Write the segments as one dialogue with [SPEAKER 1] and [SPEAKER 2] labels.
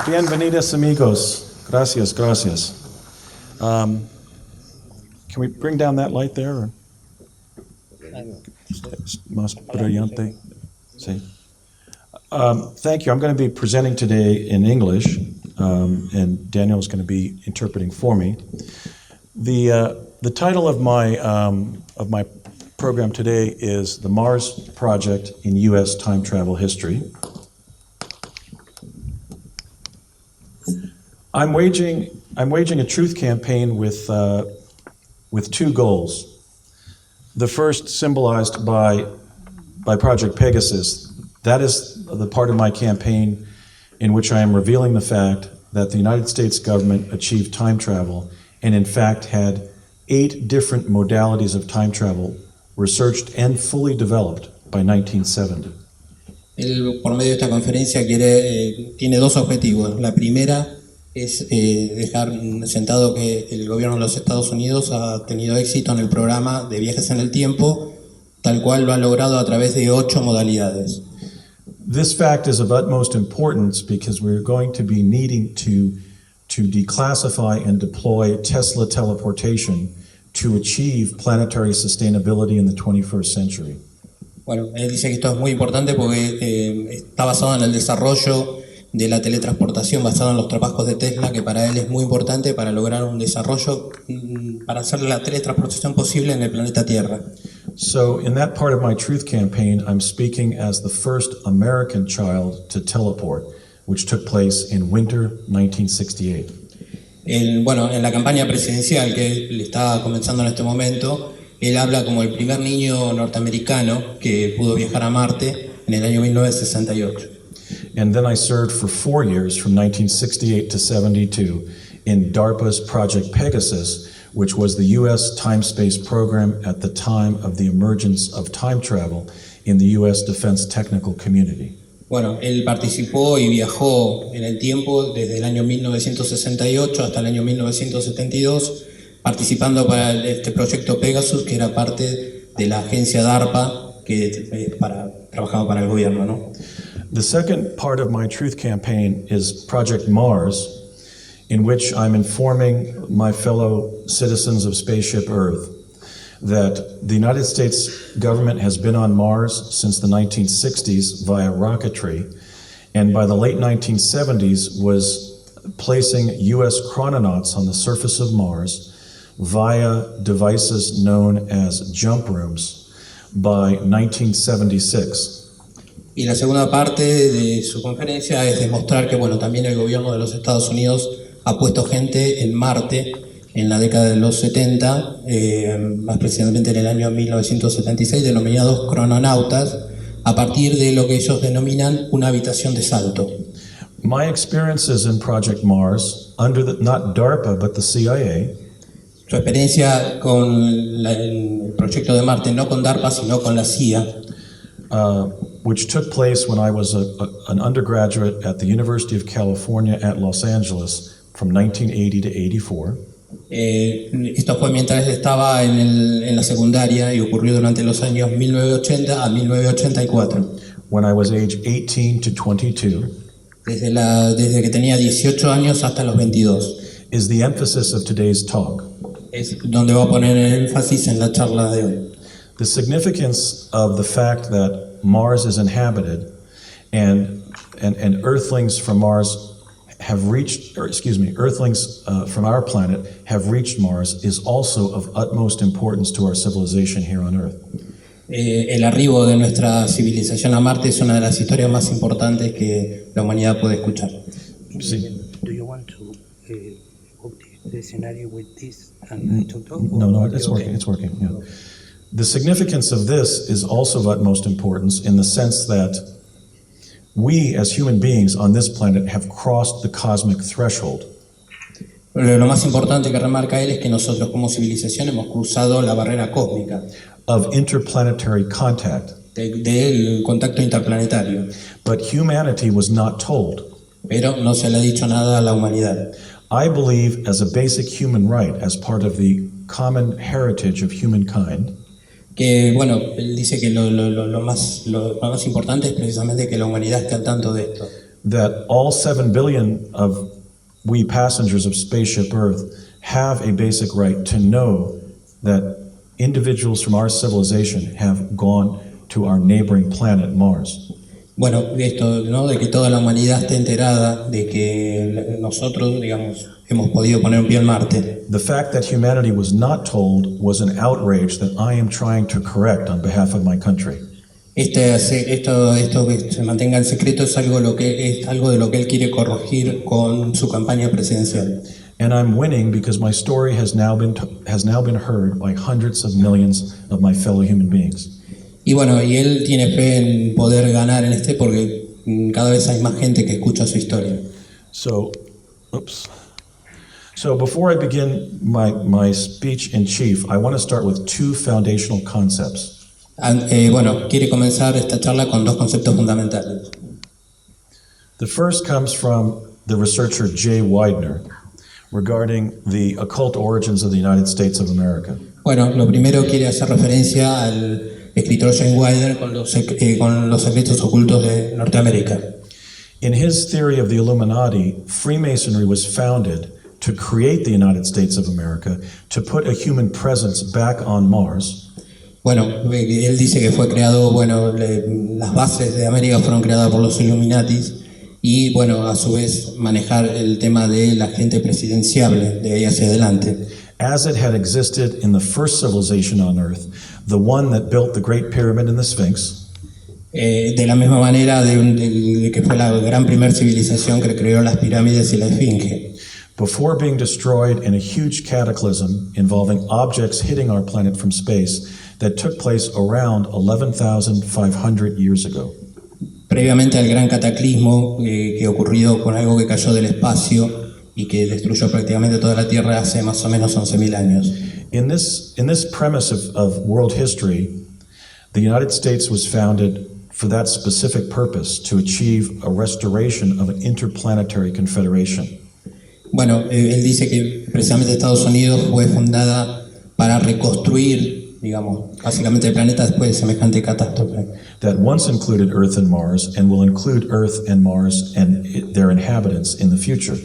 [SPEAKER 1] Bienvenidos amigos. Gracias, gracias. Can we bring down that light there? Or? Más brillante. Sí. Thank you. I'm going to be presenting today in English, and Daniel is going to be interpreting for me. The title of my program today is The Mars Project in U.S. Time Travel History. I'm waging a truth campaign with two goals. The first, symbolized by Project Pegasus, that is the part of my campaign in which I am revealing the fact that the United States government achieved time travel and in fact had 8 different modalities of time travel researched and fully developed by 1970.
[SPEAKER 2] Él, por medio de esta conferencia, tiene dos objetivos. La primera es dejar sentado que el gobierno de los Estados Unidos ha tenido éxito en el programa de viajes en el tiempo, tal cual lo ha logrado a través de 8 modalidades.
[SPEAKER 1] This fact is of utmost importance because we're going to be needing to declassify and deploy Tesla teleportation to achieve planetary sustainability in the 21st century.
[SPEAKER 2] Bueno, él dice que esto es muy importante porque está basado en el desarrollo de la teletransportación, basado en los trabajos de Tesla, que para él es muy importante para lograr un desarrollo para hacer la teletransportación posible en el planeta Tierra.
[SPEAKER 1] So in that part of my truth campaign, I'm speaking as the first American child to teleport, which took place in winter 1968.
[SPEAKER 2] Bueno, en la campaña presidencial que él está comenzando en este momento, él habla como el primer niño norteamericano que pudo viajar a Marte en el año 1968.
[SPEAKER 1] And then I served for 4 years from 1968 to 72 in DARPA's Project Pegasus, which was the U.S. time-space program at the time of the emergence of time travel in the U.S. defense technical community.
[SPEAKER 2] Bueno, él participó y viajó en el tiempo desde el año 1968 hasta el año 1972, participando para este proyecto Pegasus, que era parte de la agencia DARPA, que trabajaba para el gobierno, ¿no?
[SPEAKER 1] The second part of my truth campaign is Project Mars, in which I'm informing my fellow citizens of Spaceship Earth that the United States government has been on Mars since the 1960s via rocketry, and by the late 1970s was placing U.S. chrononauts on the surface of Mars via devices known as jump rooms by 1976.
[SPEAKER 2] Y la segunda parte de su conferencia es demostrar que, bueno, también el gobierno de los Estados Unidos ha puesto gente en Marte en la década de los 70, más precisamente en el año 1976, denominados crononautas, a partir de lo que ellos denominan una habitación de salto.
[SPEAKER 1] My experiences in Project Mars, under not DARPA but the CIA,
[SPEAKER 2] su experiencia con el proyecto de Marte, no con DARPA, sino con la CIA,
[SPEAKER 1] which took place when I was an undergraduate at the University of California at Los Angeles from 1980 to 84.
[SPEAKER 2] Esto fue mientras estaba en la secundaria y ocurrió durante los años 1980 a 1984.
[SPEAKER 1] When I was age 18 to 22.
[SPEAKER 2] Desde que tenía 18 años hasta los 22.
[SPEAKER 1] Is the emphasis of today's talk.
[SPEAKER 2] Es donde voy a poner el énfasis en la charla de hoy.
[SPEAKER 1] The significance of the fact that Mars is inhabited and Earthlings from Mars have reached, Earthlings from our planet have reached Mars is also of utmost importance to our civilization here on Earth.
[SPEAKER 2] El arribo de nuestra civilización a Marte es una de las historias más importantes que la humanidad puede escuchar.
[SPEAKER 1] Sí.
[SPEAKER 3] Do you want to the scenario with this and to talk?
[SPEAKER 1] No, it's working. It's working. Yeah. The significance of this is also of utmost importance in the sense that we as human beings on this planet have crossed the cosmic threshold.
[SPEAKER 2] Lo más importante que remarca él es que nosotros como civilización hemos cruzado la barrera cósmica
[SPEAKER 1] of interplanetary contact.
[SPEAKER 2] Del contacto interplanetario.
[SPEAKER 1] But humanity was not told.
[SPEAKER 2] Pero no se le ha dicho nada a la humanidad.
[SPEAKER 1] I believe as a basic human right, as part of the common heritage of humankind,
[SPEAKER 2] que bueno, él dice que lo más importante es precisamente que la humanidad esté al tanto de esto.
[SPEAKER 1] that all 7 billion of we passengers of Spaceship Earth have a basic right to know that individuals from our civilization have gone to our neighboring planet, Mars.
[SPEAKER 2] Bueno, esto, ¿no? De que toda la humanidad esté enterada de que nosotros, digamos, hemos podido poner un pie en Marte.
[SPEAKER 1] The fact that humanity was not told was an outrage that I am trying to correct on behalf of my country.
[SPEAKER 2] Esto que se mantenga en secreto es algo de lo que él quiere corregir con su campaña presidencial.
[SPEAKER 1] And I'm winning because my story has now been heard by hundreds of millions of my fellow human beings.
[SPEAKER 2] Y bueno, y él tiene fe en poder ganar en porque cada vez hay más gente que escucha su historia.
[SPEAKER 1] So before I begin my speech in chief, I want to start with two foundational concepts.
[SPEAKER 2] Bueno, quiere comenzar esta charla con dos conceptos fundamentales.
[SPEAKER 1] The first comes from the researcher Jay Widener regarding the occult origins of the United States of America.
[SPEAKER 2] Bueno, lo primero quiere hacer referencia al escritor Jay Widener con los secretos ocultos de Norteamérica.
[SPEAKER 1] In his theory of the Illuminati, Freemasonry was founded to create the United States of America, to put a human presence back on Mars.
[SPEAKER 2] Bueno, él dice que fue creado, las bases de América fueron creadas por los Illuminatis y, bueno, a su vez manejar el tema de la gente presidenciable de ahí hacia adelante.
[SPEAKER 1] As it had existed in the first civilization on Earth, the one that built the Great Pyramid and the Sphinx,
[SPEAKER 2] de la misma manera de que fue la gran primer civilización que creó las pirámides y la esfinge.
[SPEAKER 1] before being destroyed in a huge cataclysm involving objects hitting our planet from space that took place around 11,500 years ago.
[SPEAKER 2] Previamente al gran cataclismo que ocurrió con algo que cayó del espacio y que destruyó prácticamente toda la Tierra hace más o menos 11.000 años.
[SPEAKER 1] In this premise of world history, the United States was founded for that specific purpose, to achieve a restoration of an interplanetary confederation.
[SPEAKER 2] Bueno, él dice que precisamente Estados Unidos fue fundada para reconstruir, digamos, básicamente el planeta después de semejante catástrofe.
[SPEAKER 1] That once included Earth and Mars, and will include Earth and Mars and their inhabitants in the future.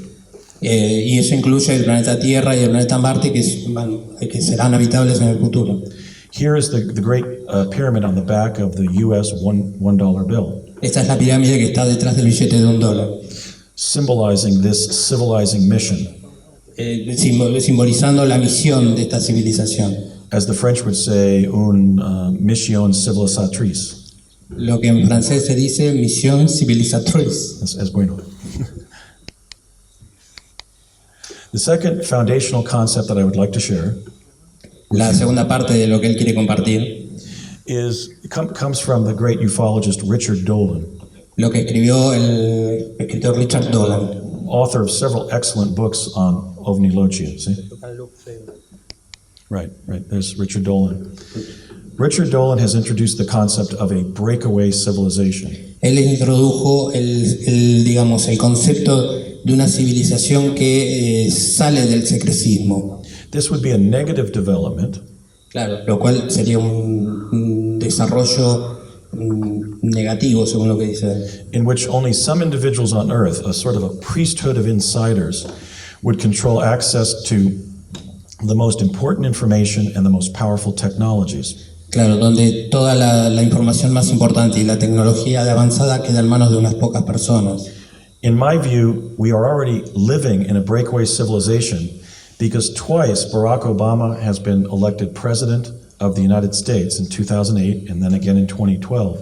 [SPEAKER 2] Y eso incluye el planeta Tierra y el planeta Marte, que serán habitables en el futuro.
[SPEAKER 1] Here is the great pyramid on the back of the U.S. $1 bill,
[SPEAKER 2] Esta es la pirámide que está detrás del billete de $1,
[SPEAKER 1] symbolizing this civilizing mission.
[SPEAKER 2] Simbolizando la misión de esta civilización.
[SPEAKER 1] As the French would say, une mission civilisatrice.
[SPEAKER 2] Lo que en francés se dice misión civilisatrice.
[SPEAKER 1] Es bueno. The second foundational concept that I would like to share
[SPEAKER 2] La segunda parte de lo que él quiere compartir,
[SPEAKER 1] comes from the great ufologist Richard Dolan,
[SPEAKER 2] lo que escribió el escritor Richard Dolan,
[SPEAKER 1] author of several excellent books on ovnilogia. See? Right. There's Richard Dolan. Richard Dolan has introduced the concept of a breakaway civilization.
[SPEAKER 2] Él introdujo digamos, el concepto de una civilización que sale del secrecismo.
[SPEAKER 1] This would be a negative development.
[SPEAKER 2] Claro, lo cual sería un desarrollo negativo, según lo que dice él.
[SPEAKER 1] In which only some individuals on Earth, a sort of a priesthood of insiders, would control access to the most important information and the most powerful technologies.
[SPEAKER 2] Claro, donde toda la información más importante y la tecnología de avanzada queda en manos de unas pocas personas.
[SPEAKER 1] In my view, we are already living in a breakaway civilization because twice Barack Obama has been elected president of the United States in 2008 and then again in 2012,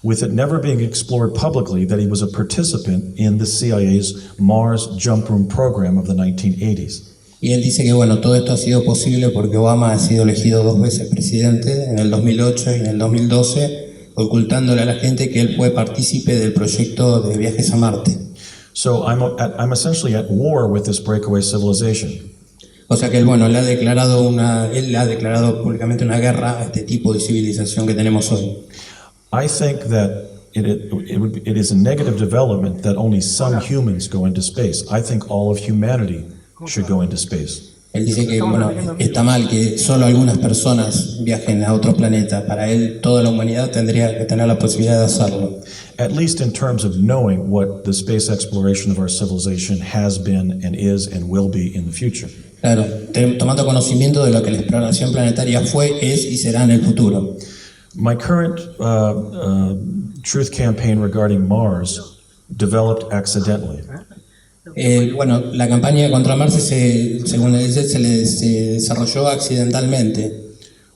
[SPEAKER 1] with it never being explored publicly that he was a participant in the CIA's Mars jump room program of the 1980s.
[SPEAKER 2] Y él dice que bueno, todo esto ha sido posible porque Obama ha sido elegido 2 veces presidente, en el 2008 y en el 2012, ocultándole a la gente que él fue partícipe del proyecto de viajes a Marte.
[SPEAKER 1] So I'm essentially at war with this breakaway civilization.
[SPEAKER 2] O sea que él, bueno, él le ha declarado públicamente una guerra a este tipo de civilización que tenemos hoy.
[SPEAKER 1] I think that it is a negative development that only some humans go into space. I think all of humanity should go into space.
[SPEAKER 2] Él dice que, bueno, está mal que solo algunas personas viajen a otro planeta. Para él, toda la humanidad tendría que tener la posibilidad de hacerlo.
[SPEAKER 1] At least in terms of knowing what the space exploration of our civilization has been and is and will be in the future.
[SPEAKER 2] Claro, tomando conocimiento de lo que la exploración planetaria fue, es y será en el futuro.
[SPEAKER 1] My current truth campaign regarding Mars developed accidentally.
[SPEAKER 2] Bueno, la campaña contra Marte, según él dice, se desarrolló accidentalmente.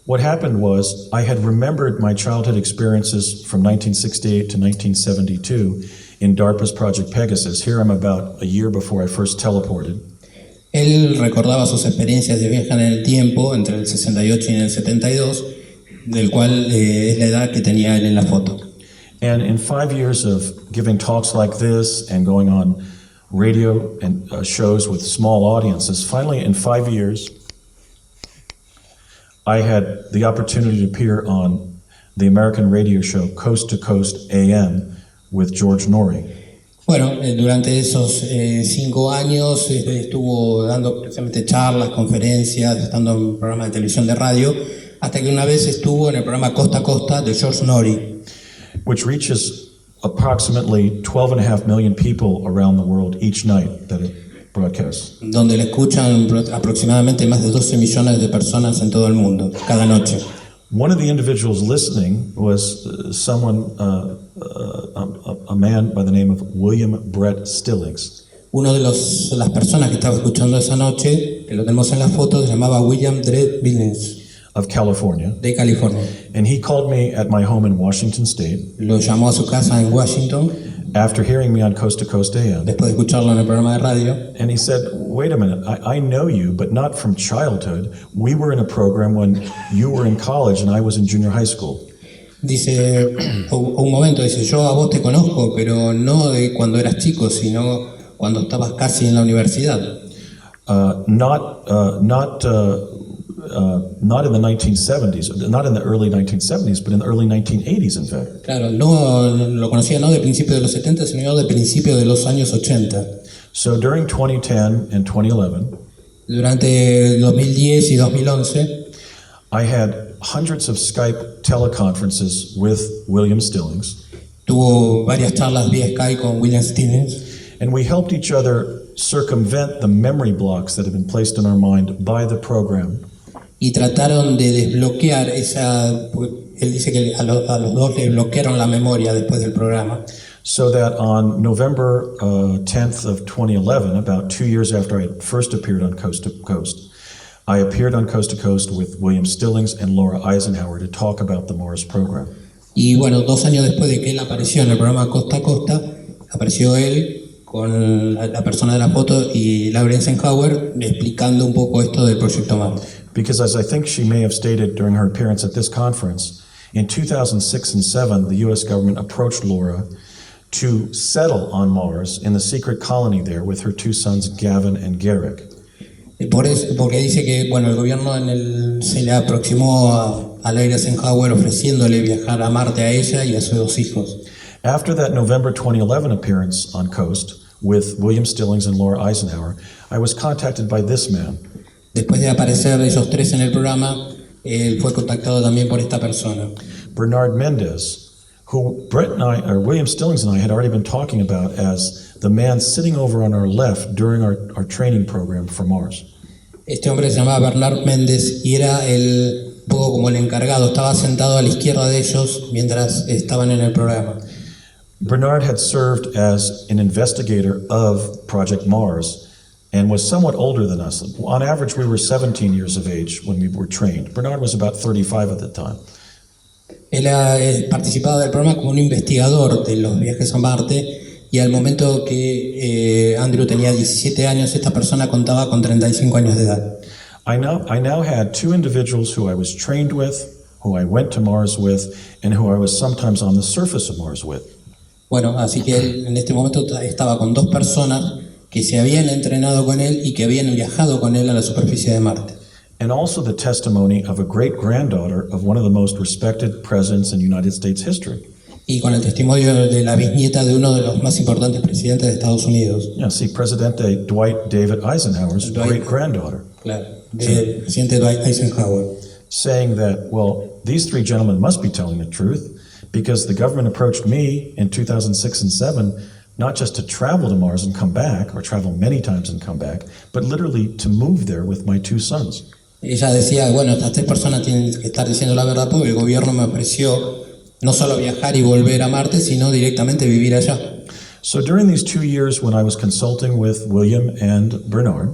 [SPEAKER 1] What happened was I had remembered my childhood experiences from 1968 to 1972 in DARPA's Project Pegasus. Here I'm about a year before I first teleported.
[SPEAKER 2] Él recordaba sus experiencias de viaje en el tiempo entre el 68 y el 72, del cual es la edad que tenía él en la foto.
[SPEAKER 1] And in 5 years of giving talks like this and going on radio and shows with small audiences, finally in 5 years, I had the opportunity to appear on the American radio show Coast to Coast AM with George Norrie.
[SPEAKER 2] Bueno, durante esos 5 años estuvo dando precisamente charlas, conferencias, estando en programas de televisión, de radio, hasta que una vez estuvo en el programa Costa a Costa de George Norrie,
[SPEAKER 1] which reaches approximately 12.5 million people around the world each night that it broadcasts.
[SPEAKER 2] donde le escuchan aproximadamente más de 12 millones de personas en todo el mundo, cada noche.
[SPEAKER 1] One of the individuals listening was someone, a man by the name of William Brett Stillings.
[SPEAKER 2] Uno de las personas que estaba escuchando esa noche, que lo tenemos en la foto, se llamaba William Dredd Billings,
[SPEAKER 1] Of California,
[SPEAKER 2] de California.
[SPEAKER 1] and he called me at my home in Washington State
[SPEAKER 2] Lo llamó a su casa en Washington,
[SPEAKER 1] after hearing me on Coast to Coast AM,
[SPEAKER 2] después de escucharlo en el programa de radio.
[SPEAKER 1] and he said, "Wait a minute, I know you, but not from childhood. We were in a program when you were in college and I was in junior high school."
[SPEAKER 2] Dice, un momento, dice, yo a vos te conozco, pero no de cuando eras chico, sino cuando estabas casi en la universidad.
[SPEAKER 1] Not in the 1970s, not in the early 1970s, but in the early 1980s, in fact.
[SPEAKER 2] Claro, no lo conocía no de principios de los 70, sino de principios de los años 80.
[SPEAKER 1] So during 2010 and 2011,
[SPEAKER 2] Durante 2010 y 2011,
[SPEAKER 1] I had hundreds of Skype teleconferences with William Stillings,
[SPEAKER 2] tuvo varias charlas vía Skype con William Stevens,
[SPEAKER 1] and we helped each other circumvent the memory blocks that had been placed in our mind by the program.
[SPEAKER 2] y trataron de desbloquear esa. Él dice que a los dos le bloquearon la memoria después del programa.
[SPEAKER 1] So that on November 10th of 2011, about 2 years after I had first appeared on Coast to Coast, I appeared on Coast to Coast with William Stillings and Laura Eisenhower to talk about the Mars program.
[SPEAKER 2] Y bueno, 2 años después de que él apareció en el programa Costa a Costa, apareció él con la persona de la foto y Laura Eisenhower explicando un poco esto del proyecto Marte.
[SPEAKER 1] Because as I think she may have stated during her appearance at this conference, in 2006 and 2007, the U.S. government approached Laura to settle on Mars in the secret colony there with her 2 sons, Gavin and Garrick.
[SPEAKER 2] Por eso, porque dice que bueno, el gobierno se le aproximó a Laura Eisenhower ofreciéndole viajar a Marte a ella y a sus 2 hijos.
[SPEAKER 1] After that November 2011 appearance on Coast with William Stillings and Laura Eisenhower, I was contacted by this man.
[SPEAKER 2] Después de aparecer ellos 3 en el programa, él fue contactado también por esta persona,
[SPEAKER 1] Bernard Mendez, who William Stillings and I had already been talking about as the man sitting over on our left during our training program for Mars.
[SPEAKER 2] Este hombre se llamaba Bernard Méndez y era un poco como el encargado, estaba sentado a la izquierda de ellos mientras estaban en el programa.
[SPEAKER 1] Bernard had served as an investigator of Project Mars and was somewhat older than us. On average, we were 17 years of age when we were trained. Bernard was about 35 at the time.
[SPEAKER 2] Él ha participado del programa como un investigador de los viajes a Marte y al momento que Andrew tenía 17 años, esta persona contaba con 35 años de edad.
[SPEAKER 1] I now had 2 individuals who I was trained with, who I went to Mars with, and who I was sometimes on the surface of Mars with.
[SPEAKER 2] Bueno, así que él en este momento estaba con 2 personas que se habían entrenado con él y que habían viajado con él a la superficie de Marte.
[SPEAKER 1] And also the testimony of a great-granddaughter of one of the most respected presidents in United States history.
[SPEAKER 2] Y con el testimonio de la bisnieta de uno de los más importantes presidentes de Estados Unidos.
[SPEAKER 1] Yeah, see, Presidente Dwight David Eisenhower's
[SPEAKER 2] Dwight.
[SPEAKER 1] great-granddaughter.
[SPEAKER 2] Claro, del presidente Dwight Eisenhower.
[SPEAKER 1] saying that, well, these three gentlemen must be telling the truth because the government approached me in 2006 and 7 not just to travel to Mars and come back, or travel many times and come back, but literally to move there with my two sons.
[SPEAKER 2] Ella decía, bueno, estas tres personas tienen que estar diciendo la verdad porque el gobierno me ofreció no solo viajar y volver a Marte, sino directamente vivir allá.
[SPEAKER 1] So during these 2 years when I was consulting with William and Bernard,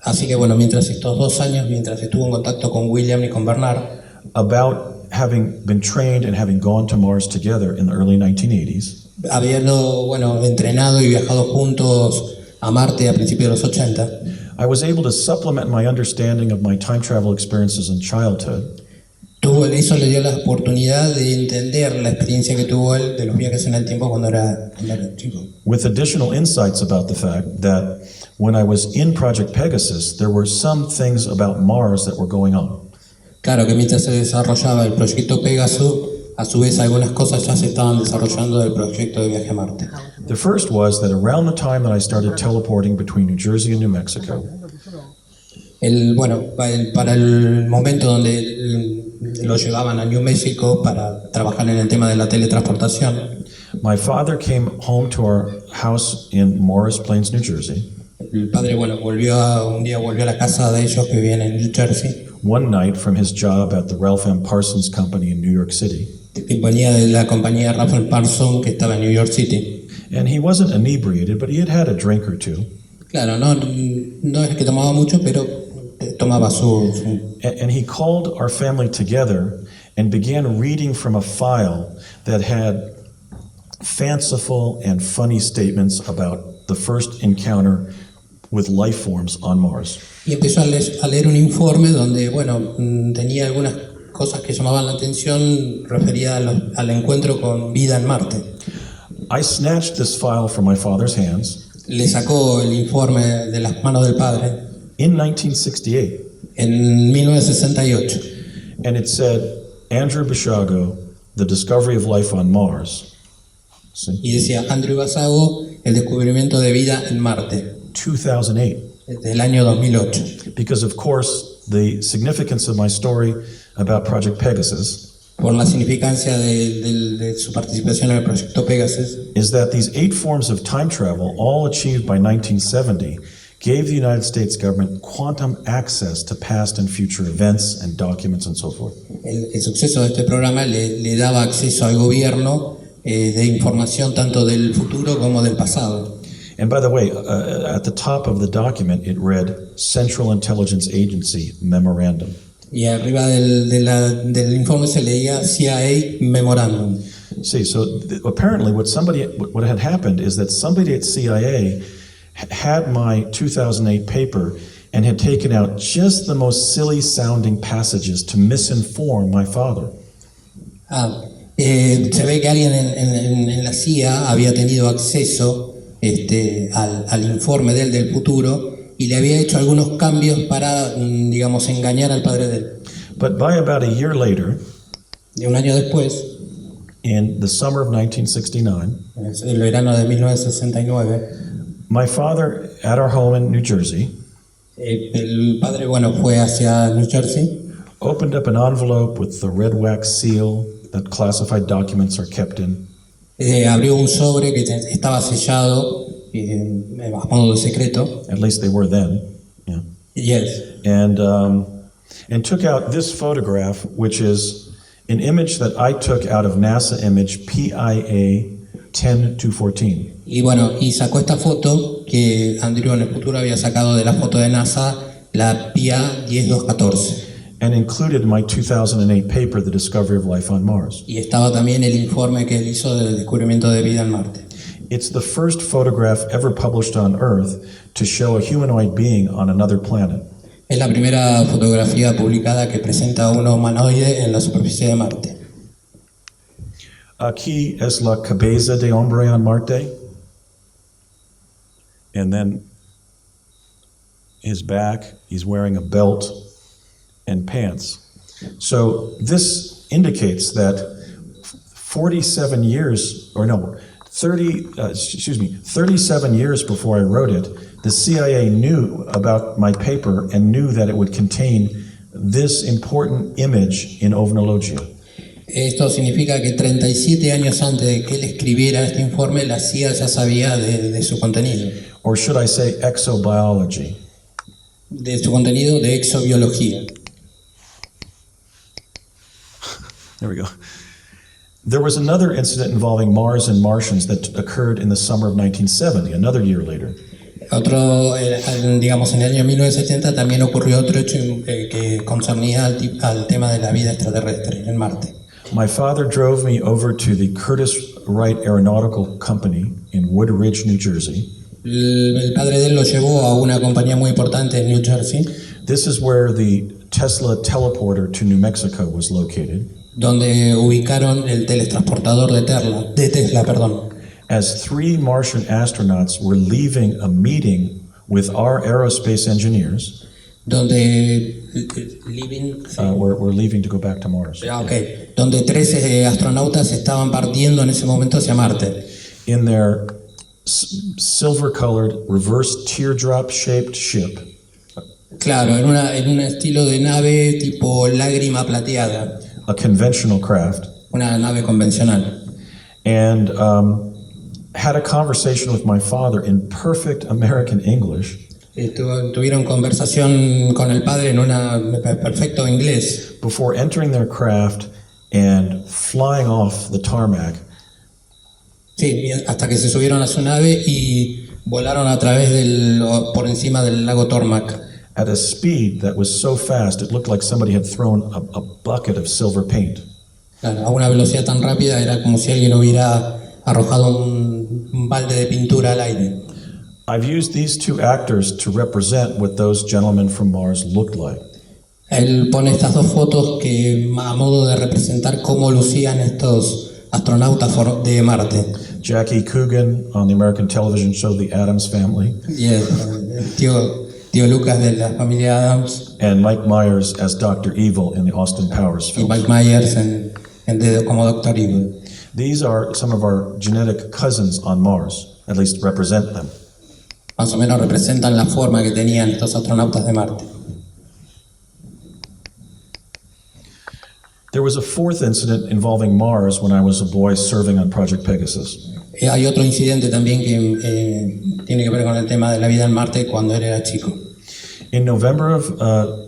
[SPEAKER 2] Así que bueno, mientras estos 2 años, mientras estuvo en contacto con William y con Bernard,
[SPEAKER 1] about having been trained and having gone to Mars together in the early 1980s,
[SPEAKER 2] habiendo bueno, entrenado y viajado juntos a Marte a principios de los 80,
[SPEAKER 1] I was able to supplement my understanding of my time travel experiences in childhood
[SPEAKER 2] eso le dio la oportunidad de entender la experiencia que tuvo él de los viajes en el tiempo cuando era chico.
[SPEAKER 1] with additional insights about the fact that when I was in Project Pegasus, there were some things about Mars that were going on.
[SPEAKER 2] Claro que mientras se desarrollaba el proyecto Pegasus, a su vez algunas cosas ya se estaban desarrollando del proyecto de viaje a Marte.
[SPEAKER 1] The first was that around the time that I started teleporting between New Jersey and New Mexico,
[SPEAKER 2] Para el momento donde lo llevaban a New Mexico para trabajar en el tema de la teletransportación,
[SPEAKER 1] my father came home to our house in Morris Plains, New Jersey,
[SPEAKER 2] el padre un día volvió a la casa de ellos que vivían en New Jersey,
[SPEAKER 1] one night from his job at the Ralph M. Parsons Company in New York City.
[SPEAKER 2] que venía de la compañía Ralph Parsons que estaba en New York City.
[SPEAKER 1] And he wasn't inebriated, but he had a drink or two.
[SPEAKER 2] Claro, no es que tomaba mucho, pero tomaba su
[SPEAKER 1] And he called our family together and began reading from a file that had fanciful and funny statements about the first encounter with life forms on Mars.
[SPEAKER 2] Y empezó a leer un informe donde, tenía algunas cosas que llamaban la atención referidas al encuentro con vida en Marte.
[SPEAKER 1] I snatched this file from my father's hands
[SPEAKER 2] Le sacó el informe de las manos del padre
[SPEAKER 1] in 1968,
[SPEAKER 2] en 1968
[SPEAKER 1] and it said, Andrew Basiago, The Discovery of Life on Mars. See?
[SPEAKER 2] y decía Andrew Basiago, el descubrimiento de vida en Marte,
[SPEAKER 1] 2008.
[SPEAKER 2] del año 2008.
[SPEAKER 1] Because, of course, the significance of my story about Project Pegasus
[SPEAKER 2] Por la significancia de su participación en el proyecto Pegasus,
[SPEAKER 1] is that these 8 forms of time travel, all achieved by 1970, gave the United States government quantum access to past and future events and documents and so forth.
[SPEAKER 2] el suceso de este programa le daba acceso al gobierno de información tanto del futuro como del pasado.
[SPEAKER 1] And by the way, at the top of the document, it read Central Intelligence Agency Memorandum.
[SPEAKER 2] Y arriba del informe se leía CIA Memorandum.
[SPEAKER 1] See, so apparently what had happened is that somebody at CIA had my 2008 paper and had taken out just the most silly sounding passages to misinform my father.
[SPEAKER 2] Se ve que alguien en la CIA había tenido acceso al informe del futuro y le había hecho algunos cambios para, engañar al padre de él.
[SPEAKER 1] But by about a year later,
[SPEAKER 2] Y un año después,
[SPEAKER 1] in the summer of 1969,
[SPEAKER 2] en el verano de 1969,
[SPEAKER 1] my father, at our home in New Jersey,
[SPEAKER 2] el padre, fue hacia New Jersey,
[SPEAKER 1] opened up an envelope with the red wax seal that classified documents are kept in.
[SPEAKER 2] Abrió un sobre que estaba sellado a modo de secreto.
[SPEAKER 1] At least they were then. Yeah.
[SPEAKER 2] Yes.
[SPEAKER 1] And took out this photograph, which is an image that I took out of NASA image PIA 10214.
[SPEAKER 2] Y sacó esta foto que Andrew en el futuro había sacado de la foto de NASA, la PIA 10214.
[SPEAKER 1] And included my 2008 paper, The Discovery of Life on Mars.
[SPEAKER 2] Y estaba también el informe que él hizo del descubrimiento de vida en Marte.
[SPEAKER 1] It's the first photograph ever published on Earth to show a humanoid being on another planet.
[SPEAKER 2] Es la primera fotografía publicada que presenta a un humanoide en la superficie de Marte.
[SPEAKER 1] Aquí es la cabeza de hombre on Marte. And then his back, he's wearing a belt and pants. So this indicates that 37 years before I wrote it, The CIA knew about my paper and knew that it would contain this important image in Ovnologia.
[SPEAKER 2] Esto significa que 37 años antes de que él escribiera este informe, la CIA ya sabía de su contenido.
[SPEAKER 1] Or should I say exobiology?
[SPEAKER 2] De su contenido de exobiología.
[SPEAKER 1] There we go. There was another incident involving Mars and Martians that occurred in the summer of 1970, another year later.
[SPEAKER 2] Otro, digamos, en el año 1970 también ocurrió otro hecho que concernía al tema de la vida extraterrestre en Marte.
[SPEAKER 1] My father drove me over to the Curtiss Wright Aeronautical Company in Wood Ridge, New Jersey.
[SPEAKER 2] El padre de él lo llevó a una compañía muy importante en New Jersey,
[SPEAKER 1] This is where the Tesla teleporter to New Mexico was located.
[SPEAKER 2] donde ubicaron el teletransportador de Tesla, perdón.
[SPEAKER 1] As 3 Martian astronauts were leaving a meeting with our aerospace engineers,
[SPEAKER 2] Donde
[SPEAKER 1] we're leaving to go back to Mars.
[SPEAKER 2] okay, donde 13 astronautas estaban partiendo en ese momento hacia Marte.
[SPEAKER 1] In their silver-colored, reverse teardrop-shaped ship,
[SPEAKER 2] Claro, en un estilo de nave tipo lágrima plateada,
[SPEAKER 1] a conventional craft,
[SPEAKER 2] una nave convencional.
[SPEAKER 1] and had a conversation with my father in perfect American English
[SPEAKER 2] Tuvieron conversación con el padre en un perfecto inglés
[SPEAKER 1] before entering their craft and flying off the tarmac.
[SPEAKER 2] sí, hasta que se subieron a su nave y volaron a través por encima del lago Tormac
[SPEAKER 1] At a speed that was so fast it looked like somebody had thrown a bucket of silver paint.
[SPEAKER 2] Claro, a una velocidad tan rápida era como si alguien hubiera arrojado un balde de pintura al aire.
[SPEAKER 1] I've used these 2 actors to represent what those gentlemen from Mars looked like.
[SPEAKER 2] Él pone estas dos fotos que a modo de representar cómo lucían estos astronautas de Marte.
[SPEAKER 1] Jackie Coogan on the American television show The Addams Family,
[SPEAKER 2] Y el tío Lucas de la familia Adams
[SPEAKER 1] and Mike Myers as Dr. Evil in the Austin Powers
[SPEAKER 2] y
[SPEAKER 1] film.
[SPEAKER 2] Mike Myers como Dr. Evil.
[SPEAKER 1] These are some of our genetic cousins on Mars, at least represent them.
[SPEAKER 2] Más o menos representan la forma que tenían estos astronautas de Marte.
[SPEAKER 1] There was a 4th incident involving Mars when I was a boy serving on Project Pegasus.
[SPEAKER 2] Hay otro incidente también que tiene que ver con el tema de la vida en Marte cuando él era chico.
[SPEAKER 1] In November of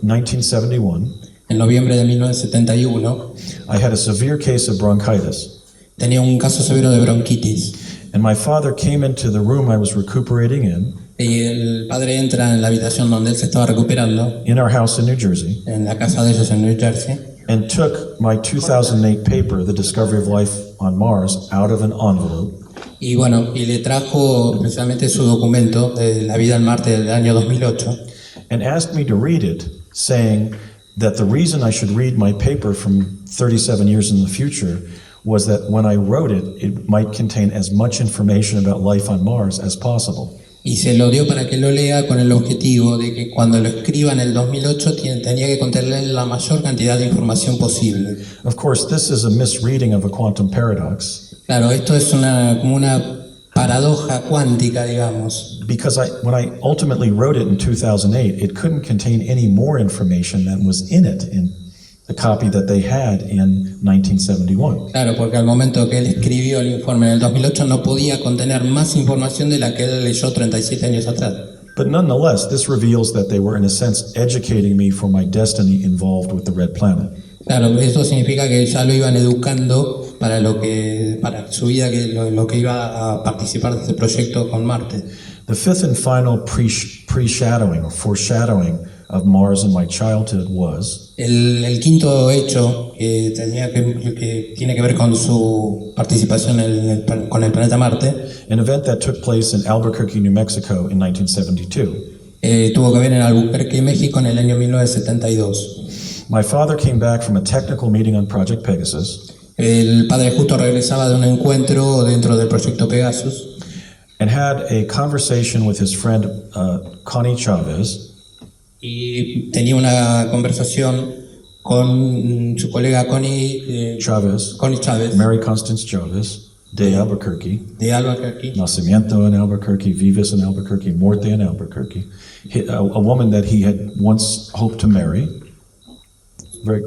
[SPEAKER 1] 1971,
[SPEAKER 2] En noviembre de 1971
[SPEAKER 1] I had a severe case of bronchitis,
[SPEAKER 2] tenía un caso severo de bronquitis
[SPEAKER 1] and my father came into the room I was recuperating
[SPEAKER 2] y el padre entra en la habitación donde él se estaba recuperando,
[SPEAKER 1] in our house in New Jersey,
[SPEAKER 2] en la casa de ellos en New Jersey,
[SPEAKER 1] and took my 2008 paper, The Discovery of Life on Mars, out of an envelope
[SPEAKER 2] y bueno, y le trajo precisamente su documento de la vida en Marte del año 2008
[SPEAKER 1] and asked me to read it, saying that the reason I should read my paper from 37 years in the future was that when I wrote it, it might contain as much information about life on Mars as possible.
[SPEAKER 2] y se lo dio para que lo lea con el objetivo de que cuando lo escriba en el 2008 tenía que contener la mayor cantidad de información posible.
[SPEAKER 1] Of course, this is a misreading of a quantum paradox,
[SPEAKER 2] Claro, esto es como una paradoja cuántica, digamos.
[SPEAKER 1] because when I ultimately wrote it in 2008, it couldn't contain any more information than was in it in the copy that they had in 1971.
[SPEAKER 2] Claro, porque al momento que él escribió el informe en el 2008 no podía contener más información de la que él leyó 37 años atrás.
[SPEAKER 1] But nonetheless, this reveals that they were, in a sense, educating me for my destiny involved with the Red Planet.
[SPEAKER 2] Claro, esto significa que ya lo iban educando para su vida, lo que iba a participar de este proyecto con Marte.
[SPEAKER 1] The 5th and final pre-shadowing or foreshadowing of Mars in my childhood was
[SPEAKER 2] El quinto hecho que tiene que ver con su participación con el planeta Marte
[SPEAKER 1] an event that took place in Albuquerque, New Mexico in 1972.
[SPEAKER 2] tuvo que ver en Albuquerque, México, en el año 1972.
[SPEAKER 1] My father came back from a technical meeting on Project Pegasus
[SPEAKER 2] El padre justo regresaba de un encuentro dentro del proyecto Pegasus
[SPEAKER 1] and had a conversation with his friend Connie Chavez,
[SPEAKER 2] y tenía una conversación con su colega Connie
[SPEAKER 1] Chavez,
[SPEAKER 2] Chávez,
[SPEAKER 1] Mary Constance Chavez, de Albuquerque,
[SPEAKER 2] de Albuquerque,
[SPEAKER 1] nacimiento in Albuquerque, vives in Albuquerque, muerte in Albuquerque, a woman that he had once hoped to marry,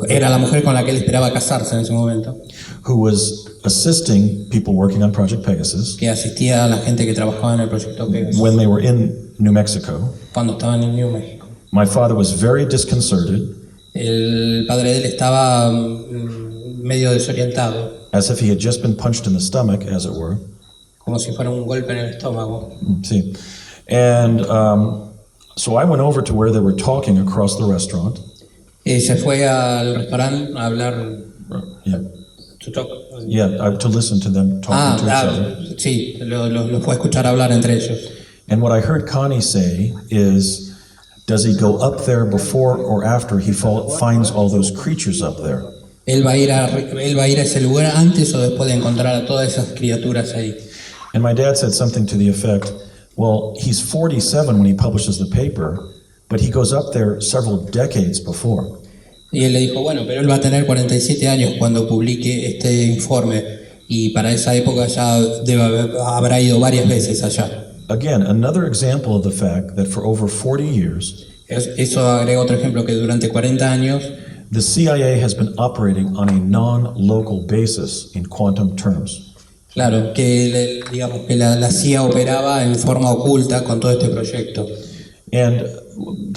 [SPEAKER 2] era la mujer con la que él esperaba casarse en ese momento,
[SPEAKER 1] who was assisting people working on Project Pegasus
[SPEAKER 2] que asistía a la gente que trabajaba en el proyecto Pegasus
[SPEAKER 1] when they were in New Mexico.
[SPEAKER 2] cuando estaban en New Mexico.
[SPEAKER 1] My father was very disconcerted,
[SPEAKER 2] El padre de él estaba medio desorientado,
[SPEAKER 1] as if he had just been punched in the stomach, as it were.
[SPEAKER 2] como si fuera un golpe en el estómago.
[SPEAKER 1] See, and so I went over to where they were talking across the restaurant.
[SPEAKER 2] Se fue al restaurante a hablar,
[SPEAKER 1] Yeah,
[SPEAKER 2] to talk.
[SPEAKER 1] to listen to them talking to each other.
[SPEAKER 2] Sí, lo fue a escuchar hablar entre ellos.
[SPEAKER 1] And what I heard Connie say is, does he go up there before or after he finds all those creatures up there?
[SPEAKER 2] Él va a ir a ese lugar antes o después de encontrar a todas esas criaturas ahí.
[SPEAKER 1] And my dad said something to the effect, well, he's 47 when he publishes the paper, but he goes up there several decades before.
[SPEAKER 2] Y él le dijo, bueno, pero él va a tener 47 años cuando publique este informe y para esa época ya habrá ido varias veces allá.
[SPEAKER 1] Again, another example of the fact that for over 40 years,
[SPEAKER 2] Eso agrega otro ejemplo que durante 40 años
[SPEAKER 1] the CIA has been operating on a non-local basis in quantum terms.
[SPEAKER 2] claro, que digamos que la CIA operaba en forma oculta con todo este proyecto.
[SPEAKER 1] And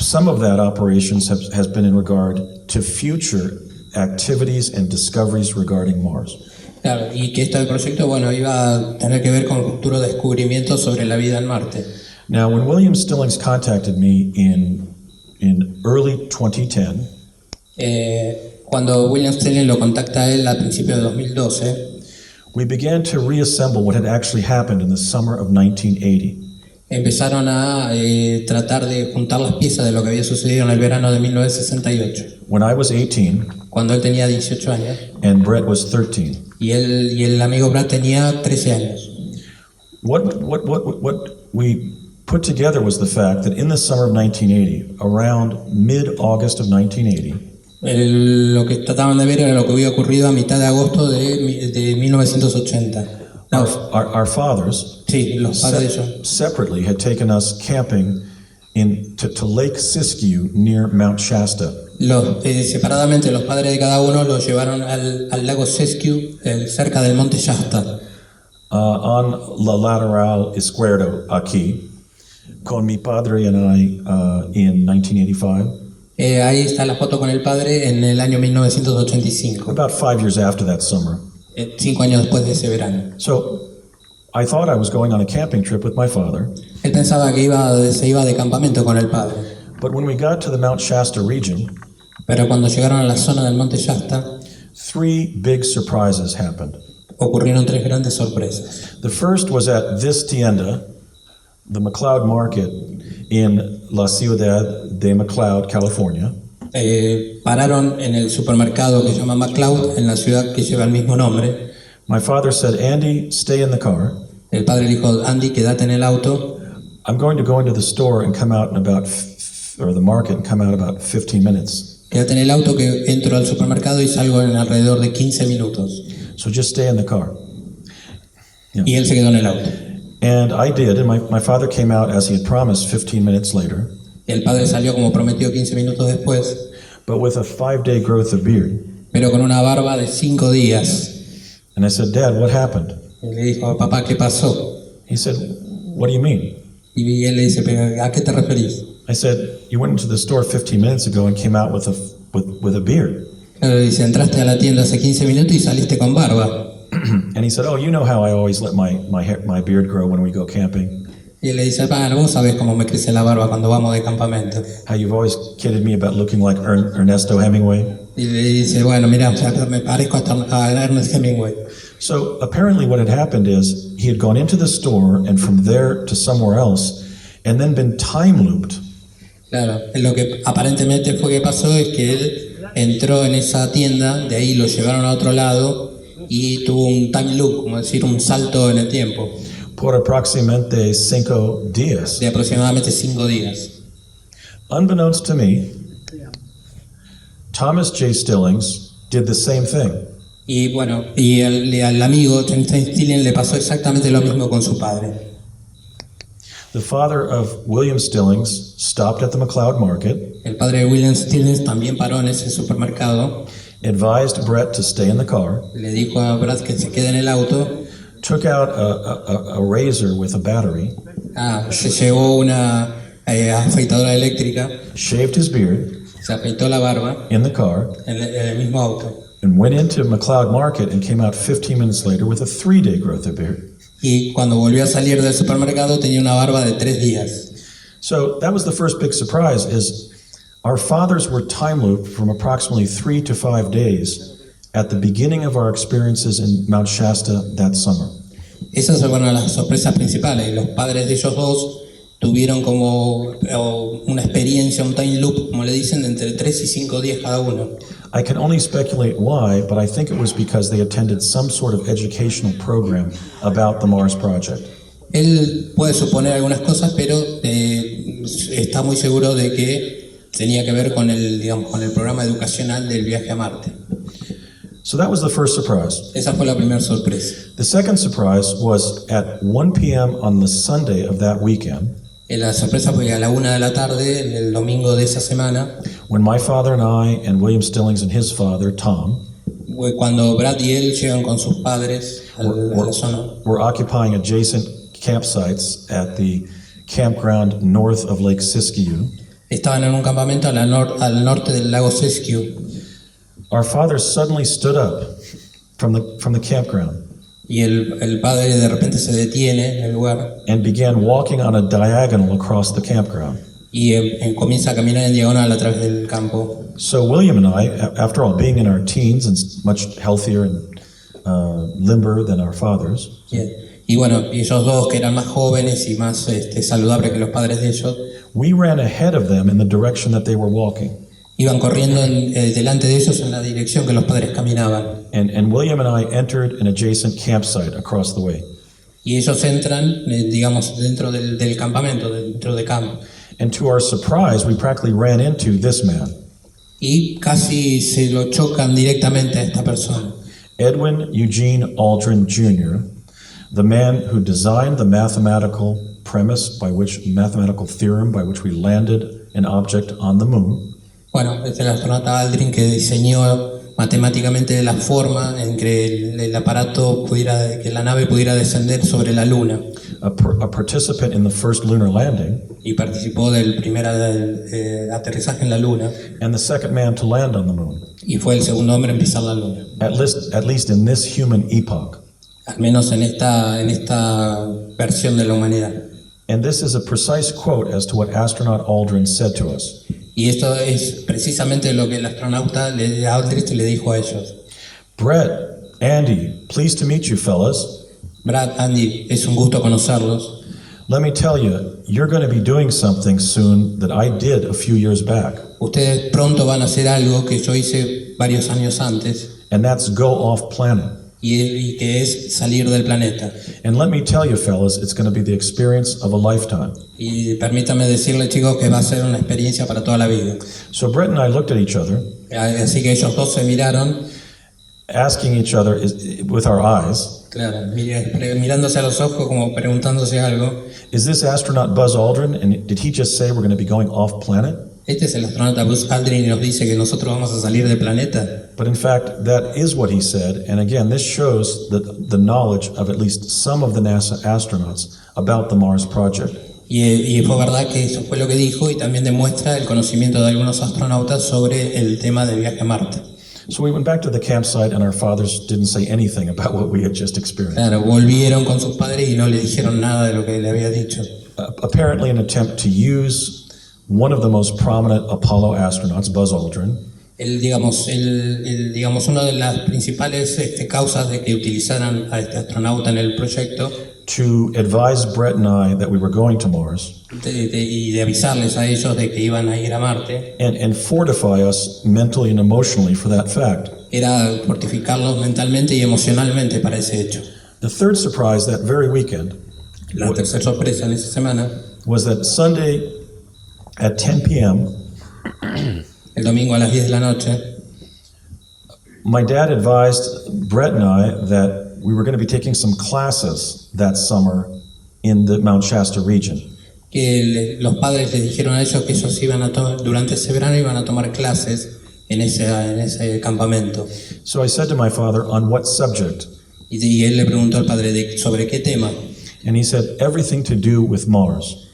[SPEAKER 1] some of that operations has been in regard to future activities and discoveries regarding Mars.
[SPEAKER 2] Claro, y que este proyecto, bueno, iba a tener que ver con futuros descubrimientos sobre la vida en Marte.
[SPEAKER 1] Now, when William Stillings contacted me in early 2010,
[SPEAKER 2] Cuando William Stanley lo contacta a él a principios de 2012,
[SPEAKER 1] we began to reassemble what had actually happened in the summer of 1980.
[SPEAKER 2] empezaron a tratar de juntar las piezas de lo que había sucedido en el verano de 1968,
[SPEAKER 1] When I was 18
[SPEAKER 2] cuando él tenía 18 años
[SPEAKER 1] and Brett was 13.
[SPEAKER 2] y el amigo Brad tenía 13 años.
[SPEAKER 1] What we put together was the fact that in the summer of 1980, around mid-August of 1980,
[SPEAKER 2] Lo que trataban de ver era lo que había ocurrido a mitad de agosto de 1980. No,
[SPEAKER 1] our fathers
[SPEAKER 2] sí, los padres de ellos.
[SPEAKER 1] separately had taken us camping to Lake Siskiyou near Mount Shasta.
[SPEAKER 2] Separadamente los padres de cada uno los llevaron al lago Siskiyou, cerca del monte Shasta.
[SPEAKER 1] On la lateral izquierdo aquí, con mi padre and I in 1985.
[SPEAKER 2] Ahí está la foto con el padre en el año 1985,
[SPEAKER 1] About 5 years after that summer.
[SPEAKER 2] 5 años después de ese verano.
[SPEAKER 1] So I thought I was going on a camping trip with my father,
[SPEAKER 2] Él pensaba que se iba de campamento con el padre,
[SPEAKER 1] but when we got to the Mount Shasta region,
[SPEAKER 2] pero cuando llegaron a la zona del monte Shasta,
[SPEAKER 1] 3 big surprises happened.
[SPEAKER 2] ocurrieron 3 grandes sorpresas.
[SPEAKER 1] The first was at this tienda, the McLeod Market in La Ciudad de McLeod, California.
[SPEAKER 2] Pararon en el supermercado que se llama McLeod, en la ciudad que lleva el mismo nombre.
[SPEAKER 1] My father said, Andy, stay in the car.
[SPEAKER 2] El padre le dijo, Andy, quédate en el auto.
[SPEAKER 1] I'm going to go into the store and come out in or the market and come out about 15 minutes.
[SPEAKER 2] Quédate en el auto que entro al supermercado y salgo en alrededor de 15 minutos.
[SPEAKER 1] So just stay in the car. Yeah.
[SPEAKER 2] Y él se quedó en el auto.
[SPEAKER 1] And I did, and my father came out as he had promised 15 minutes later,
[SPEAKER 2] El padre salió como prometió 15 minutos después,
[SPEAKER 1] but with a 5-day growth of beard.
[SPEAKER 2] pero con una barba de 5 días.
[SPEAKER 1] And I said, Dad, what happened?
[SPEAKER 2] Y le dijo, papá, ¿qué pasó?
[SPEAKER 1] He said, what do you mean?
[SPEAKER 2] Y él le dice, ¿pero a qué te referís?
[SPEAKER 1] I said, you went into the store 15 minutes ago and came out with a beard.
[SPEAKER 2] Él le dice, entraste a la tienda hace 15 minutos y saliste con barba.
[SPEAKER 1] And he said, oh, you know how I always let my beard grow when we go camping.
[SPEAKER 2] Y él le dice, bueno, vos sabés cómo me crece la barba cuando vamos de campamento.
[SPEAKER 1] How you've always kidded me about looking like Ernesto Hemingway.
[SPEAKER 2] Y le dice, bueno, mira, me parezco a Ernest Hemingway.
[SPEAKER 1] So apparently what had happened is he had gone into the store and from there to somewhere else and then been time looped.
[SPEAKER 2] Claro, lo que aparentemente fue que pasó es que él entró en esa tienda, de ahí lo llevaron a otro lado y tuvo un time loop, como decir, un salto en el tiempo.
[SPEAKER 1] Por aproximadamente 5 días.
[SPEAKER 2] De aproximadamente 5 días.
[SPEAKER 1] Unbeknownst to me, Thomas J. Stillings did the same thing.
[SPEAKER 2] Y bueno, y al amigo Tim Stilling le pasó exactamente lo mismo con su padre.
[SPEAKER 1] The father of William Stillings stopped at the McLeod Market,
[SPEAKER 2] El padre de William Stilling también paró en ese supermercado,
[SPEAKER 1] advised Brett to stay in the car,
[SPEAKER 2] le dijo a Brad que se quede en el auto,
[SPEAKER 1] took out a razor with a battery,
[SPEAKER 2] se llevó una afeitadora eléctrica,
[SPEAKER 1] shaved his beard
[SPEAKER 2] se afeitó la barba
[SPEAKER 1] in the car,
[SPEAKER 2] en el mismo auto.
[SPEAKER 1] and went into McLeod Market and came out 15 minutes later with a 3-day growth of beard.
[SPEAKER 2] Y cuando volvió a salir del supermercado tenía una barba de 3 días.
[SPEAKER 1] So that was the first big surprise, is our fathers were time looped from approximately 3 to 5 days at the beginning of our experiences in Mount Shasta that summer.
[SPEAKER 2] Esas fueron las sorpresas principales. Los padres de ellos dos tuvieron como una experiencia, un time loop, como le dicen, de entre 3 y 5 días cada uno.
[SPEAKER 1] I can only speculate why, but I think it was because they attended some sort of educational program about the Mars project.
[SPEAKER 2] Él puede suponer algunas cosas, pero está muy seguro de que tenía que ver con con el programa educacional del viaje a Marte.
[SPEAKER 1] So that was the first surprise.
[SPEAKER 2] Esa fue la primera sorpresa.
[SPEAKER 1] The second surprise was at 1 p.m. on the Sunday of that weekend,
[SPEAKER 2] La sorpresa fue a la 1 de la tarde, el domingo de esa semana,
[SPEAKER 1] when my father and I and William Stillings and his father, Tom,
[SPEAKER 2] cuando Brad y él llegan con sus padres a la zona.
[SPEAKER 1] were occupying adjacent campsites at the campground north of Lake Siskiyou.
[SPEAKER 2] Estaban en un campamento al norte del lago Siskiyou.
[SPEAKER 1] Our father suddenly stood up from the campground
[SPEAKER 2] Y el padre de repente se detiene en el lugar
[SPEAKER 1] and began walking on a diagonal across the campground.
[SPEAKER 2] y comienza a caminar en diagonal a través del campo.
[SPEAKER 1] So William and I, after all, being in our teens and much healthier and limber than our fathers,
[SPEAKER 2] Y bueno, y ellos dos que eran más jóvenes y más saludables que los padres de ellos,
[SPEAKER 1] we ran ahead of them in the direction that they were walking.
[SPEAKER 2] iban corriendo delante de ellos en la dirección que los padres caminaban.
[SPEAKER 1] And William and I entered an adjacent campsite across the way.
[SPEAKER 2] Y ellos entran, digamos, dentro del campamento, dentro de campo.
[SPEAKER 1] And to our surprise, we practically ran into this man,
[SPEAKER 2] Y casi se lo chocan directamente a esta persona.
[SPEAKER 1] Edwin Eugene Aldrin Jr., the man who designed the mathematical theorem by which we landed an object on the moon,
[SPEAKER 2] Bueno, es el astronauta Aldrin que diseñó matemáticamente la forma en que el aparato que la nave pudiera descender sobre la Luna.
[SPEAKER 1] a participant in the first lunar landing,
[SPEAKER 2] Y participó del primer aterrizaje en la Luna.
[SPEAKER 1] and the second man to land on the moon,
[SPEAKER 2] Y fue el segundo hombre en pisar la Luna.
[SPEAKER 1] at least in this human epoch.
[SPEAKER 2] Al menos en esta versión de la humanidad.
[SPEAKER 1] And this is a precise quote as to what astronaut Aldrin said to us.
[SPEAKER 2] Y esto es precisamente lo que el astronauta Aldrin le dijo a ellos.
[SPEAKER 1] Brett, Andy, pleased to meet you fellas.
[SPEAKER 2] Brad, Andy, es un gusto conocerlos.
[SPEAKER 1] Let me tell you, you're going to be doing something soon that I did a few years back,
[SPEAKER 2] Ustedes pronto van a hacer algo que yo hice varios años antes
[SPEAKER 1] and that's go off planet.
[SPEAKER 2] y que es salir del planeta.
[SPEAKER 1] And let me tell you fellas, it's going to be the experience of a lifetime.
[SPEAKER 2] Y permítanme decirles, chicos, que va a ser una experiencia para toda la vida.
[SPEAKER 1] So Brett and I looked at each other,
[SPEAKER 2] Así que ellos dos se miraron,
[SPEAKER 1] asking each other with our eyes,
[SPEAKER 2] claro, mirándose a los ojos como preguntándose algo.
[SPEAKER 1] is this astronaut Buzz Aldrin, and did he just say we're going to be going off planet?
[SPEAKER 2] Este es el astronauta Buzz Aldrin y nos dice que nosotros vamos a salir del planeta.
[SPEAKER 1] But in fact, that is what he said, and again, this shows the knowledge of at least some of the NASA astronauts about the Mars project.
[SPEAKER 2] Y fue verdad que eso fue lo que dijo y también demuestra el conocimiento de algunos astronautas sobre el tema del viaje a Marte.
[SPEAKER 1] So we went back to the campsite, and our fathers didn't say anything about what we had just experienced.
[SPEAKER 2] Claro, volvieron con sus padres y no le dijeron nada de lo que le había dicho.
[SPEAKER 1] Apparently, an attempt to use one of the most prominent Apollo astronauts, Buzz Aldrin,
[SPEAKER 2] Digamos, una de las principales causas de que utilizaran a este astronauta en el proyecto
[SPEAKER 1] to advise Brett and I that we were going to Mars
[SPEAKER 2] y de avisarles a ellos de que iban a ir a Marte,
[SPEAKER 1] and fortify us mentally and emotionally for that fact.
[SPEAKER 2] era fortificarlos mentalmente y emocionalmente para ese hecho.
[SPEAKER 1] The third surprise that very weekend
[SPEAKER 2] La tercera sorpresa en esa semana,
[SPEAKER 1] was that Sunday at 10 p.m.,
[SPEAKER 2] el domingo a las 10 de la noche,
[SPEAKER 1] my dad advised Brett and I that we were going to be taking some classes that summer in the Mount Shasta region.
[SPEAKER 2] Los padres les dijeron a ellos que ellos iban a durante ese verano iban a tomar clases en ese campamento.
[SPEAKER 1] So I said to my father, on what subject?
[SPEAKER 2] Y él le preguntó al padre sobre qué tema.
[SPEAKER 1] And he said, everything to do with Mars.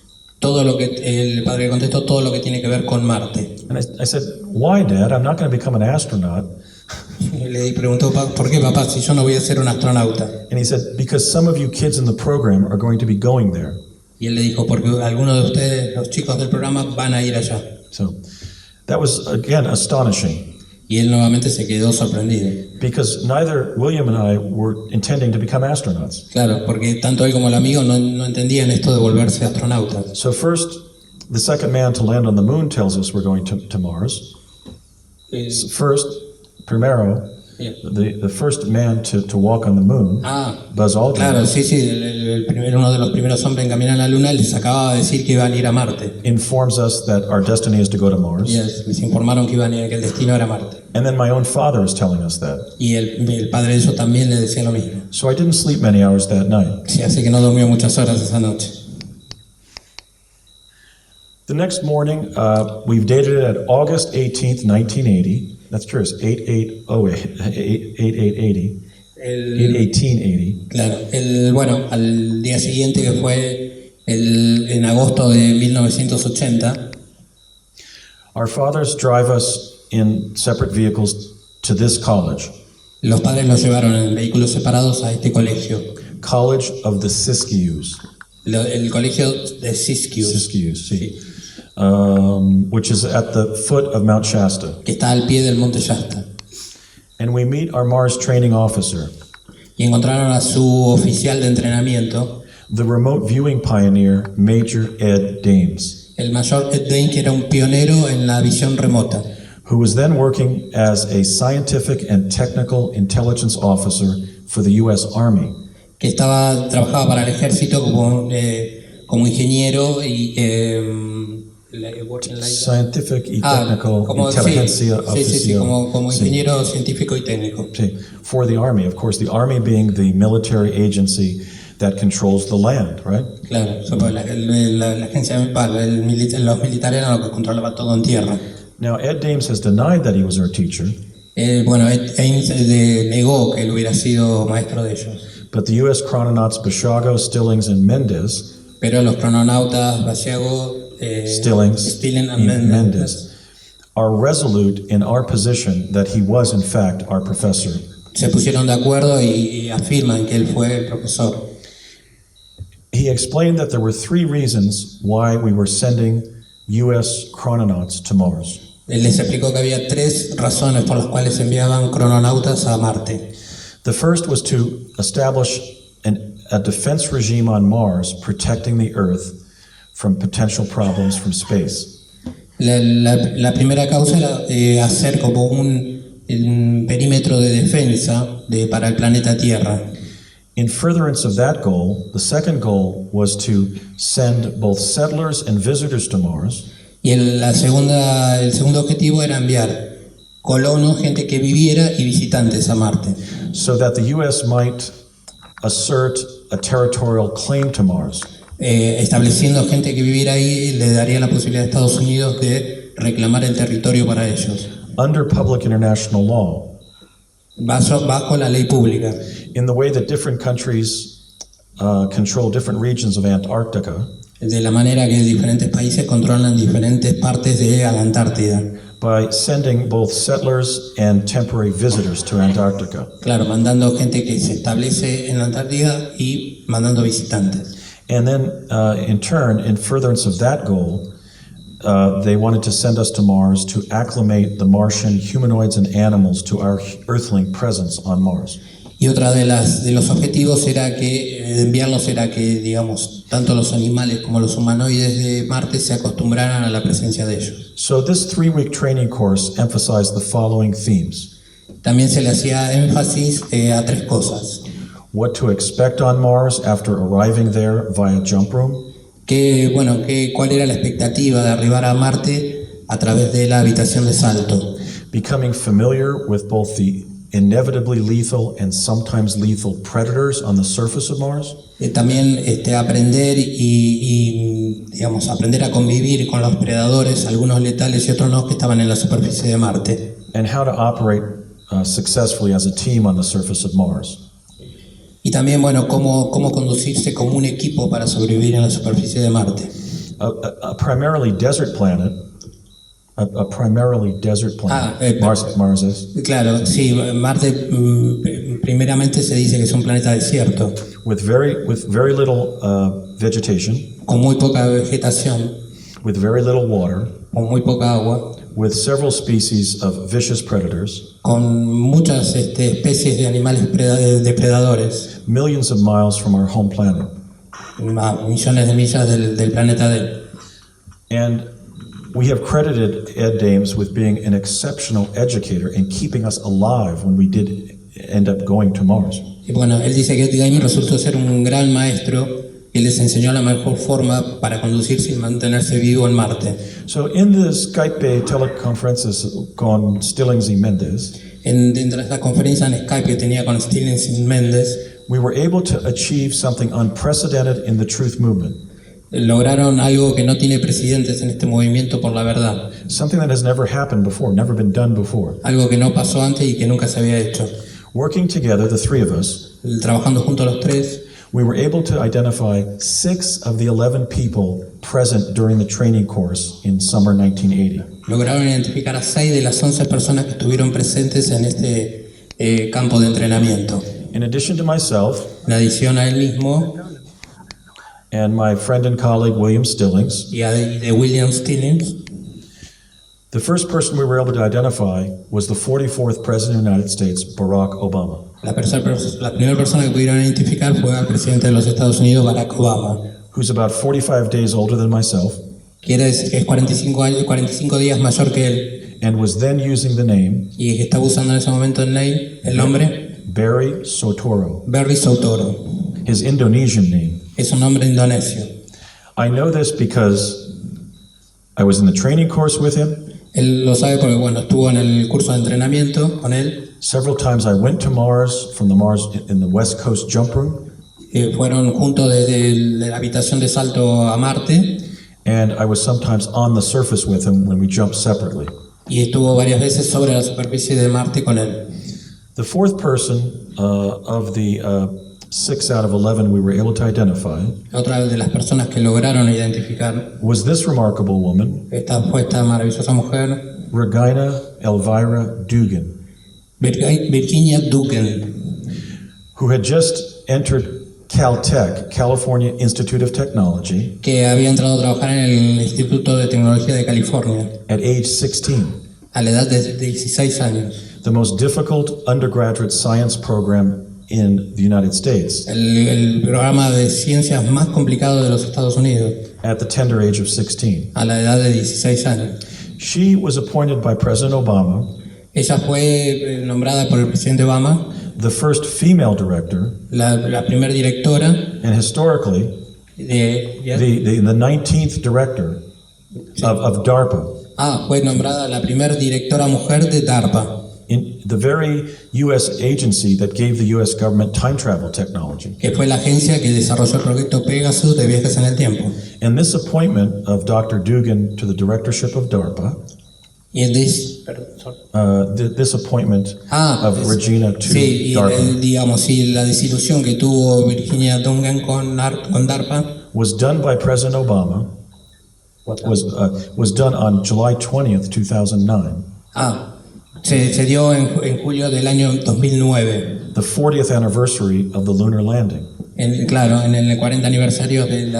[SPEAKER 2] El padre contestó todo lo que tiene que ver con Marte.
[SPEAKER 1] And I said, why, Dad? I'm not going to become an astronaut.
[SPEAKER 2] Y le preguntó, ¿por qué, papá, si yo no voy a ser un astronauta?
[SPEAKER 1] And he said, because some of you kids in the program are going to be going there.
[SPEAKER 2] Y él le dijo, porque algunos de ustedes, los chicos del programa, van a ir allá.
[SPEAKER 1] So that was, again, astonishing.
[SPEAKER 2] Y él nuevamente se quedó sorprendido.
[SPEAKER 1] Because neither William and I were intending to become astronauts.
[SPEAKER 2] Claro, porque tanto él como el amigo no entendían esto de volverse astronautas.
[SPEAKER 1] So first, the second man to land on the moon tells us we're going to Mars. First, primero,
[SPEAKER 2] Yeah.
[SPEAKER 1] the first man to walk on the moon, Buzz Aldrin,
[SPEAKER 2] Claro, sí, uno de los primeros hombres en caminar a la Luna les acababa de decir que iban a ir a Marte.
[SPEAKER 1] informs us that our destiny is to go to Mars.
[SPEAKER 2] Les informaron que el destino era Marte.
[SPEAKER 1] And then my own father is telling us that.
[SPEAKER 2] Y el padre de ellos también le decía lo mismo.
[SPEAKER 1] So I didn't sleep many hours that night.
[SPEAKER 2] Sí, así que no durmió muchas horas esa noche.
[SPEAKER 1] The next morning, we've dated it at August 18th, 1980. That's true, it's 8880. 1880.
[SPEAKER 2] Claro, bueno, al día siguiente que fue en agosto de 1980,
[SPEAKER 1] Our fathers drive us in separate vehicles to this college,
[SPEAKER 2] los padres los llevaron en vehículos separados a este colegio,
[SPEAKER 1] College of the Siskiyous.
[SPEAKER 2] el colegio de Siskiyou,
[SPEAKER 1] Siskiyous, sí. Which is at the foot of Mount Shasta.
[SPEAKER 2] que está al pie del monte Shasta.
[SPEAKER 1] And we meet our Mars training officer,
[SPEAKER 2] Y encontraron a su oficial de entrenamiento,
[SPEAKER 1] the remote viewing pioneer, Major Ed Dames,
[SPEAKER 2] el mayor Ed Dane, que era un pionero en la visión remota,
[SPEAKER 1] who was then working as a scientific and technical intelligence officer for the U.S. Army.
[SPEAKER 2] que trabajaba para el ejército como ingeniero y
[SPEAKER 1] Scientific y technical inteligencia oficial.
[SPEAKER 2] como ingeniero científico y técnico.
[SPEAKER 1] Sí, for the Army, of course, the Army being the military agency that controls the land, right?
[SPEAKER 2] Claro, la agencia los militares eran los que controlaban todo en tierra.
[SPEAKER 1] Now, Ed Dames has denied that he was our teacher,
[SPEAKER 2] Bueno, Ed Ames negó que él hubiera sido maestro de ellos,
[SPEAKER 1] but the U.S. chrononauts Basiago, Stillings, and Mendez,
[SPEAKER 2] pero los crononautas Basiago,
[SPEAKER 1] Stillings,
[SPEAKER 2] and
[SPEAKER 1] and
[SPEAKER 2] Mendez
[SPEAKER 1] Mendez are resolute in our position that he was, in fact, our professor.
[SPEAKER 2] se pusieron de acuerdo y afirman que él fue el profesor.
[SPEAKER 1] He explained that there were three reasons why we were sending U.S. chrononauts to Mars.
[SPEAKER 2] Él les explicó que había 3 razones por las cuales enviaban crononautas a Marte.
[SPEAKER 1] The first was to establish a defense regime on Mars protecting the Earth from potential problems from space.
[SPEAKER 2] La primera causa era hacer como un perímetro de defensa para el planeta Tierra.
[SPEAKER 1] In furtherance of that goal, the second goal was to send both settlers and visitors to Mars,
[SPEAKER 2] Y el segundo objetivo era enviar colonos, gente que viviera y visitantes a Marte,
[SPEAKER 1] so that the U.S. might assert a territorial claim to Mars.
[SPEAKER 2] estableciendo gente que viviera ahí le daría la posibilidad a Estados Unidos de reclamar el territorio para ellos,
[SPEAKER 1] Under public international law,
[SPEAKER 2] bajo la ley pública,
[SPEAKER 1] in the way that different countries control different regions of Antarctica,
[SPEAKER 2] de la manera que diferentes países controlan diferentes partes de la Antártida.
[SPEAKER 1] by sending both settlers and temporary visitors to Antarctica.
[SPEAKER 2] Claro, mandando gente que se establece en la Antártida y mandando visitantes.
[SPEAKER 1] And then, in turn, in furtherance of that goal, they wanted to send us to Mars to acclimate the Martian humanoids and animals to our earthling presence on Mars.
[SPEAKER 2] Y otra de los objetivos de enviarlos era que, digamos, tanto los animales como los humanoides de Marte se acostumbraran a la presencia de ellos.
[SPEAKER 1] So this 3-week training course emphasized the following themes:
[SPEAKER 2] También se le hacía énfasis a 3 cosas.
[SPEAKER 1] what to expect on Mars after arriving there via jump room,
[SPEAKER 2] Cuál era la expectativa de arribar a Marte a través de la habitación de salto.
[SPEAKER 1] becoming familiar with both the inevitably lethal and sometimes lethal predators on the surface of Mars,
[SPEAKER 2] También aprender digamos, aprender a convivir con los predadores, algunos letales y otros no, que estaban en la superficie de Marte.
[SPEAKER 1] and how to operate successfully as a team on the surface of Mars.
[SPEAKER 2] Y también, bueno, cómo conducirse como un equipo para sobrevivir en la superficie de Marte.
[SPEAKER 1] A primarily desert planet, Mars is,
[SPEAKER 2] Claro, sí, Marte primeramente se dice que es un planeta desierto,
[SPEAKER 1] with very little vegetation,
[SPEAKER 2] con muy poca vegetación,
[SPEAKER 1] with very little water,
[SPEAKER 2] con muy poca agua,
[SPEAKER 1] with several species of vicious predators,
[SPEAKER 2] con muchas especies de animales depredadores,
[SPEAKER 1] millions of miles from our home planet.
[SPEAKER 2] a millones de millas del planeta de él.
[SPEAKER 1] And we have credited Ed Dames with being an exceptional educator and keeping us alive when we did end up going to Mars.
[SPEAKER 2] Y bueno, él dice que Ed Dames resultó ser un gran maestro que les enseñó la mejor forma para conducirse y mantenerse vivo en Marte.
[SPEAKER 1] So in the Skype teleconferences con Stillings y Mendez,
[SPEAKER 2] Dentro de esta conferencia en Skype que tenía con Stillings y Méndez,
[SPEAKER 1] we were able to achieve something unprecedented in the truth movement,
[SPEAKER 2] lograron algo que no tiene precedentes en este movimiento por la verdad,
[SPEAKER 1] something that has never happened before, never been done before.
[SPEAKER 2] algo que no pasó antes y que nunca se había hecho.
[SPEAKER 1] Working together, the three of us,
[SPEAKER 2] Trabajando juntos los tres,
[SPEAKER 1] we were able to identify 6 of the 11 people present during the training course in summer 1980.
[SPEAKER 2] lograron identificar a 6 de las 11 personas que estuvieron presentes en este campo de entrenamiento.
[SPEAKER 1] In addition to myself
[SPEAKER 2] En adición a él mismo
[SPEAKER 1] and my friend and colleague William Stillings,
[SPEAKER 2] y de William Stillings,
[SPEAKER 1] the first person we were able to identify was the 44th President of the United States, Barack Obama,
[SPEAKER 2] la primera persona que pudieron identificar fue al presidente de los Estados Unidos, Barack Obama.
[SPEAKER 1] who's about 45 days older than myself,
[SPEAKER 2] Quiere decir que es 45 días mayor que él
[SPEAKER 1] and was then using the name
[SPEAKER 2] y que estaba usando en ese momento el nombre
[SPEAKER 1] Barry Sotoro,
[SPEAKER 2] Barry Sotoro.
[SPEAKER 1] his Indonesian name.
[SPEAKER 2] Es un nombre indonesio.
[SPEAKER 1] I know this because I was in the training course with him.
[SPEAKER 2] Él lo sabe porque, bueno, estuvo en el curso de entrenamiento con él.
[SPEAKER 1] Several times I went to Mars from the Mars in the West Coast jump room,
[SPEAKER 2] Fueron juntos desde la habitación de salto a Marte
[SPEAKER 1] and I was sometimes on the surface with him when we jumped separately.
[SPEAKER 2] y estuvo varias veces sobre la superficie de Marte con él.
[SPEAKER 1] The fourth person of the 6 out of 11 we were able to identify
[SPEAKER 2] Otra de las personas que lograron identificar
[SPEAKER 1] was this remarkable woman,
[SPEAKER 2] fue esta maravillosa mujer,
[SPEAKER 1] Regina Elvira Dugan,
[SPEAKER 2] Virginia Dugan,
[SPEAKER 1] who had just entered Caltech, California Institute of Technology,
[SPEAKER 2] que había entrado a trabajar en el Instituto de Tecnología de California
[SPEAKER 1] at age 16,
[SPEAKER 2] a la edad de 16 años.
[SPEAKER 1] the most difficult undergraduate science program in the United States,
[SPEAKER 2] El programa de ciencias más complicado de los Estados Unidos,
[SPEAKER 1] at the tender age of 16.
[SPEAKER 2] a la edad de 16 años.
[SPEAKER 1] She was appointed by President Obama
[SPEAKER 2] Ella fue nombrada por el presidente Obama
[SPEAKER 1] the first female director,
[SPEAKER 2] la primera directora
[SPEAKER 1] and historically, the 19th director of DARPA,
[SPEAKER 2] fue nombrada la primera directora mujer de DARPA,
[SPEAKER 1] in the very U.S. agency that gave the U.S. government time travel technology.
[SPEAKER 2] que fue la agencia que desarrolló el proyecto Pegasus de viajes en el tiempo.
[SPEAKER 1] And this appointment of Dr. Dugan to the directorship of DARPA,
[SPEAKER 2] Y this
[SPEAKER 1] appointment of Regina to
[SPEAKER 2] sí, y
[SPEAKER 1] DARPA
[SPEAKER 2] digamos, sí, la desilusión que tuvo Virginia Dugan con DARPA
[SPEAKER 1] was done by President Obama, was done on July 20th, 2009,
[SPEAKER 2] se dio en julio del año 2009,
[SPEAKER 1] the 40th anniversary of the lunar landing.
[SPEAKER 2] claro, en el 40 aniversario de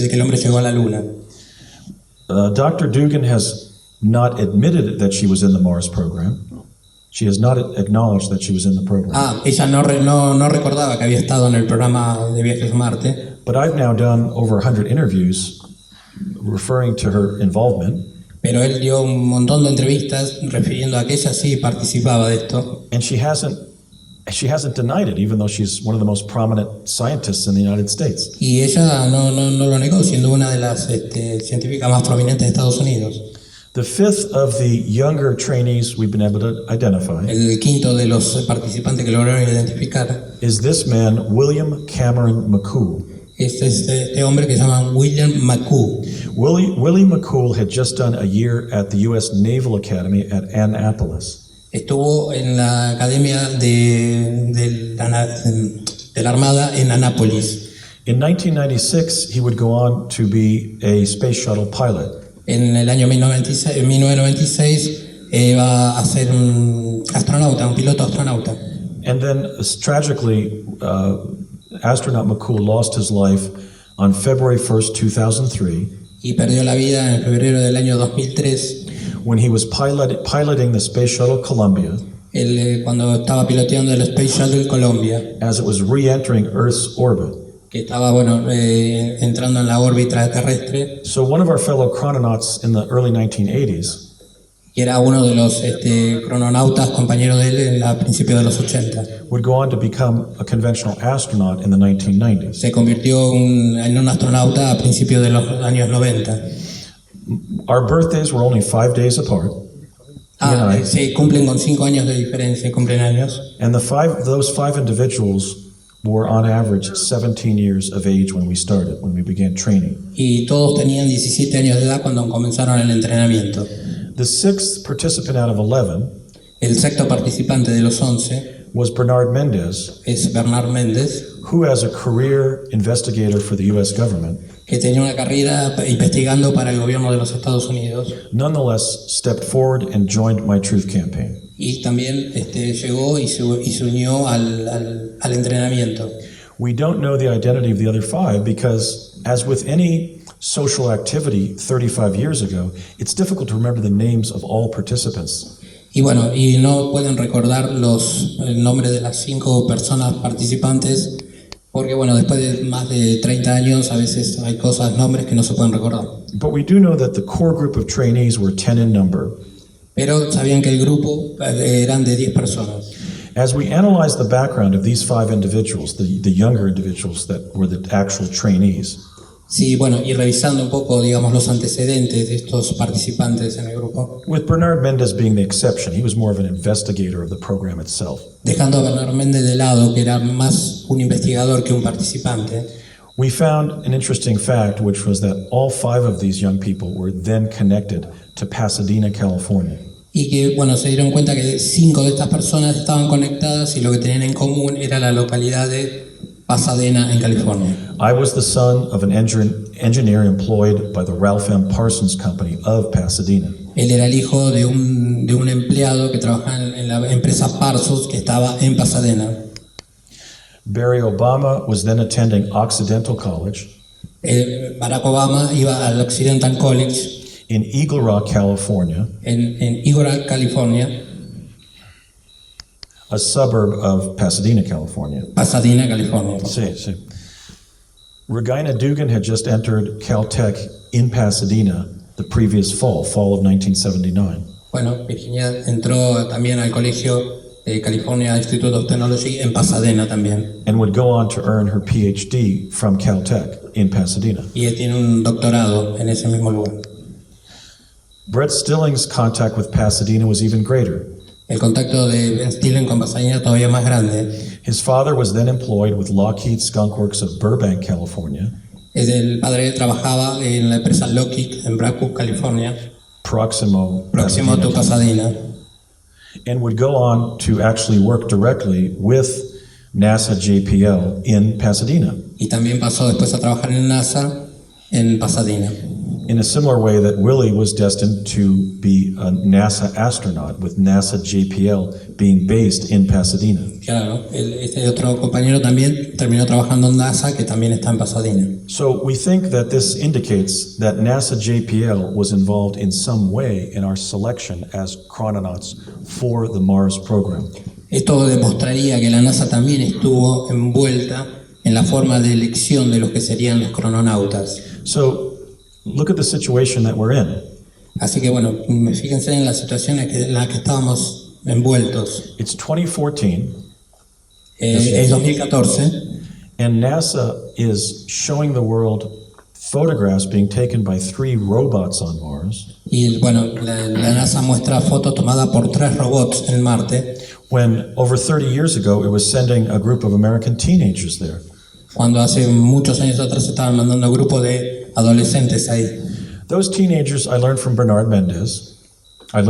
[SPEAKER 2] que el hombre llegó a la luna.
[SPEAKER 1] Dr. Dugan has not admitted that she was in the Mars program. She has not acknowledged that she was in the program.
[SPEAKER 2] Ella no recordaba que había estado en el programa de viajes a Marte,
[SPEAKER 1] But I've now done over 100 interviews referring to her involvement,
[SPEAKER 2] pero él dio un montón de entrevistas refiriendo a que ella sí participaba de esto.
[SPEAKER 1] and she hasn't denied it, even though she's one of the most prominent scientists in the United States.
[SPEAKER 2] Y ella no lo negó, siendo una de las científicas más prominentes de Estados Unidos.
[SPEAKER 1] The fifth of the younger trainees we've been able to identify
[SPEAKER 2] El quinto de los participantes que lograron identificar
[SPEAKER 1] is this man, William Cameron McCool.
[SPEAKER 2] es este hombre que se llama William McCoo.
[SPEAKER 1] Willie McCool had just done a year at the U.S. Naval Academy at Annapolis.
[SPEAKER 2] Estuvo en la academia de la Armada en Annapolis.
[SPEAKER 1] In 1996, he would go on to be a space shuttle pilot.
[SPEAKER 2] En el año 1996 va a ser un astronauta, un piloto astronauta.
[SPEAKER 1] And then, tragically, astronaut McCool lost his life on February 1st, 2003,
[SPEAKER 2] Y perdió la vida en febrero del año 2003,
[SPEAKER 1] when he was piloting the Space Shuttle Columbia
[SPEAKER 2] cuando estaba piloteando el Space Shuttle Columbia,
[SPEAKER 1] as it was re-entering Earth's orbit.
[SPEAKER 2] que estaba entrando en la órbita terrestre,
[SPEAKER 1] So one of our fellow chrononauts in the early 1980s
[SPEAKER 2] que era uno de los crononautas compañeros de él a principios de los 80.
[SPEAKER 1] would go on to become a conventional astronaut in the 1990s.
[SPEAKER 2] Se convirtió en un astronauta a principios de los años 90.
[SPEAKER 1] Our birthdays were only 5 days apart, he and I,
[SPEAKER 2] Se cumplen con 5 años de diferencia, cumplen años.
[SPEAKER 1] and those five individuals were on average 17 years of age when we began training.
[SPEAKER 2] Y todos tenían 17 años de edad cuando comenzaron el entrenamiento.
[SPEAKER 1] The sixth participant out of 11
[SPEAKER 2] El sexto participante de los 11
[SPEAKER 1] was Bernard Mendez,
[SPEAKER 2] es Bernard Méndez,
[SPEAKER 1] who, as a career investigator for the U.S. government,
[SPEAKER 2] que tenía una carrera investigando para el gobierno de los Estados Unidos
[SPEAKER 1] nonetheless stepped forward and joined my Truth Campaign.
[SPEAKER 2] y también llegó y se unió al entrenamiento.
[SPEAKER 1] We don't know the identity of the other five because, as with any social activity 35 years ago, it's difficult to remember the names of all participants.
[SPEAKER 2] Y bueno, y no pueden recordar el nombre de las 5 personas participantes porque bueno, después de más de 30 años a veces hay nombres que no se pueden recordar.
[SPEAKER 1] But we do know that the core group of trainees were 10 in number.
[SPEAKER 2] Pero sabían que el grupo eran de 10 personas.
[SPEAKER 1] As we analyze the background of these 5 individuals, the younger individuals that were the actual trainees,
[SPEAKER 2] Sí, bueno, y revisando un poco, digamos, los antecedentes de estos participantes en el grupo,
[SPEAKER 1] with Bernard Mendez being the exception, he was more of an investigator of the program itself.
[SPEAKER 2] dejando a Bernard Méndez de lado, que era más un investigador que un participante,
[SPEAKER 1] We found an interesting fact, which was that all 5 of these young people were then connected to Pasadena, California.
[SPEAKER 2] y que, bueno, se dieron cuenta que 5 de estas personas estaban conectadas y lo que tenían en común era la localidad de Pasadena, en California.
[SPEAKER 1] I was the son of an engineer employed by the Ralph M. Parsons Company of Pasadena.
[SPEAKER 2] Él era el hijo de un empleado que trabajaba en la empresa Parsons, que estaba en Pasadena.
[SPEAKER 1] Barry Obama was then attending Occidental College
[SPEAKER 2] Barack Obama iba al Occidental College
[SPEAKER 1] in Eagle Rock, California,
[SPEAKER 2] en Eagle Rock, California,
[SPEAKER 1] a suburb of Pasadena, California.
[SPEAKER 2] Pasadena, California.
[SPEAKER 1] Sí, sí. Regina Dugan had just entered Caltech in Pasadena the previous fall of 1979.
[SPEAKER 2] Bueno, Virginia entró también al colegio de California Institute of Technology en Pasadena también.
[SPEAKER 1] And would go on to earn her PhD from Caltech in Pasadena.
[SPEAKER 2] Y él tiene un doctorado en ese mismo lugar.
[SPEAKER 1] Brett Stilling's contact with Pasadena was even greater.
[SPEAKER 2] El contacto de Ben Stillen con Pasadena todavía más grande.
[SPEAKER 1] His father was then employed with Lockheed Skunk Works of Burbank, California,
[SPEAKER 2] El padre trabajaba en la empresa Lockheed en Braco, California,
[SPEAKER 1] próximo
[SPEAKER 2] próximo a Pasadena,
[SPEAKER 1] and would go on to actually work directly with NASA JPL in Pasadena,
[SPEAKER 2] y también pasó después a trabajar en NASA en Pasadena.
[SPEAKER 1] in a similar way that Willie was destined to be a NASA astronaut, with NASA JPL being based in Pasadena.
[SPEAKER 2] Claro, este otro compañero también terminó trabajando en NASA, que también está en Pasadena.
[SPEAKER 1] So we think that this indicates that NASA JPL was involved in some way in our selection as chrononauts for the Mars program.
[SPEAKER 2] Esto demostraría que la NASA también estuvo envuelta en la forma de elección de los que serían los crononautas.
[SPEAKER 1] So look at the situation that we're in.
[SPEAKER 2] Así que bueno, fíjense en la situación en la que estábamos envueltos.
[SPEAKER 1] It's 2014,
[SPEAKER 2] Es 2014
[SPEAKER 1] and NASA is showing the world photographs being taken by 3 robots on Mars,
[SPEAKER 2] Y bueno, la NASA muestra fotos tomadas por 3 robots en Marte,
[SPEAKER 1] when over 30 years ago it was sending a group of American teenagers there.
[SPEAKER 2] cuando hace muchos años atrás estaban mandando grupos de adolescentes ahí.
[SPEAKER 1] Those teenagers I learned from Bernard Mendez.
[SPEAKER 2] Él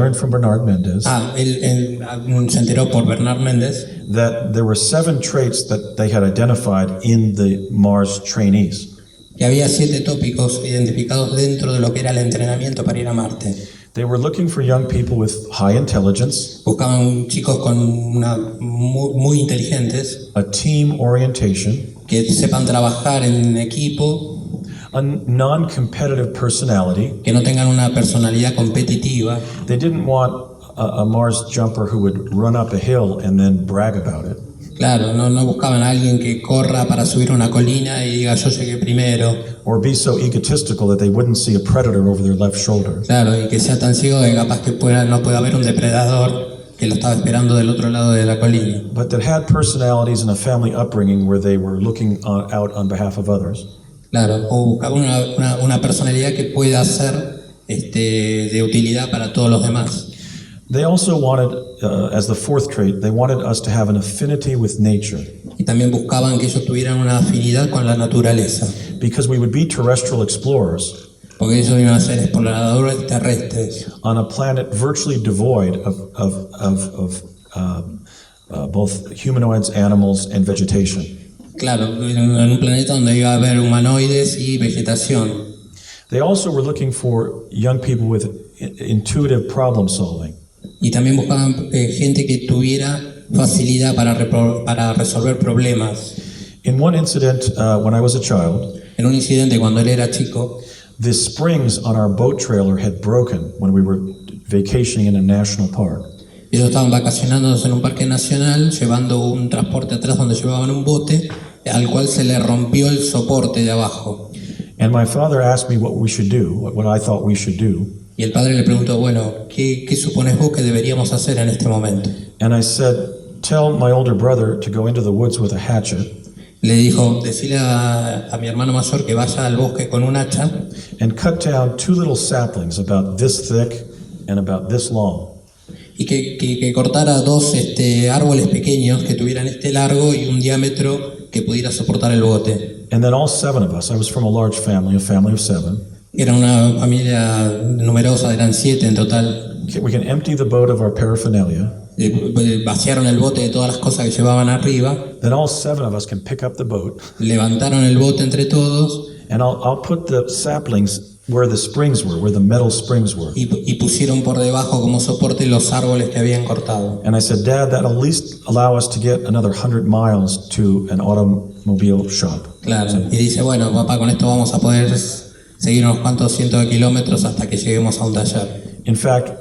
[SPEAKER 2] se enteró por Bernard Méndez
[SPEAKER 1] That there were 7 traits that they had identified in the Mars trainees.
[SPEAKER 2] que había 7 tópicos identificados dentro de lo que era el entrenamiento para ir a Marte.
[SPEAKER 1] They were looking for young people with high intelligence,
[SPEAKER 2] Buscaban chicos con muy inteligentes,
[SPEAKER 1] a team orientation,
[SPEAKER 2] que sepan trabajar en equipo,
[SPEAKER 1] a non-competitive personality.
[SPEAKER 2] que no tengan una personalidad competitiva.
[SPEAKER 1] They didn't want a Mars jumper who would run up a hill and then brag about it.
[SPEAKER 2] Claro, no buscaban a alguien que corra para subir una colina y diga yo llegué primero.
[SPEAKER 1] Or be so egotistical that they wouldn't see a predator over their left shoulder.
[SPEAKER 2] Claro, y que sea tan ciego que capaz que no pueda haber un depredador que lo estaba esperando del otro lado de la colina.
[SPEAKER 1] But that had personalities and a family upbringing where they were looking out on behalf of others.
[SPEAKER 2] Claro, o buscaba una personalidad que pueda ser de utilidad para todos los demás.
[SPEAKER 1] They also wanted, as the 4th trait, they wanted us to have an affinity with nature.
[SPEAKER 2] Y también buscaban que ellos tuvieran una afinidad con la naturaleza,
[SPEAKER 1] Because we would be terrestrial explorers
[SPEAKER 2] porque ellos iban a ser exploradores terrestres
[SPEAKER 1] on a planet virtually devoid of both humanoids, animals, and vegetation.
[SPEAKER 2] Claro, en un planeta donde iba a haber humanoides y vegetación.
[SPEAKER 1] They also were looking for young people with intuitive problem solving.
[SPEAKER 2] Y también buscaban gente que tuviera facilidad para resolver problemas.
[SPEAKER 1] In one incident, when I was a child,
[SPEAKER 2] En un incidente cuando él era chico,
[SPEAKER 1] the springs on our boat trailer had broken when we were vacationing in a national park.
[SPEAKER 2] ellos estaban vacacionando en un parque nacional, llevando un transporte atrás donde llevaban un bote, al cual se le rompió el soporte de abajo.
[SPEAKER 1] And my father asked me what we should do, what I thought we should do.
[SPEAKER 2] Y el padre le preguntó, bueno, ¿qué supones vos que deberíamos hacer en este momento?
[SPEAKER 1] And I said, tell my older brother to go into the woods with a hatchet
[SPEAKER 2] Le dijo, decile a mi hermano mayor que vaya al bosque con un hacha
[SPEAKER 1] and cut down 2 little saplings about this thick and about this long.
[SPEAKER 2] y que cortara 2 árboles pequeños que tuvieran este largo y un diámetro que pudiera soportar el bote.
[SPEAKER 1] And then all 7 of us, I was from a large family, a family of 7.
[SPEAKER 2] Era una familia numerosa, eran 7 en total.
[SPEAKER 1] We can empty the boat of our paraphernalia.
[SPEAKER 2] Vaciaron el bote de todas las cosas que llevaban arriba,
[SPEAKER 1] Then all 7 of us can pick up the boat,
[SPEAKER 2] levantaron el bote entre todos
[SPEAKER 1] and I'll put the saplings where the springs were, where the metal springs were.
[SPEAKER 2] y pusieron por debajo como soporte los árboles que habían cortado.
[SPEAKER 1] And I said, Dad, that'll at least allow us to get another 100 miles to an automobile shop.
[SPEAKER 2] Claro, y dice, bueno, papá, con esto vamos a poder seguir unos cuantos cientos de kilómetros hasta que lleguemos a un taller.
[SPEAKER 1] In fact,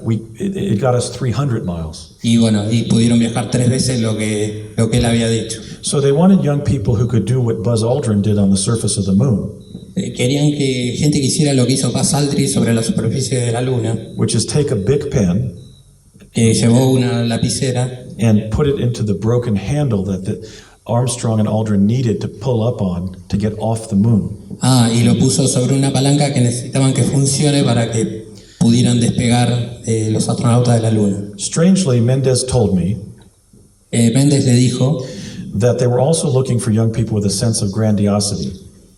[SPEAKER 1] it got us 300 miles.
[SPEAKER 2] Y bueno, y pudieron viajar 3 veces lo que él había dicho.
[SPEAKER 1] So they wanted young people who could do what Buzz Aldrin did on the surface of the moon,
[SPEAKER 2] Querían que gente que hiciera lo que hizo Buzz Aldrin sobre la superficie de la Luna,
[SPEAKER 1] which is take a big pen
[SPEAKER 2] que llevó una lapicera
[SPEAKER 1] and put it into the broken handle that the Armstrong and Aldrin needed to pull up on to get off the moon.
[SPEAKER 2] y lo puso sobre una palanca que necesitaban que funcione para que pudieran despegar los astronautas de la Luna.
[SPEAKER 1] Strangely, Mendez told me
[SPEAKER 2] Méndez le dijo
[SPEAKER 1] that they were also looking for young people with a sense of grandiosity.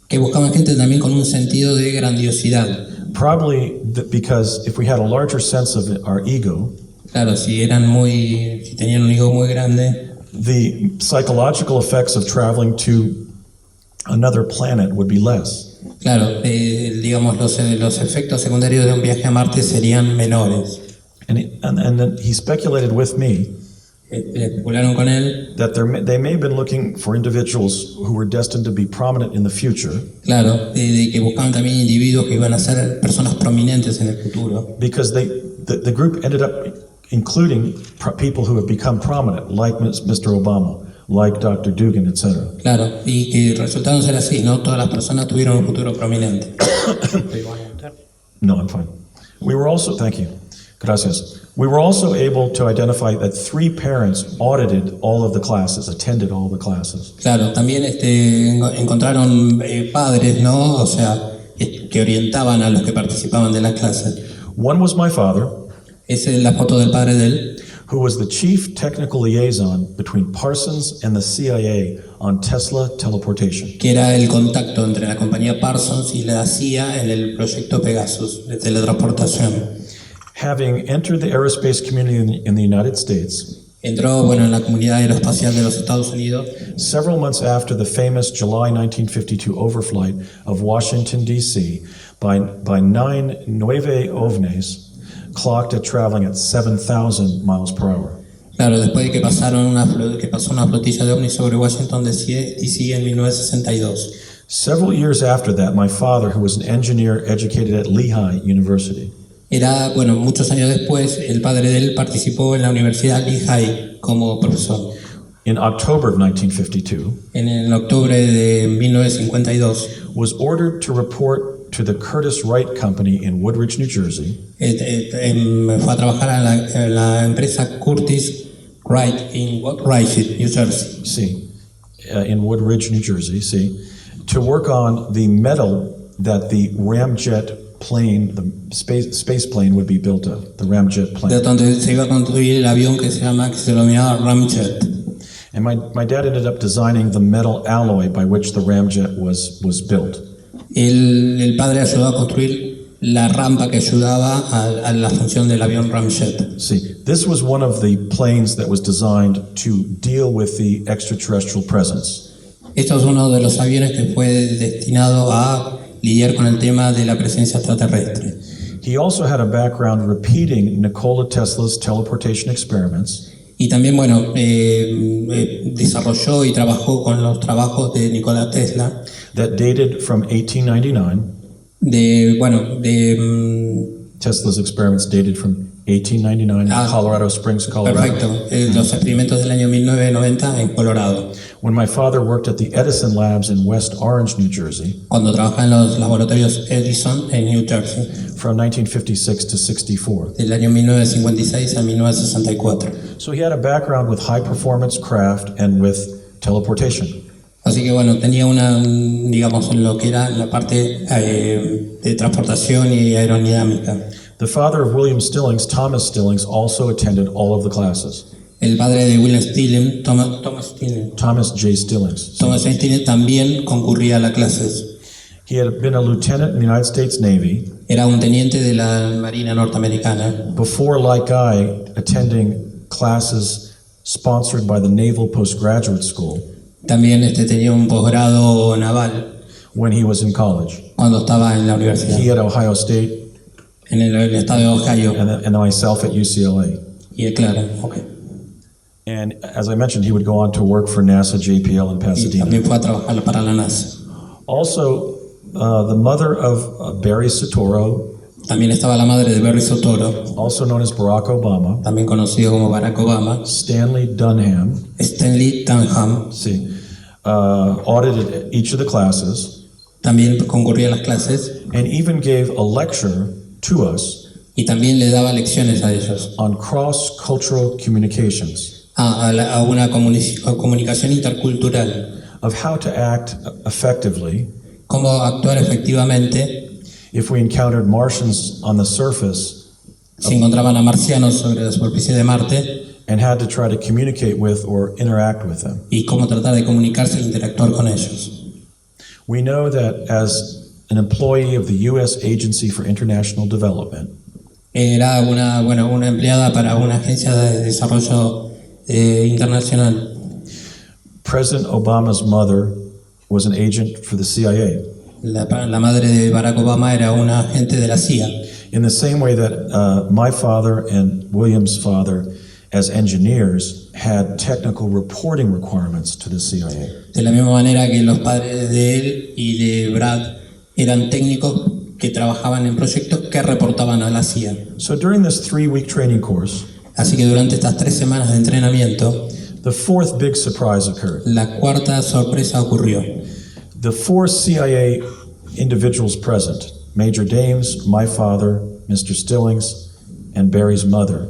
[SPEAKER 2] que buscaban gente también con un sentido de grandiosidad.
[SPEAKER 1] Probably because if we had a larger sense of our ego,
[SPEAKER 2] Claro, si tenían un ego muy grande,
[SPEAKER 1] the psychological effects of traveling to another planet would be less.
[SPEAKER 2] claro, digamos los efectos secundarios de un viaje a Marte serían menores.
[SPEAKER 1] And then he speculated with me
[SPEAKER 2] Especularon con él,
[SPEAKER 1] that they may have been looking for individuals who were destined to be prominent in the future,
[SPEAKER 2] claro, de que buscaban también individuos que iban a ser personas prominentes en el futuro.
[SPEAKER 1] because the group ended up including people who have become prominent, like Mr. Obama, like Dr. Dugan, etc.
[SPEAKER 2] Claro, y que resultaron ser así, no todas las personas tuvieron un futuro prominente.
[SPEAKER 1] No, I'm fine. We were also, thank you, gracias. We were also able to identify that 3 parents audited all of the classes, attended all the classes.
[SPEAKER 2] Claro, también encontraron padres, ¿no? O sea, que orientaban a los que participaban de las clases.
[SPEAKER 1] One was my father,
[SPEAKER 2] Esa es la foto del padre de él,
[SPEAKER 1] who was the chief technical liaison between Parsons and the CIA on Tesla teleportation.
[SPEAKER 2] que era el contacto entre la compañía Parsons y la CIA en el proyecto Pegasus de teletransportación.
[SPEAKER 1] Having entered the aerospace community in the United States,
[SPEAKER 2] Entró, en la comunidad aeroespacial de los Estados Unidos
[SPEAKER 1] several months after the famous July 1952 overflight of Washington, D.C. by 9 ovnis clocked at traveling at 7,000 miles per hour.
[SPEAKER 2] Claro, después de que pasó una flotilla de ovnis sobre Washington D.C. en 1962.
[SPEAKER 1] Several years after that, my father, who was an engineer educated at Lehigh University,
[SPEAKER 2] Era, muchos años después, el padre de él participó en la Universidad Lehigh como profesor.
[SPEAKER 1] in October of 1952,
[SPEAKER 2] En octubre de 1952,
[SPEAKER 1] was ordered to report to the Curtiss Wright Company in Woodridge, New Jersey,
[SPEAKER 2] fue a trabajar a la empresa Curtiss Wright en Woodridge, New Jersey.
[SPEAKER 1] in Woodridge, New Jersey, to work on the metal that the ramjet plane, the space plane, would be built of, the ramjet
[SPEAKER 2] De
[SPEAKER 1] plane.
[SPEAKER 2] donde se iba a construir el avión que se denominaba Ramjet.
[SPEAKER 1] And my dad ended up designing the metal alloy by which the ramjet was built.
[SPEAKER 2] El padre ayudó a construir la rampa que ayudaba a la función del avión Ramjet.
[SPEAKER 1] This was one of the planes that was designed to deal with the extraterrestrial presence.
[SPEAKER 2] Esto es uno de los aviones que fue destinado a lidiar con el tema de la presencia extraterrestre.
[SPEAKER 1] He also had a background repeating Nikola Tesla's teleportation experiments,
[SPEAKER 2] Y también, desarrolló y trabajó con los trabajos de Nikola Tesla,
[SPEAKER 1] that dated from 1899. Tesla's experiments dated from 1899 in Colorado Springs, Colorado.
[SPEAKER 2] Perfecto, los experimentos del año 1990 en Colorado.
[SPEAKER 1] When my father worked at the Edison Labs in West Orange, New Jersey,
[SPEAKER 2] Cuando trabajaba en los laboratorios Edison en New Jersey,
[SPEAKER 1] from 1956 to 64.
[SPEAKER 2] del año 1956 a 1964.
[SPEAKER 1] So he had a background with high performance craft and with teleportation.
[SPEAKER 2] Así que tenía lo que era la parte de transportación y aerodinámica.
[SPEAKER 1] The father of William Stillings, Thomas Stillings, also attended all of the classes.
[SPEAKER 2] El padre de William Stillings,
[SPEAKER 1] Thomas J. Stillings.
[SPEAKER 2] Thomas Stillings también concurría a las clases.
[SPEAKER 1] He had been a lieutenant in the United States Navy
[SPEAKER 2] Era un teniente de la Marina norteamericana.
[SPEAKER 1] before, like I, attending classes sponsored by the Naval Postgraduate School
[SPEAKER 2] También tenía un posgrado naval
[SPEAKER 1] when he was in college.
[SPEAKER 2] cuando estaba en la universidad,
[SPEAKER 1] He at Ohio State
[SPEAKER 2] en el estado de Ohio.
[SPEAKER 1] and myself at UCLA.
[SPEAKER 2] Y claro,
[SPEAKER 1] And as I mentioned, he would go on to work for NASA JPL in
[SPEAKER 2] y
[SPEAKER 1] Pasadena.
[SPEAKER 2] también fue a trabajar para la NASA.
[SPEAKER 1] Also, the mother of Barry Soetoro,
[SPEAKER 2] También estaba la madre de Barry Soetoro,
[SPEAKER 1] also known as Barack Obama,
[SPEAKER 2] también conocido como Barack Obama.
[SPEAKER 1] Stanley Dunham,
[SPEAKER 2] Stanley Dunham
[SPEAKER 1] audited each of the classes
[SPEAKER 2] también concurría a las clases
[SPEAKER 1] and even gave a lecture to us
[SPEAKER 2] y también le daba lecciones a ellos,
[SPEAKER 1] on cross-cultural communications,
[SPEAKER 2] a una comunicación intercultural,
[SPEAKER 1] of how to act effectively
[SPEAKER 2] cómo actuar efectivamente
[SPEAKER 1] if we encountered Martians on the surface
[SPEAKER 2] si encontraban a marcianos sobre la superficie de Marte
[SPEAKER 1] and had to try to communicate with or interact with them.
[SPEAKER 2] y cómo tratar de comunicarse e interactuar con ellos.
[SPEAKER 1] We know that as an employee of the U.S. Agency for International Development,
[SPEAKER 2] Era una empleada para una agencia de desarrollo internacional.
[SPEAKER 1] President Obama's mother was an agent for the CIA.
[SPEAKER 2] La madre de Barack Obama era una agente de la CIA.
[SPEAKER 1] In the same way that my father and William's father, as engineers, had technical reporting requirements to the CIA.
[SPEAKER 2] De la misma manera que los padres de él y de Brad eran técnicos que trabajaban en proyectos que reportaban a la CIA.
[SPEAKER 1] So during this 3-week training course,
[SPEAKER 2] Así que durante estas 3 semanas de entrenamiento,
[SPEAKER 1] the fourth big surprise occurred.
[SPEAKER 2] la cuarta sorpresa ocurrió.
[SPEAKER 1] The 4 CIA individuals present, Major Dames, my father, Mr. Stillings, and Barry's mother,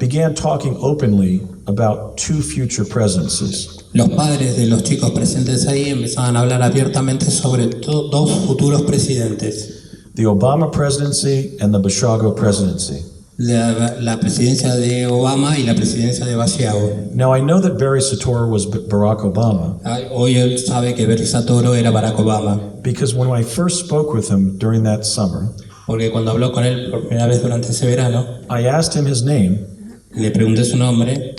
[SPEAKER 1] began talking openly about 2 future presidencies.
[SPEAKER 2] Los padres de los chicos presentes ahí empezaban a hablar abiertamente sobre 2 futuros presidentes.
[SPEAKER 1] the Obama presidency and the Basiago presidency.
[SPEAKER 2] La presidencia de Obama y la presidencia de Basiago.
[SPEAKER 1] Now, I know that Barry Soetoro was Barack Obama
[SPEAKER 2] Hoy él sabe que Barry Soetoro era Barack Obama,
[SPEAKER 1] because when I first spoke with him during that summer,
[SPEAKER 2] porque cuando habló con él por primera vez durante ese verano,
[SPEAKER 1] I asked him his name,
[SPEAKER 2] le pregunté su nombre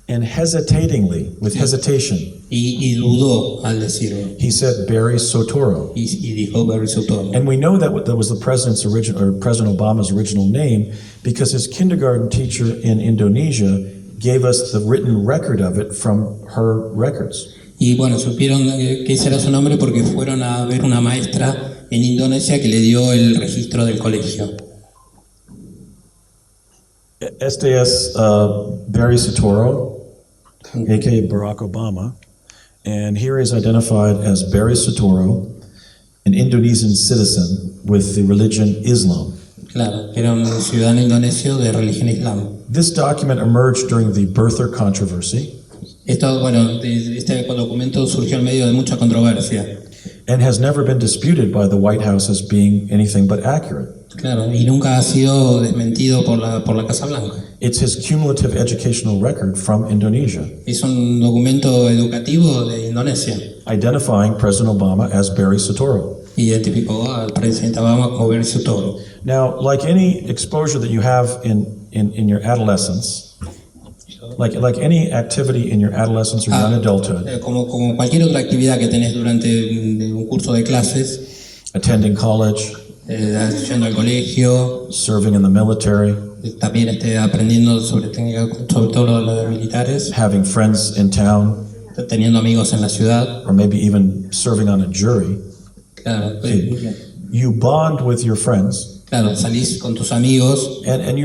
[SPEAKER 1] and hesitatingly, with hesitation,
[SPEAKER 2] y dudó al decirlo.
[SPEAKER 1] he said Barry Soetoro.
[SPEAKER 2] Y dijo Barry Soetoro.
[SPEAKER 1] And we know that was the president's original, or President Obama's original name, because his kindergarten teacher in Indonesia gave us the written record of it from her records.
[SPEAKER 2] Y bueno, supieron que ese era su nombre porque fueron a ver una maestra en Indonesia que le dio el registro del colegio.
[SPEAKER 1] Este es Barry Soetoro, aka Barack Obama, and here is identified as Barry Soetoro, an Indonesian citizen with the religion Islam.
[SPEAKER 2] Claro, era un ciudadano indonesio de religión islam.
[SPEAKER 1] This document emerged during the birther controversy
[SPEAKER 2] Esto, bueno, este documento surgió en medio de mucha controversia.
[SPEAKER 1] and has never been disputed by the White House as being anything but accurate.
[SPEAKER 2] Claro, y nunca ha sido desmentido por la Casa Blanca.
[SPEAKER 1] It's his cumulative educational record from Indonesia,
[SPEAKER 2] Es un documento educativo de Indonesia.
[SPEAKER 1] identifying President Obama as Barry Soetoro.
[SPEAKER 2] Identificó al presidente Obama como Barry Soetoro.
[SPEAKER 1] Now, like any exposure that you have in your adolescence, like any activity in your adolescence or young adulthood,
[SPEAKER 2] Como cualquier otra actividad que tenés durante un curso de clases,
[SPEAKER 1] attending college,
[SPEAKER 2] yendo al colegio,
[SPEAKER 1] serving in the military,
[SPEAKER 2] también aprendiendo sobre técnica, sobre todo lo de militares,
[SPEAKER 1] having friends in town,
[SPEAKER 2] teniendo amigos en la ciudad.
[SPEAKER 1] or maybe even serving on a jury,
[SPEAKER 2] Claro,
[SPEAKER 1] you bond with your friends
[SPEAKER 2] claro, salís con tus amigos,
[SPEAKER 1] and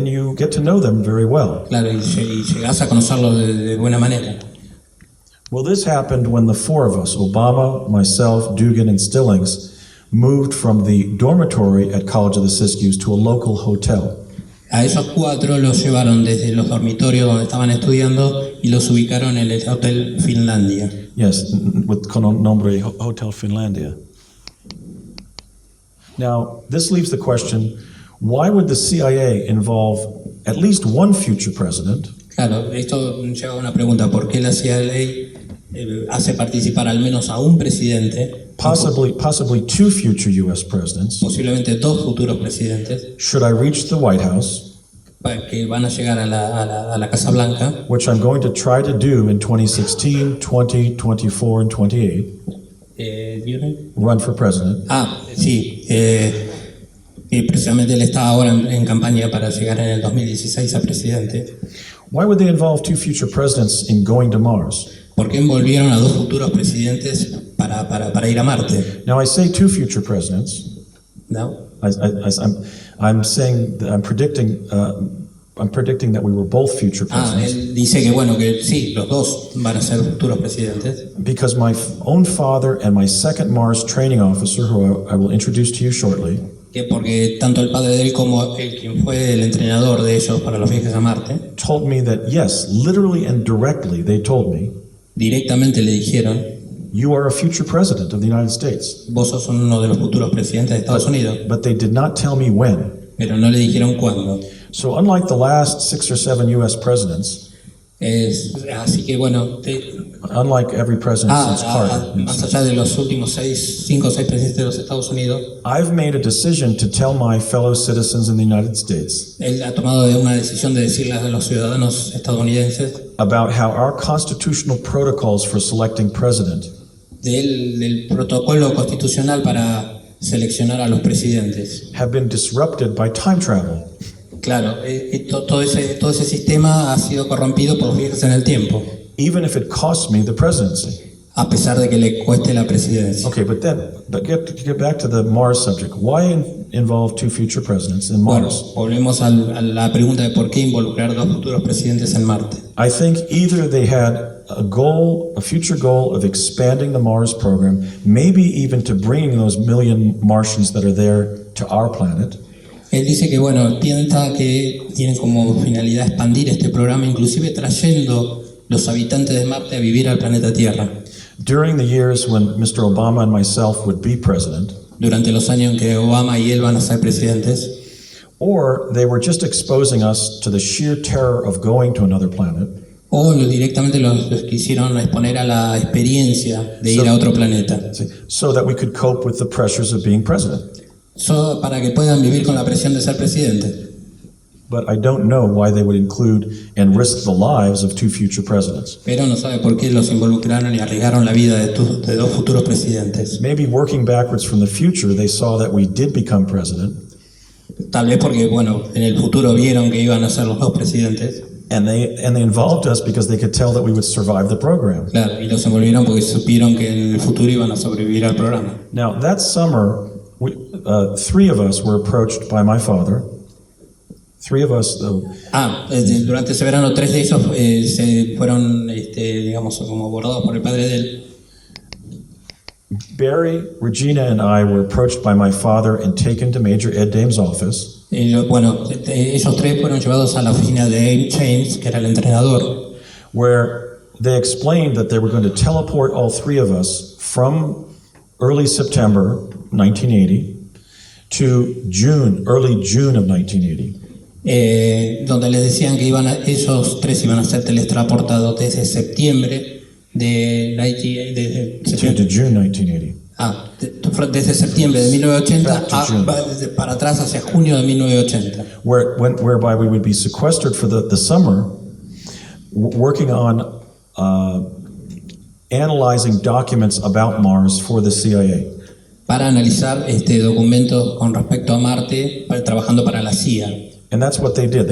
[SPEAKER 1] you get to know them very well.
[SPEAKER 2] claro, y llegás a conocerlos de buena manera.
[SPEAKER 1] Well, this happened when the four of us, Obama, myself, Dugan, and Stillings, moved from the dormitory at College of the Siskiyous to a local hotel.
[SPEAKER 2] A esos cuatro los llevaron desde los dormitorios donde estaban estudiando y los ubicaron en el Hotel Finlandia.
[SPEAKER 1] Yes, con nombre Hotel Finlandia. Now, this leaves the question, why would the CIA involve at least one future president
[SPEAKER 2] Claro, esto lleva a una pregunta, ¿por qué la CIA hace participar al menos a un presidente,
[SPEAKER 1] possibly two future U.S. presidents,
[SPEAKER 2] posiblemente dos futuros presidentes,
[SPEAKER 1] should I reach the White House,
[SPEAKER 2] que van a llegar a la Casa Blanca,
[SPEAKER 1] which I'm going to try to do in 2016, 20, 24, and 28, run for president.
[SPEAKER 2] Sí, y precisamente él está ahora en campaña para llegar en el 2016 a presidente.
[SPEAKER 1] Why would they involve two future presidents in going to Mars?
[SPEAKER 2] ¿Por qué envolvieron a dos futuros presidentes para ir a Marte?
[SPEAKER 1] Now, I say two future presidents.
[SPEAKER 2] ¿No?
[SPEAKER 1] I'm saying that I'm predicting that we were both future presidents
[SPEAKER 2] Él dice que bueno, que sí, los dos van a ser futuros presidentes.
[SPEAKER 1] because my own father and my second Mars training officer, who I will introduce to you shortly,
[SPEAKER 2] Que porque tanto el padre de él como él, quien fue el entrenador de ellos para los viajes a Marte,
[SPEAKER 1] told me that yes, literally and directly, they told me,
[SPEAKER 2] directamente le dijeron:
[SPEAKER 1] you are a future president of the United States.
[SPEAKER 2] vos sos uno de los futuros presidentes de Estados Unidos,
[SPEAKER 1] But they did not tell me when.
[SPEAKER 2] pero no le dijeron cuándo.
[SPEAKER 1] So unlike the last 6 or 7 U.S. presidents,
[SPEAKER 2] Así que bueno,
[SPEAKER 1] unlike every president since Carter,
[SPEAKER 2] más allá de los últimos 5 o 6 presidentes de los Estados Unidos,
[SPEAKER 1] I've made a decision to tell my fellow citizens in the United States
[SPEAKER 2] él ha tomado una decisión de decirles a los ciudadanos estadounidenses
[SPEAKER 1] about how our constitutional protocols for selecting president
[SPEAKER 2] del protocolo constitucional para seleccionar a los presidentes.
[SPEAKER 1] have been disrupted by time travel.
[SPEAKER 2] Claro, todo ese sistema ha sido corrompido por los viajes en el tiempo,
[SPEAKER 1] Even if it costs me the presidency.
[SPEAKER 2] a pesar de que le cueste la presidencia.
[SPEAKER 1] Okay, but get back to the Mars subject. Why involve two future presidents in
[SPEAKER 2] Bueno,
[SPEAKER 1] Mars?
[SPEAKER 2] volvemos a la pregunta de por qué involucrar dos futuros presidentes en Marte.
[SPEAKER 1] I think either they had a future goal of expanding the Mars program, maybe even to bringing those million Martians that are there to our planet,
[SPEAKER 2] Él dice que bueno, piensa que tienen como finalidad expandir este programa, inclusive trayendo los habitantes de Marte a vivir al planeta Tierra.
[SPEAKER 1] during the years when Mr. Obama and myself would be president.
[SPEAKER 2] durante los años en que Obama y él van a ser presidentes,
[SPEAKER 1] or they were just exposing us to the sheer terror of going to another planet,
[SPEAKER 2] o directamente los quisieron exponer a la experiencia de ir a otro planeta,
[SPEAKER 1] so that we could cope with the pressures of being president.
[SPEAKER 2] para que puedan vivir con la presión de ser presidente.
[SPEAKER 1] But I don't know why they would include and risk the lives of two future presidents.
[SPEAKER 2] Pero no sabe por qué los involucraron y arriesgaron la vida de dos futuros presidentes.
[SPEAKER 1] Maybe working backwards from the future, they saw that we did become president,
[SPEAKER 2] Tal vez porque, bueno, en el futuro vieron que iban a ser los dos presidentes.
[SPEAKER 1] and they involved us because they could tell that we would survive the program.
[SPEAKER 2] Claro, y los envolvieron porque supieron que en el futuro iban a sobrevivir al programa.
[SPEAKER 1] Now, that summer, three of us were approached by my father. Three of us,
[SPEAKER 2] Durante ese verano 3 de ellos se fueron, digamos, como abordados por el padre de él.
[SPEAKER 1] Barry, Regina, and I were approached by my father and taken to Major Ed Dame's office,
[SPEAKER 2] Ellos tres fueron llevados a la oficina de James, que era el entrenador,
[SPEAKER 1] where they explained that they were going to teleport all three of us from early September 1980 to early June of 1980.
[SPEAKER 2] Donde les decían que ellos tres iban a ser teletransportados desde septiembre
[SPEAKER 1] To June 1980.
[SPEAKER 2] desde septiembre de 1980 para atrás hacia junio de 1980.
[SPEAKER 1] Whereby we would be sequestered for the summer, working on analyzing documents about Mars for the CIA.
[SPEAKER 2] Para analizar documentos con respecto a Marte, trabajando para la CIA.
[SPEAKER 1] And that's what they did.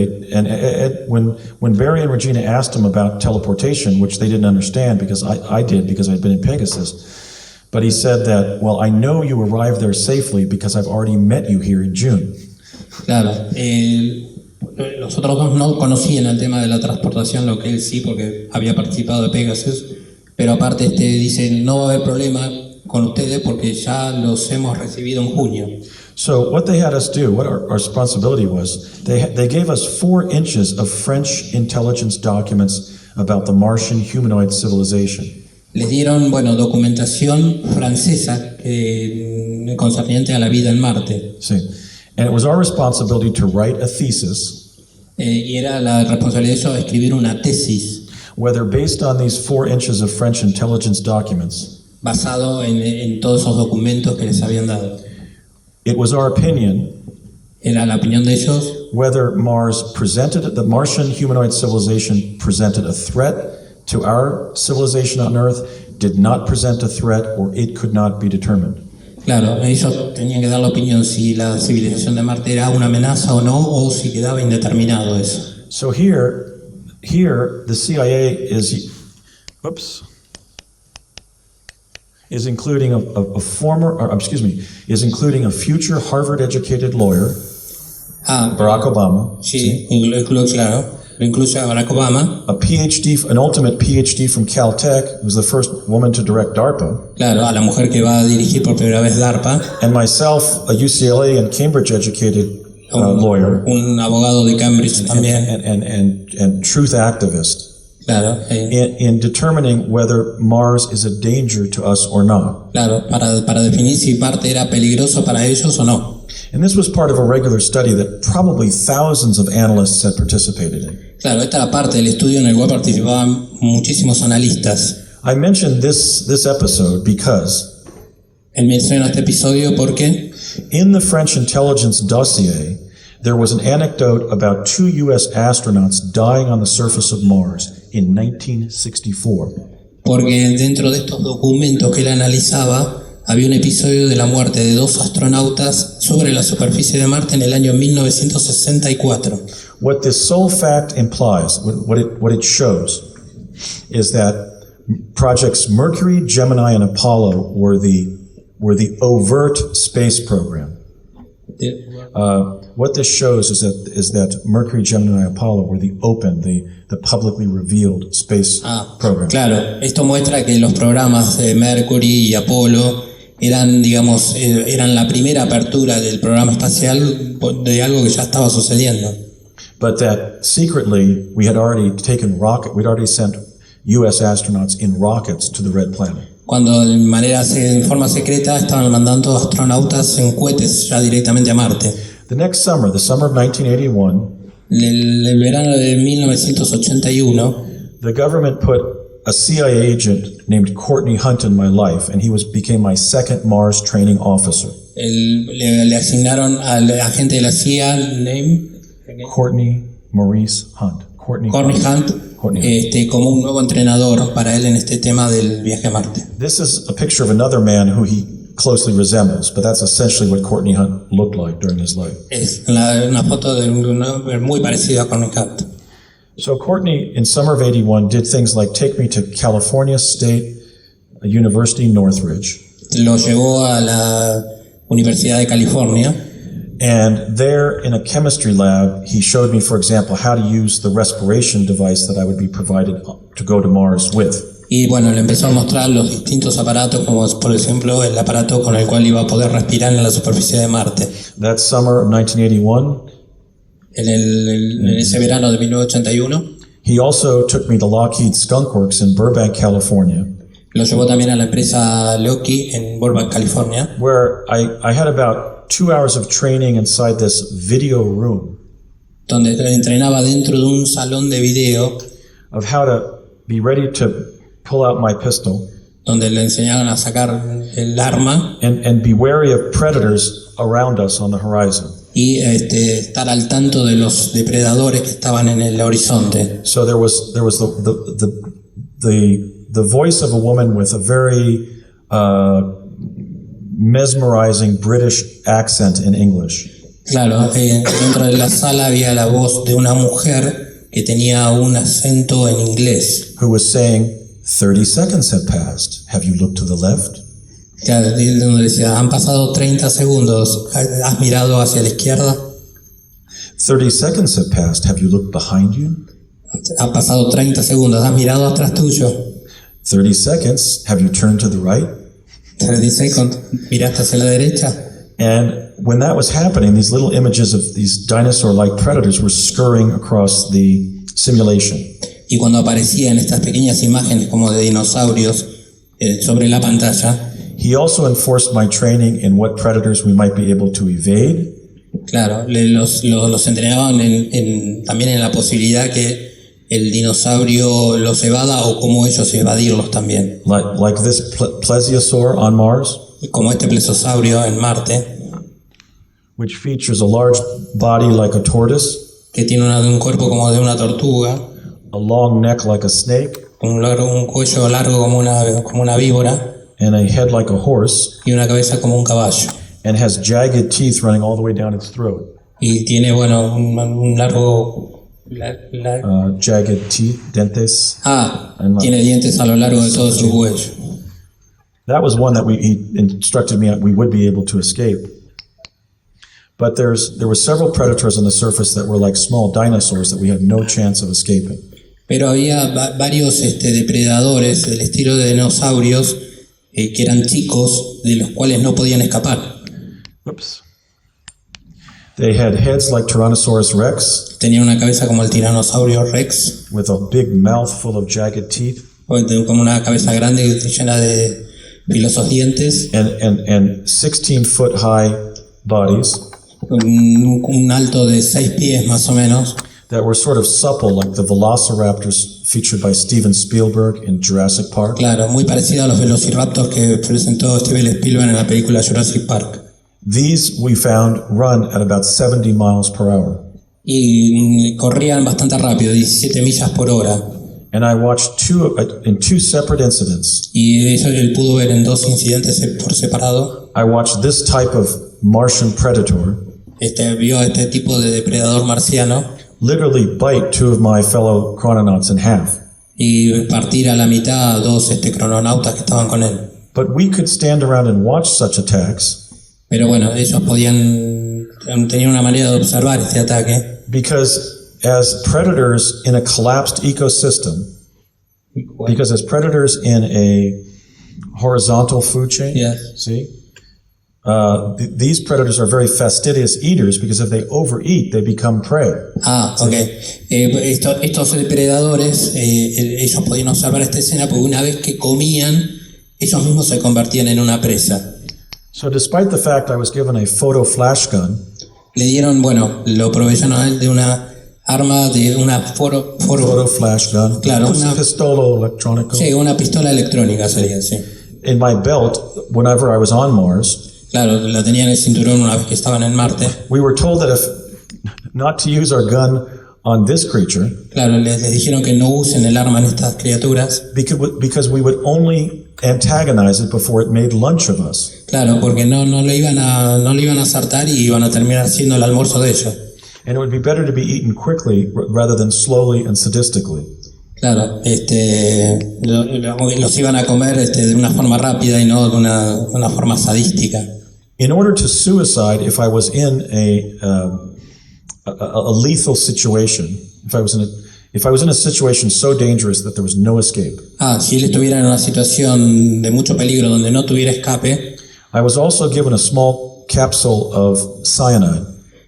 [SPEAKER 1] When Barry and Regina asked him about teleportation, which they didn't understand because I did because I'd been in Pegasus, but he said that, well, I know you arrived there safely because I've already met you here in June.
[SPEAKER 2] Claro, los otros dos no conocían el tema de la transportación, lo que él sí, porque había participado de Pegasus, pero aparte dice, no va a haber problema con ustedes porque ya los hemos recibido en junio.
[SPEAKER 1] So what they had us do, what our responsibility was, they gave us 4 inches of French intelligence documents about the Martian humanoid civilization.
[SPEAKER 2] Les dieron, documentación francesa concerniente a la vida en Marte.
[SPEAKER 1] See, and it was our responsibility to write a thesis,
[SPEAKER 2] Y era la responsabilidad de ellos escribir una tesis
[SPEAKER 1] whether based on these 4 inches of French intelligence documents,
[SPEAKER 2] basado en todos esos documentos que les habían dado.
[SPEAKER 1] it was our opinion
[SPEAKER 2] Era la opinión de ellos
[SPEAKER 1] whether the Martian humanoid civilization presented a threat to our civilization on Earth, did not present a threat, or it could not be determined.
[SPEAKER 2] Claro, ellos tenían que dar la opinión si la civilización de Marte era una amenaza o no, o si quedaba indeterminado eso.
[SPEAKER 1] So here the CIA is including is including a future Harvard-educated lawyer, Barack Obama.
[SPEAKER 2] Sí, claro. Incluye a Barack Obama.
[SPEAKER 1] An ultimate PhD from Caltech, who's the first woman to direct DARPA.
[SPEAKER 2] Claro, a la mujer que va a dirigir por primera vez DARPA.
[SPEAKER 1] And myself, a UCLA and Cambridge-educated lawyer.
[SPEAKER 2] Un abogado de Cambridge también.
[SPEAKER 1] And truth activist.
[SPEAKER 2] Claro.
[SPEAKER 1] In determining whether Mars is a danger to us or not.
[SPEAKER 2] Claro, para definir si Marte era peligroso para ellos o no.
[SPEAKER 1] And this was part of a regular study that probably thousands of analysts had participated in.
[SPEAKER 2] Claro, esta era parte del estudio en el cual participaban muchísimos analistas.
[SPEAKER 1] I mentioned this episode because
[SPEAKER 2] Menciono este episodio porque
[SPEAKER 1] in the French intelligence dossier, there was an anecdote about 2 U.S. astronauts dying on the surface of Mars in 1964.
[SPEAKER 2] Porque dentro de estos documentos que él analizaba había un episodio de la muerte de 2 astronautas sobre la superficie de Marte en el año 1964.
[SPEAKER 1] What this sole fact implies, what it shows, is that projects Mercury, Gemini, and Apollo were the overt space program. What this shows is that Mercury, Gemini, and Apollo were the publicly revealed space program.
[SPEAKER 2] Claro, esto muestra que los programas de Mercury y Apolo eran la primera apertura del programa espacial de algo que ya estaba sucediendo.
[SPEAKER 1] But that secretly we'd already sent U.S. astronauts in rockets to the Red Planet.
[SPEAKER 2] cuando en forma secreta estaban mandando astronautas en cohetes ya directamente a Marte.
[SPEAKER 1] The next summer, the summer of 1981,
[SPEAKER 2] El verano de 1981,
[SPEAKER 1] the government put a CIA agent named Courtney Hunt in my life, and he became my second Mars training officer.
[SPEAKER 2] le asignaron al agente de la CIA,
[SPEAKER 1] Courtney Maurice Hunt.
[SPEAKER 2] Courtney Hunt, como un nuevo entrenador para él en este tema del viaje a Marte.
[SPEAKER 1] This is a picture of another man who he closely resembles, but that's essentially what Courtney Hunt looked like during his life.
[SPEAKER 2] Es una foto de un hombre muy parecido a Courtney Hunt.
[SPEAKER 1] So Courtney, in summer of 81, did things like take me to California State University, Northridge.
[SPEAKER 2] Lo llevó a la Universidad de California.
[SPEAKER 1] And there in a chemistry lab, he showed me, for example, how to use the respiration device that I would be provided to go to Mars with.
[SPEAKER 2] Y bueno, le empezó a mostrar los distintos aparatos, como por ejemplo el aparato con el cual iba a poder respirar en la superficie de Marte.
[SPEAKER 1] That summer of 1981,
[SPEAKER 2] en ese verano de 1981,
[SPEAKER 1] he also took me to Lockheed Skunk Works in Burbank, California,
[SPEAKER 2] lo llevó también a la empresa Lockheed en Burbank, California,
[SPEAKER 1] where I had about 2 hours of training inside this video room
[SPEAKER 2] donde entrenaba dentro de un salón de video,
[SPEAKER 1] of how to be ready to pull out my pistol
[SPEAKER 2] donde le enseñaban a sacar el arma
[SPEAKER 1] and be wary of predators around us on the horizon.
[SPEAKER 2] y estar al tanto de los depredadores que estaban en el horizonte.
[SPEAKER 1] So there was the voice of a woman with a very mesmerizing British accent in English.
[SPEAKER 2] Claro, dentro de la sala había la voz de una mujer que tenía un acento en inglés.
[SPEAKER 1] Who was saying, 30 seconds have passed. Have you looked to the left?
[SPEAKER 2] Claro, donde decía, han pasado 30 segundos, ¿has mirado hacia la izquierda?
[SPEAKER 1] 30 seconds have passed. Have you looked behind you?
[SPEAKER 2] Han pasado 30 segundos, ¿has mirado atrás tuyo?
[SPEAKER 1] 30 seconds. Have you turned to the right?
[SPEAKER 2] 30 segundos, ¿miraste hacia la derecha?
[SPEAKER 1] And when that was happening, these little images of these dinosaur-like predators were scurrying across the simulation.
[SPEAKER 2] Y cuando aparecían estas pequeñas imágenes como de dinosaurios sobre la pantalla,
[SPEAKER 1] he also enforced my training in what predators we might be able to evade.
[SPEAKER 2] Claro, los entrenaban también en la posibilidad que el dinosaurio los evada o cómo ellos evadirlos también.
[SPEAKER 1] Like this plesiosaur on Mars,
[SPEAKER 2] como este plesiosaurio en Marte,
[SPEAKER 1] which features a large body like a tortoise,
[SPEAKER 2] que tiene un cuerpo como de una tortuga,
[SPEAKER 1] a long neck like a snake,
[SPEAKER 2] un cuello largo como una víbora,
[SPEAKER 1] and a head like a horse,
[SPEAKER 2] y una cabeza como un caballo.
[SPEAKER 1] And has jagged teeth running all the way down its throat.
[SPEAKER 2] Y tiene, bueno, un largo...
[SPEAKER 1] jagged teeth, dentes.
[SPEAKER 2] Tiene dientes a lo largo de todo su cuello.
[SPEAKER 1] That was one that he instructed me we would be able to escape. But there were several predators on the surface that were like small dinosaurs that we had no chance of escaping.
[SPEAKER 2] Pero había varios depredadores del estilo de dinosaurios que eran chicos, de los cuales no podían escapar.
[SPEAKER 1] Oops. They had heads like Tyrannosaurus rex.
[SPEAKER 2] Tenía una cabeza como el tiranosaurio rex.
[SPEAKER 1] With a big mouth full of jagged teeth.
[SPEAKER 2] Como una cabeza grande llena de filosos dientes.
[SPEAKER 1] And 16-foot high bodies.
[SPEAKER 2] Un alto de 6 pies más o menos.
[SPEAKER 1] That were sort of supple, like the velociraptors featured by Steven Spielberg in Jurassic Park.
[SPEAKER 2] Claro, muy parecido a los velociraptors que presentó Steven Spielberg en la película Jurassic Park.
[SPEAKER 1] These we found run at about 70 miles per hour.
[SPEAKER 2] Y corrían bastante rápido, 17 millas por hora.
[SPEAKER 1] And I watched in two separate incidents.
[SPEAKER 2] Y eso él pudo ver en 2 incidentes por separado.
[SPEAKER 1] I watched this type of Martian predator.
[SPEAKER 2] Vio este tipo de depredador marciano.
[SPEAKER 1] Literally bite 2 of my fellow chrononauts in half.
[SPEAKER 2] Y partir a la mitad a 2 crononautas que estaban con él.
[SPEAKER 1] But we could stand around and watch such attacks.
[SPEAKER 2] Pero bueno, ellos tenían una manera de observar este ataque.
[SPEAKER 1] Because as predators in a collapsed ecosystem, because as predators in a horizontal food chain,
[SPEAKER 2] yes.
[SPEAKER 1] See? These predators are very fastidious eaters because if they overeat, they become prey.
[SPEAKER 2] Okay. Estos depredadores, ellos podían observar esta escena porque una vez que comían, ellos mismos se convertían en una presa.
[SPEAKER 1] So despite the fact I was given a photo flash gun,
[SPEAKER 2] Le dieron, bueno, lo proveyeron a él de una arma, de una
[SPEAKER 1] photo flash gun,
[SPEAKER 2] Claro, una-
[SPEAKER 1] pistolo electronico,
[SPEAKER 2] sí, una pistola electrónica sería, sí.
[SPEAKER 1] in my belt whenever I was on Mars.
[SPEAKER 2] Claro, la tenía en el cinturón una vez que estaban en Marte.
[SPEAKER 1] We were told that if not to use our gun on this creature
[SPEAKER 2] Claro, les dijeron que no usen el arma en estas criaturas.
[SPEAKER 1] because we would only antagonize it before it made lunch of us.
[SPEAKER 2] Claro, porque no lo iban a acertar y iban a terminar siendo el almuerzo de ellos.
[SPEAKER 1] And it would be better to be eaten quickly rather than slowly and sadistically.
[SPEAKER 2] Claro, los iban a comer de una forma rápida y no de una forma sadística.
[SPEAKER 1] In order to suicide, if I was in a lethal situation, if I was in a situation so dangerous that there was no escape,
[SPEAKER 2] Si él estuviera en una situación de mucho peligro donde no tuviera escape,
[SPEAKER 1] I was also given a small capsule of cyanide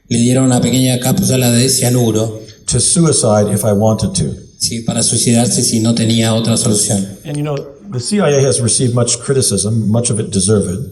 [SPEAKER 2] le dieron una pequeña cápsula de cianuro,
[SPEAKER 1] to suicide if I wanted to.
[SPEAKER 2] sí, para suicidarse si no tenía otra solución.
[SPEAKER 1] And you know, the CIA has received much criticism, much of it deserved.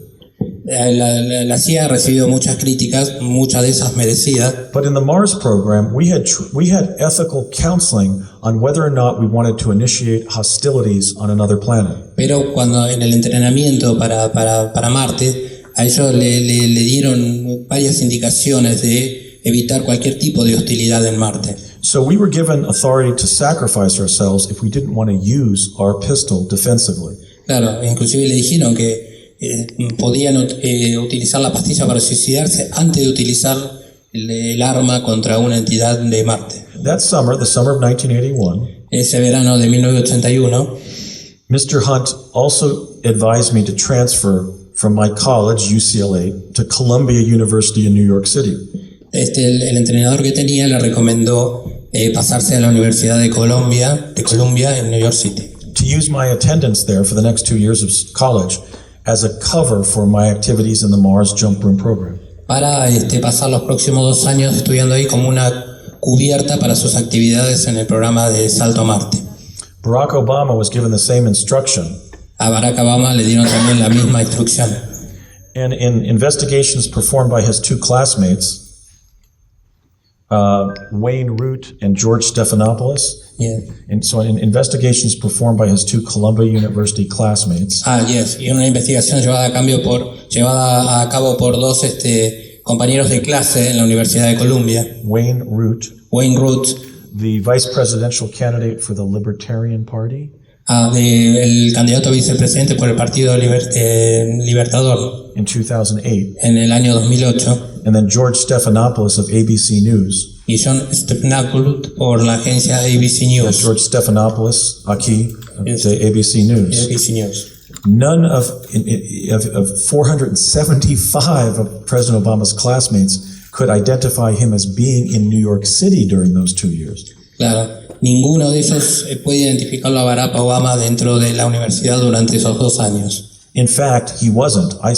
[SPEAKER 2] La CIA ha recibido muchas críticas, muchas de esas merecidas,
[SPEAKER 1] But in the Mars program, we had ethical counseling on whether or not we wanted to initiate hostilities on another planet.
[SPEAKER 2] pero cuando en el entrenamiento para Marte, a ellos le dieron varias indicaciones de evitar cualquier tipo de hostilidad en Marte.
[SPEAKER 1] So we were given authority to sacrifice ourselves if we didn't want to use our pistol defensively.
[SPEAKER 2] Claro, inclusive le dijeron que podían utilizar la pastilla para suicidarse antes de utilizar el arma contra una entidad de Marte.
[SPEAKER 1] That summer, the summer of 1981,
[SPEAKER 2] Ese verano de 1981,
[SPEAKER 1] Mr. Hunt also advised me to transfer from my college, UCLA, to Columbia University in New York City.
[SPEAKER 2] el entrenador que tenía le recomendó pasarse a la Universidad de Columbia en New York City,
[SPEAKER 1] to use my attendance there for the next 2 years of college as a cover for my activities in the Mars Jump Room program.
[SPEAKER 2] para pasar los próximos 2 años estudiando ahí como una cubierta para sus actividades en el programa de Salto a Marte.
[SPEAKER 1] Barack Obama was given the same instruction,
[SPEAKER 2] A Barack Obama le dieron también la misma instrucción.
[SPEAKER 1] and in investigations performed by his 2 classmates, Wayne Root and George Stephanopoulos,
[SPEAKER 2] Yeah.
[SPEAKER 1] and so in investigations performed by his 2 Columbia University classmates,
[SPEAKER 2] Yes, y una investigación llevada a cabo por 2 compañeros de clase en la Universidad de Columbia,
[SPEAKER 1] Wayne Root,
[SPEAKER 2] Wayne Root,
[SPEAKER 1] the vice presidential candidate for the Libertarian Party,
[SPEAKER 2] el candidato a vicepresidente por el Partido Libertador
[SPEAKER 1] in 2008,
[SPEAKER 2] en el año 2008,
[SPEAKER 1] and then George Stephanopoulos of ABC News.
[SPEAKER 2] y John Stephanopoulos por la agencia ABC News.
[SPEAKER 1] George Stephanopoulos, aquí,
[SPEAKER 2] Yes.
[SPEAKER 1] de ABC News.
[SPEAKER 2] ABC News.
[SPEAKER 1] None of 475 of President Obama's classmates could identify him as being in New York City during those 2 years.
[SPEAKER 2] Claro, ninguno de ellos puede identificarlo a Barack Obama dentro de la universidad durante esos 2 años.
[SPEAKER 1] In fact, he wasn't. I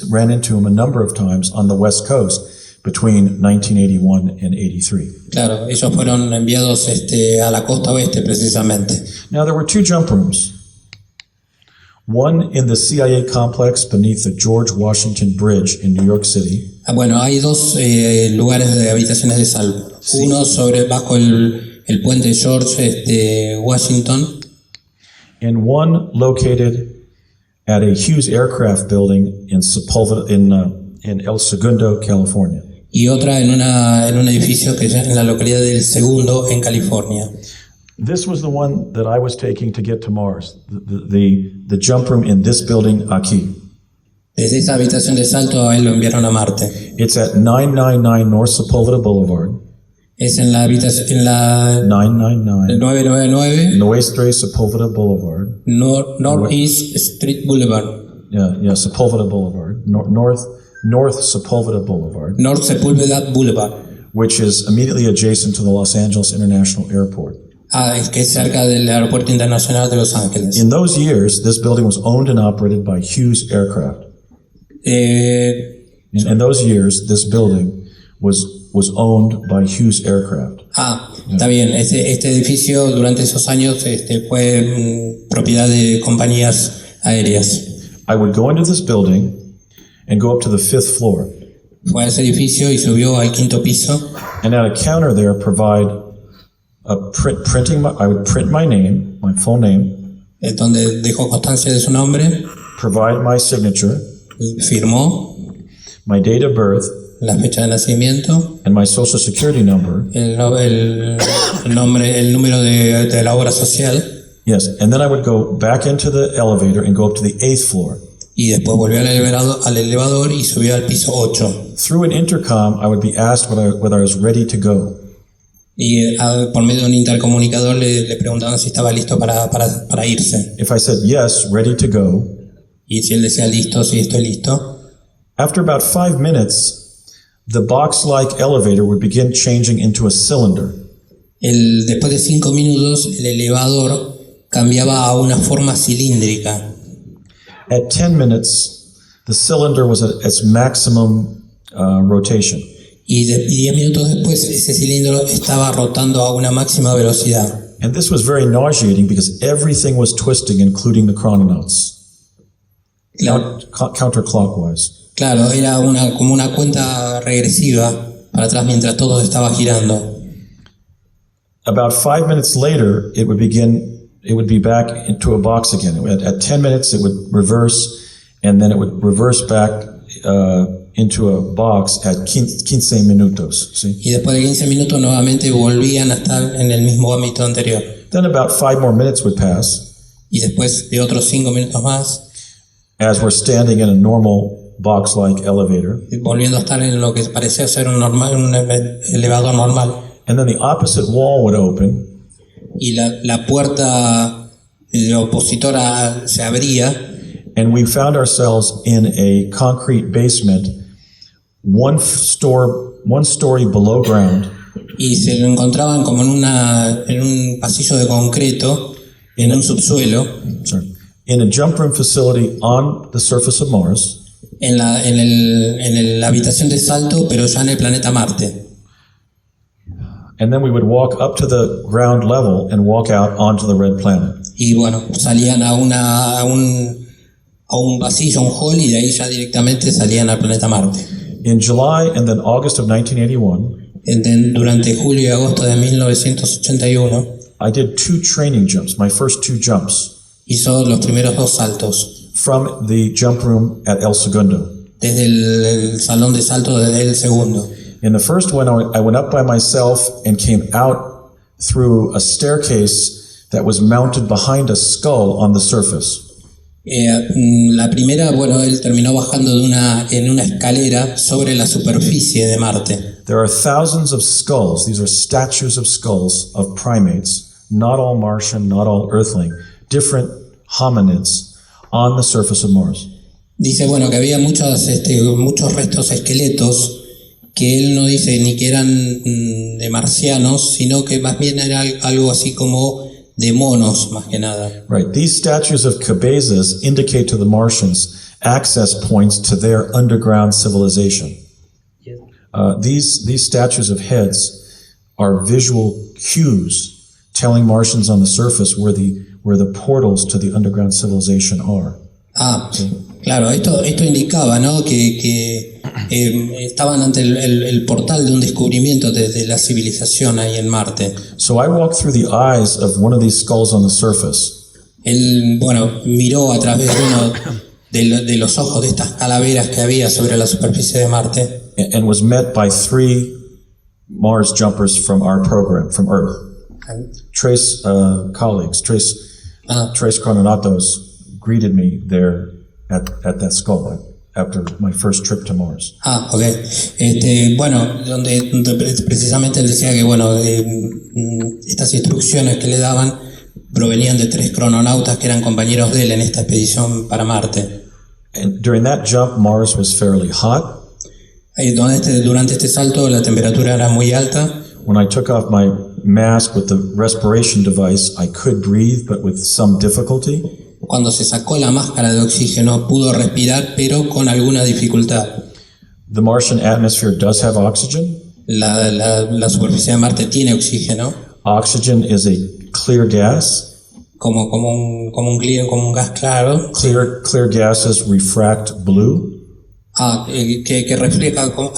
[SPEAKER 1] ran into him a number of times on the West Coast between 1981 and 83.
[SPEAKER 2] Claro, ellos fueron enviados a la costa oeste precisamente.
[SPEAKER 1] Now, there were 2 jump rooms. One in the CIA complex beneath the George Washington Bridge in New York City,
[SPEAKER 2] Bueno, hay 2 lugares de habitaciones de salvo.
[SPEAKER 1] Sí.
[SPEAKER 2] Uno bajo el puente George Washington,
[SPEAKER 1] and one located at a Hughes Aircraft Building in Sepulveda, in El Segundo, California.
[SPEAKER 2] y otra en un edificio que en la localidad del Segundo, en California.
[SPEAKER 1] This was the one that I was taking to get to Mars, the jump room in this building aquí.
[SPEAKER 2] Desde esa habitación de salto a él lo enviaron a Marte.
[SPEAKER 1] It's at 999 North Sepulveda Boulevard,
[SPEAKER 2] Es en la habitación, en la
[SPEAKER 1] 999
[SPEAKER 2] 999
[SPEAKER 1] Nuestra Sepulveda Boulevard.
[SPEAKER 2] Northeast Street Boulevard.
[SPEAKER 1] Yeah, Sepulveda Boulevard, North Sepulveda Boulevard,
[SPEAKER 2] North Sepulveda Boulevard.
[SPEAKER 1] which is immediately adjacent to the Los Angeles International Airport.
[SPEAKER 2] Es que es cerca del Aeropuerto Internacional de Los Ángeles.
[SPEAKER 1] In those years, this building was owned and operated by Hughes Aircraft. In those years, this building was owned by Hughes Aircraft.
[SPEAKER 2] Está bien. Este edificio durante esos años fue propiedad de compañías aéreas.
[SPEAKER 1] I would go into this building and go up to the 5th floor.
[SPEAKER 2] Fue a ese edificio y subió al 5º piso.
[SPEAKER 1] And at a counter there, provide a I would print my name, my full name,
[SPEAKER 2] Donde dejó constancia de su nombre,
[SPEAKER 1] provide my signature,
[SPEAKER 2] firmó
[SPEAKER 1] my date of birth,
[SPEAKER 2] la fecha de nacimiento,
[SPEAKER 1] and my social security number.
[SPEAKER 2] el nombre, el número de la obra social,
[SPEAKER 1] Yes, and then I would go back into the elevator and go up to the 8th floor.
[SPEAKER 2] y después volvió al elevador y subió al piso 8.
[SPEAKER 1] Through an intercom, I would be asked whether I was ready to go.
[SPEAKER 2] Y por medio de un intercomunicador le preguntaban si estaba listo para irse.
[SPEAKER 1] If I said yes, ready to go,
[SPEAKER 2] Y si él decía listo, sí, estoy listo.
[SPEAKER 1] after about 5 minutes, the box-like elevator would begin changing into a cylinder.
[SPEAKER 2] Después de 5 minutos, el elevador cambiaba a una forma cilíndrica.
[SPEAKER 1] At 10 minutes, the cylinder was at its maximum rotation.
[SPEAKER 2] Y 10 minutos después, ese cilindro estaba rotando a una máxima velocidad.
[SPEAKER 1] And this was very nauseating because everything was twisting, including the chrononauts,
[SPEAKER 2] Claro,
[SPEAKER 1] counterclockwise.
[SPEAKER 2] claro, era como una cuenta regresiva para atrás mientras todo estaba girando.
[SPEAKER 1] About 5 minutes later, it would be back into a box again. At 10 minutes, it would reverse, and then it would reverse back into a box at 15 minutos. See?
[SPEAKER 2] Y después de 15 minutos nuevamente volvían a estar en el mismo ámbito anterior.
[SPEAKER 1] Then about 5 more minutes would pass
[SPEAKER 2] Y después de otros 5 minutos más,
[SPEAKER 1] as we're standing in a normal box-like elevator.
[SPEAKER 2] volviendo a estar en lo que parecía ser un elevador normal.
[SPEAKER 1] And then the opposite wall would open,
[SPEAKER 2] Y la puerta opositora se abría
[SPEAKER 1] and we found ourselves in a concrete basement, one story below ground,
[SPEAKER 2] y se lo encontraban como en un pasillo de concreto, en un subsuelo,
[SPEAKER 1] in a jump room facility on the surface of Mars.
[SPEAKER 2] en la habitación de salto, pero ya en el planeta Marte.
[SPEAKER 1] And then we would walk up to the ground level and walk out onto the red planet.
[SPEAKER 2] Y bueno, salían a un pasillo, un hall, y de ahí ya directamente salían al planeta Marte.
[SPEAKER 1] In July and then August of 1981,
[SPEAKER 2] Durante julio y agosto de 1981
[SPEAKER 1] I did 2 training jumps, my first 2 jumps,
[SPEAKER 2] hizo los primeros 2 saltos,
[SPEAKER 1] from the jump room at El Segundo.
[SPEAKER 2] desde el salón de salto desde el segundo.
[SPEAKER 1] In the first one, I went up by myself and came out through a staircase that was mounted behind a skull on the surface.
[SPEAKER 2] La primera, bueno, él terminó bajando en una escalera sobre la superficie de Marte.
[SPEAKER 1] There are thousands of skulls. These are statues of skulls of primates, not all Martian, not all Earthling, different hominids on the surface of Mars.
[SPEAKER 2] Dice, bueno, que había muchos restos esqueletos que él no dice ni que eran de marcianos, sino que más bien era algo así como de monos, más que nada.
[SPEAKER 1] Right. These statues of cabezas indicate to the Martians access points to their underground civilization.
[SPEAKER 3] Yes.
[SPEAKER 1] These statues of heads are visual cues telling Martians on the surface where the portals to the underground civilization are.
[SPEAKER 2] Claro, esto indicaba, ¿no?, que estaban ante el portal de un descubrimiento de la civilización ahí en Marte.
[SPEAKER 1] So I walked through the eyes of one of these skulls on the surface.
[SPEAKER 2] Él, bueno, miró a través de uno de los ojos de estas calaveras que había sobre la superficie de Marte,
[SPEAKER 1] And was met by 3 Mars jumpers from our program, from Earth. Tres colleagues, tres crononautas greeted me there at that skull after my first trip to Mars.
[SPEAKER 2] Ok. Bueno, donde precisamente él decía que, bueno, estas instrucciones que le daban provenían de 3 crononautas que eran compañeros de él en esta expedición para Marte.
[SPEAKER 1] And during that jump, Mars was fairly hot.
[SPEAKER 2] Durante este salto la temperatura era muy alta.
[SPEAKER 1] When I took off my mask with the respiration device, I could breathe, but with some difficulty.
[SPEAKER 2] Cuando se sacó la máscara de oxígeno pudo respirar, pero con alguna dificultad.
[SPEAKER 1] The Martian atmosphere does have oxygen.
[SPEAKER 2] La superficie de Marte tiene oxígeno.
[SPEAKER 1] Oxygen is a clear gas.
[SPEAKER 2] como un gas claro,
[SPEAKER 1] Clear gases refract blue,
[SPEAKER 2] que refleja, como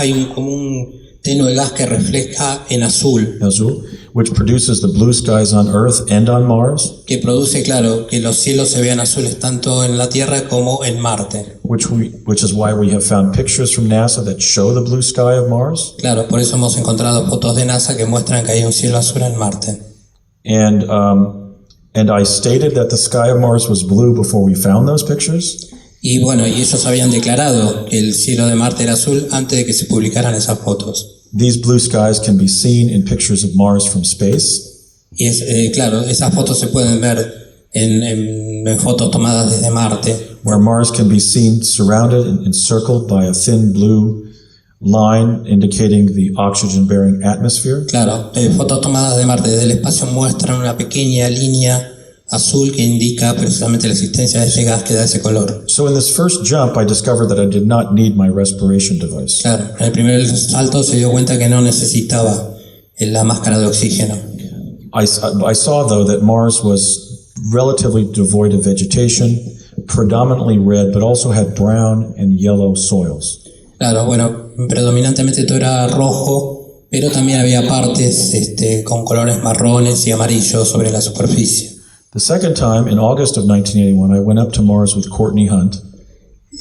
[SPEAKER 2] un tenue gas que refleja en azul,
[SPEAKER 1] azul, which produces the blue skies on Earth and on Mars,
[SPEAKER 2] que produce, claro, que los cielos se vean azules tanto en la Tierra como en Marte.
[SPEAKER 1] which is why we have found pictures from NASA that show the blue sky of Mars.
[SPEAKER 2] Claro, por eso hemos encontrado fotos de NASA que muestran que hay un cielo azul en Marte.
[SPEAKER 1] And I stated that the sky of Mars was blue before we found those pictures.
[SPEAKER 2] Y bueno, y ellos habían declarado que el cielo de Marte era azul antes de que se publicaran esas fotos.
[SPEAKER 1] These blue skies can be seen in pictures of Mars from space.
[SPEAKER 2] Y claro, esas fotos se pueden ver en fotos tomadas desde Marte,
[SPEAKER 1] Where Mars can be seen surrounded and encircled by a thin blue line indicating the oxygen-bearing atmosphere.
[SPEAKER 2] claro, fotos tomadas de Marte desde el espacio muestran una pequeña línea azul que indica precisamente la existencia de ese gas que da ese color.
[SPEAKER 1] So in this first jump, I discovered that I did not need my respiration device.
[SPEAKER 2] Claro, en el primer salto se dio cuenta que no necesitaba la máscara de oxígeno.
[SPEAKER 1] I saw, though, that Mars was relatively devoid of vegetation, predominantly red, but also had brown and yellow soils.
[SPEAKER 2] Claro, bueno, predominantemente todo era rojo, pero también había partes con colores marrones y amarillos sobre la superficie.
[SPEAKER 1] The second time, in August of 1981, I went up to Mars with Courtney Hunt.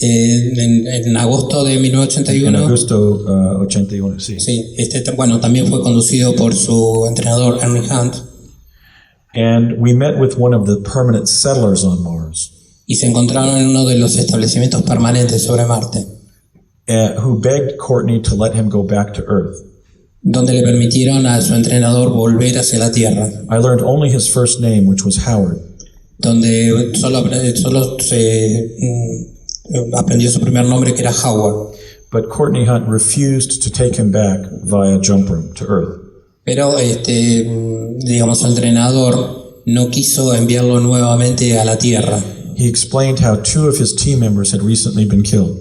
[SPEAKER 2] En agosto de
[SPEAKER 1] En
[SPEAKER 2] 1981,
[SPEAKER 1] agosto 81, sí.
[SPEAKER 2] sí, bueno, también fue conducido por su entrenador Henry Hunt,
[SPEAKER 1] And we met with one of the permanent settlers on Mars,
[SPEAKER 2] y se encontraron en uno de los establecimientos permanentes sobre Marte,
[SPEAKER 1] who begged Courtney to let him go back to Earth.
[SPEAKER 2] donde le permitieron a su entrenador volver hacia la Tierra,
[SPEAKER 1] I learned only his first name, which was Howard.
[SPEAKER 2] donde solo se aprendió su primer nombre, que era Howard.
[SPEAKER 1] But Courtney Hunt refused to take him back via jump room to Earth.
[SPEAKER 2] Pero digamos, el entrenador no quiso enviarlo nuevamente a la Tierra.
[SPEAKER 1] He explained how two of his team members had recently been killed.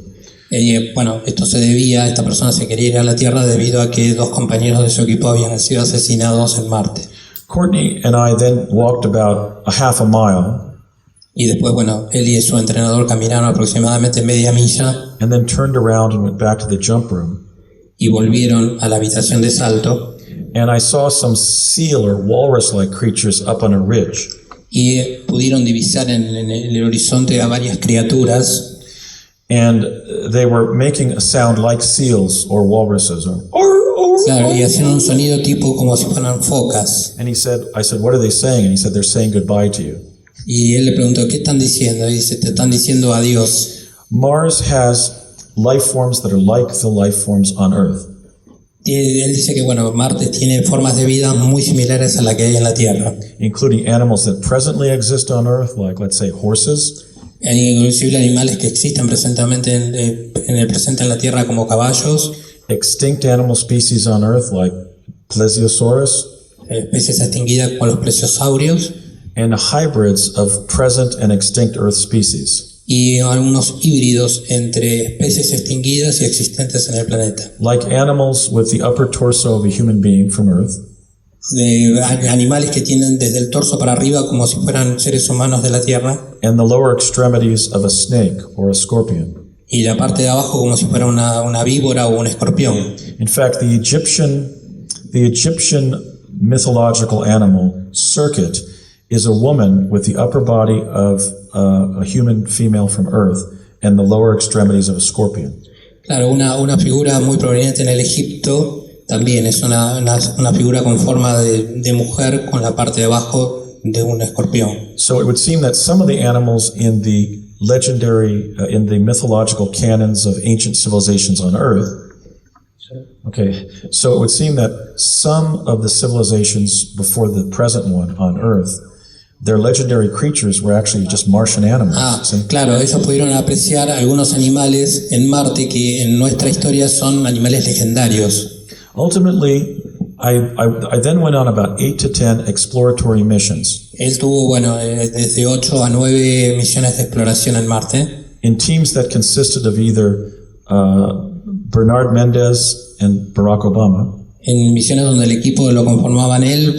[SPEAKER 2] Bueno, esto se debía, esta persona se quería ir a la Tierra debido a que dos compañeros de su equipo habían sido asesinados en Marte.
[SPEAKER 1] Courtney and I then walked about a half a mile
[SPEAKER 2] Y después, bueno, él y su entrenador caminaron aproximadamente media milla
[SPEAKER 1] and then turned around and went back to the jump room.
[SPEAKER 2] y volvieron a la habitación de salto.
[SPEAKER 1] And I saw some seal or walrus-like creatures up on a ridge.
[SPEAKER 2] Y pudieron divisar en el horizonte a varias criaturas.
[SPEAKER 1] And they were making a sound like seals or walruses.
[SPEAKER 2] Claro, y hacían un sonido tipo como si fueran focas.
[SPEAKER 1] And I said, what are they saying? And he said, they're saying goodbye to you.
[SPEAKER 2] Y él le preguntó, ¿qué están diciendo? Y dice, te están diciendo adiós.
[SPEAKER 1] Mars has life forms that are like the life forms on Earth.
[SPEAKER 2] Y él dice que, bueno, Marte tiene formas de vida muy similares a la que hay en la Tierra.
[SPEAKER 1] Including animals that presently exist on Earth, like, let's say, horses.
[SPEAKER 2] Hay inclusive animales que existen presentemente en el presente en la Tierra como caballos,
[SPEAKER 1] Extinct animal species on Earth, like plesiosaurus.
[SPEAKER 2] especies extinguidas como los plesiosaurios,
[SPEAKER 1] And hybrids of present and extinct Earth species.
[SPEAKER 2] y algunos híbridos entre especies extinguidas y existentes en el planeta.
[SPEAKER 1] Like animals with the upper torso of a human being from Earth.
[SPEAKER 2] De animales que tienen desde el torso para arriba como si fueran seres humanos de la Tierra,
[SPEAKER 1] And the lower extremities of a snake or a scorpion.
[SPEAKER 2] y la parte de abajo como si fuera una víbora o un escorpión.
[SPEAKER 1] In fact, the Egyptian mythological animal Serket is a woman with the upper body of a human female from Earth and the lower extremities of a scorpion.
[SPEAKER 2] Claro, una figura muy proveniente en el Egipto también es una figura con forma de mujer con la parte de abajo de un escorpión.
[SPEAKER 1] So it would seem that some of the animals in the legendary, in the mythological canons of ancient civilizations on Earth, okay, so it would seem that some of the civilizations before the present one on Earth, their legendary creatures were actually just Martian animals. See?
[SPEAKER 2] Claro, ellos pudieron apreciar algunos animales en Marte que en nuestra historia son animales legendarios.
[SPEAKER 1] Ultimately, I then went on about 8 to 10 exploratory missions
[SPEAKER 2] Él tuvo, bueno, desde 8 a 9 misiones de exploración en Marte,
[SPEAKER 1] in teams that consisted of either Bernard Mendez and Barack Obama,
[SPEAKER 2] en misiones donde el equipo lo conformaban él,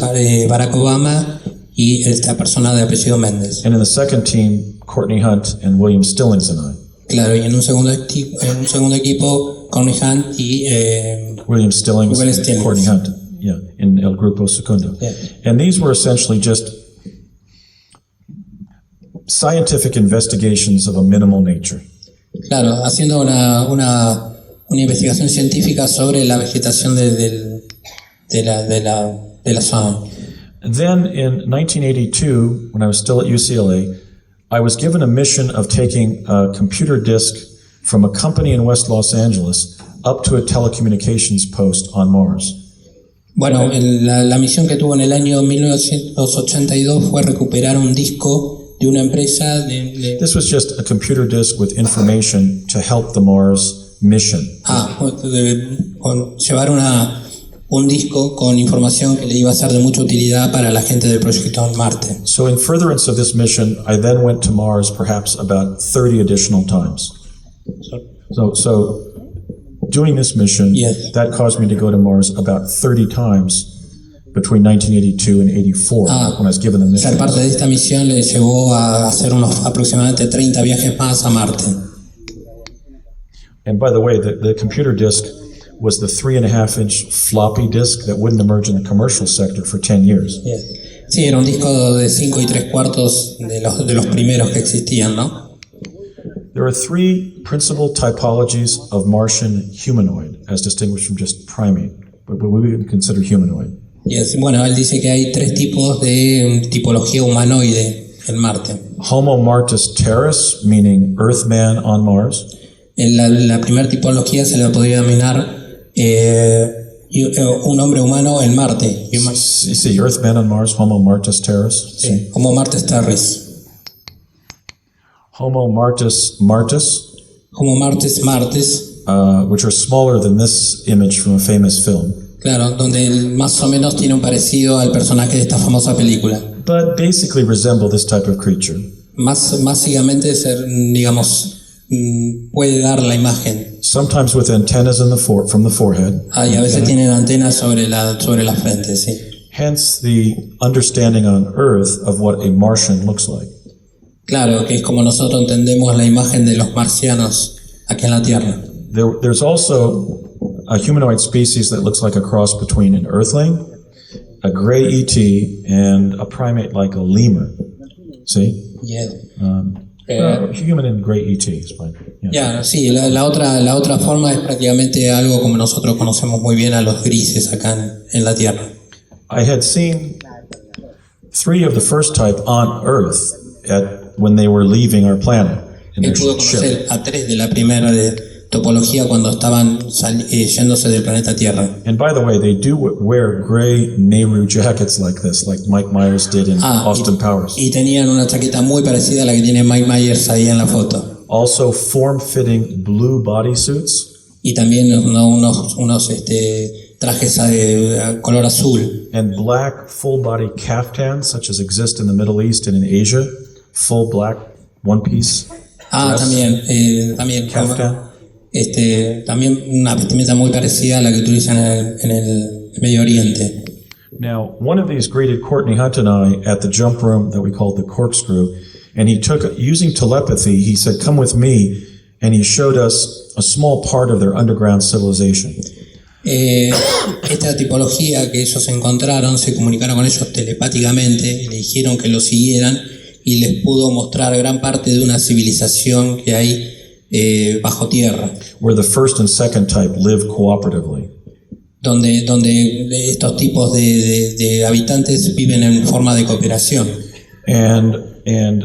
[SPEAKER 2] Barack Obama y esta persona de apellido Méndez.
[SPEAKER 1] And in the second team, Courtney Hunt and William Stillings and I.
[SPEAKER 2] Claro, y en un segundo equipo, Courtney Hunt y
[SPEAKER 1] William Stillings
[SPEAKER 2] William
[SPEAKER 1] and
[SPEAKER 2] Stillings.
[SPEAKER 1] Courtney Hunt, yeah, in El Grupo Segundo.
[SPEAKER 2] Yeah.
[SPEAKER 1] And these were essentially just scientific investigations of a minimal nature.
[SPEAKER 2] Claro, haciendo una investigación científica sobre la vegetación de la zona.
[SPEAKER 1] And then in 1982, when I was still at UCLA, I was given a mission of taking a computer disk from a company in West Los Angeles up to a telecommunications post on Mars.
[SPEAKER 2] Bueno, la misión que tuvo en el año 1982 fue recuperar un disco de una empresa
[SPEAKER 1] This was just a computer disk with information to help the Mars mission.
[SPEAKER 2] Llevar un disco con información que le iba a ser de mucha utilidad para la gente del proyecto en Marte.
[SPEAKER 1] So in furtherance of this mission, I then went to Mars perhaps about 30 additional times. So doing this mission,
[SPEAKER 2] Yes.
[SPEAKER 1] that caused me to go to Mars about 30 times between 1982 and 84 when I was given the mission.
[SPEAKER 2] Ser parte de esta misión le llevó a hacer unos aproximadamente 30 viajes más a Marte.
[SPEAKER 1] And by the way, the computer disk was the 3.5-inch floppy disk that wouldn't emerge in the commercial sector for 10 years.
[SPEAKER 2] Yes. Sí, era un disco de 5 3/4 de los primeros que existían, ¿no?
[SPEAKER 1] There are three principal typologies of Martian humanoid, as distinguished from just primate, but we would consider humanoid.
[SPEAKER 2] Yes. Bueno, él dice que hay 3 tipos de tipología humanoide en Marte.
[SPEAKER 1] Homo Martis Terris, meaning Earthman on Mars.
[SPEAKER 2] La primera tipología se le podría denominar un hombre humano en Marte.
[SPEAKER 1] You see, Earthman on Mars, Homo Martis Terris.
[SPEAKER 2] Sí, como Martes Terris.
[SPEAKER 1] Homo Martis Martis,
[SPEAKER 2] Como Martes,
[SPEAKER 1] which are smaller than this image from a famous film,
[SPEAKER 2] claro, donde él más o menos tiene un parecido al personaje de esta famosa película.
[SPEAKER 1] but basically resemble this type of creature.
[SPEAKER 2] Básicamente digamos, puede dar la imagen.
[SPEAKER 1] Sometimes with antennas in from the forehead.
[SPEAKER 2] Y a veces tienen antenas sobre la frente, sí.
[SPEAKER 1] Hence the understanding on Earth of what a Martian looks like.
[SPEAKER 2] Claro, que es como nosotros entendemos la imagen de los marcianos aquí en la Tierra.
[SPEAKER 1] There's also a humanoid species that looks like a cross between an Earthling, a gray ET, and a primate like a lemur. See?
[SPEAKER 2] Yeah.
[SPEAKER 1] Human and gray ET is fine. Yeah.
[SPEAKER 2] Ya, sí, la otra forma es prácticamente algo como nosotros conocemos muy bien a los grises acá en la Tierra.
[SPEAKER 1] I had seen 3 of the first type on Earth when they were leaving our planet in
[SPEAKER 2] Él
[SPEAKER 1] their
[SPEAKER 2] pudo
[SPEAKER 1] ship.
[SPEAKER 2] conocer a 3 de la primera de topología cuando estaban yéndose del planeta Tierra.
[SPEAKER 1] And by the way, they do wear gray Nehru jackets like this, like Mike Myers did in Austin Powers.
[SPEAKER 2] Y tenían una chaqueta muy parecida a la que tiene Mike Myers ahí en la foto.
[SPEAKER 1] Also form-fitting blue bodysuits.
[SPEAKER 2] Y también unos trajes de color azul.
[SPEAKER 1] And black full-body caftans, such as exist in the Middle East and in Asia. Full black one-piece dress.
[SPEAKER 2] También
[SPEAKER 1] Caftan.
[SPEAKER 2] También una vestimenta muy parecida a la que utilizan en el Medio Oriente.
[SPEAKER 1] Now, one of these greeted Courtney Hunt and I at the jump room that we called the corkscrew, and he took, using telepathy, he said, "Come with me," and he showed us a small part of their underground civilization.
[SPEAKER 2] Esta tipología que ellos encontraron, se comunicaron con ellos telepáticamente y le dijeron que lo siguieran y les pudo mostrar gran parte de una civilización que hay bajo tierra.
[SPEAKER 1] Where the first and second type live cooperatively.
[SPEAKER 2] Donde estos tipos de habitantes viven en forma de cooperación.
[SPEAKER 1] And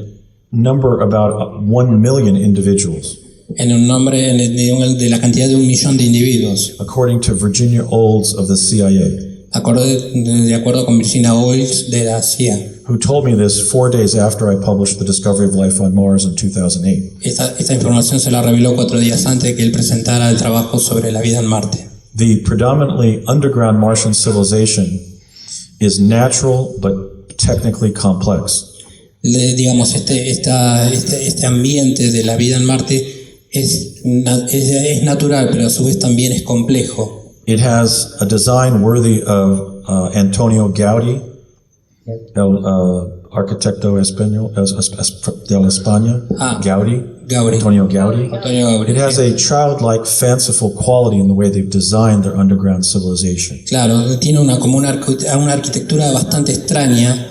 [SPEAKER 1] number about 1 million individuals.
[SPEAKER 2] En un nombre de la cantidad de 1 millón de individuos.
[SPEAKER 1] According to Virginia Olds of the CIA.
[SPEAKER 2] De acuerdo con Virginia Olds de la CIA.
[SPEAKER 1] Who told me this 4 days after I published The Discovery of Life on Mars in 2008.
[SPEAKER 2] Esta información se la reveló 4 días antes de que él presentara el trabajo sobre la vida en Marte.
[SPEAKER 1] The predominantly underground Martian civilization is natural but technically complex.
[SPEAKER 2] Digamos, este ambiente de la vida en Marte es natural, pero a su vez también es complejo.
[SPEAKER 1] It has a design worthy of Antonio Gaudí. el arquitecto español de la España, Gaudí, Antonio Gaudí. It has a childlike, fanciful quality in the way they've designed their underground civilization.
[SPEAKER 2] Claro, tiene una arquitectura bastante extraña,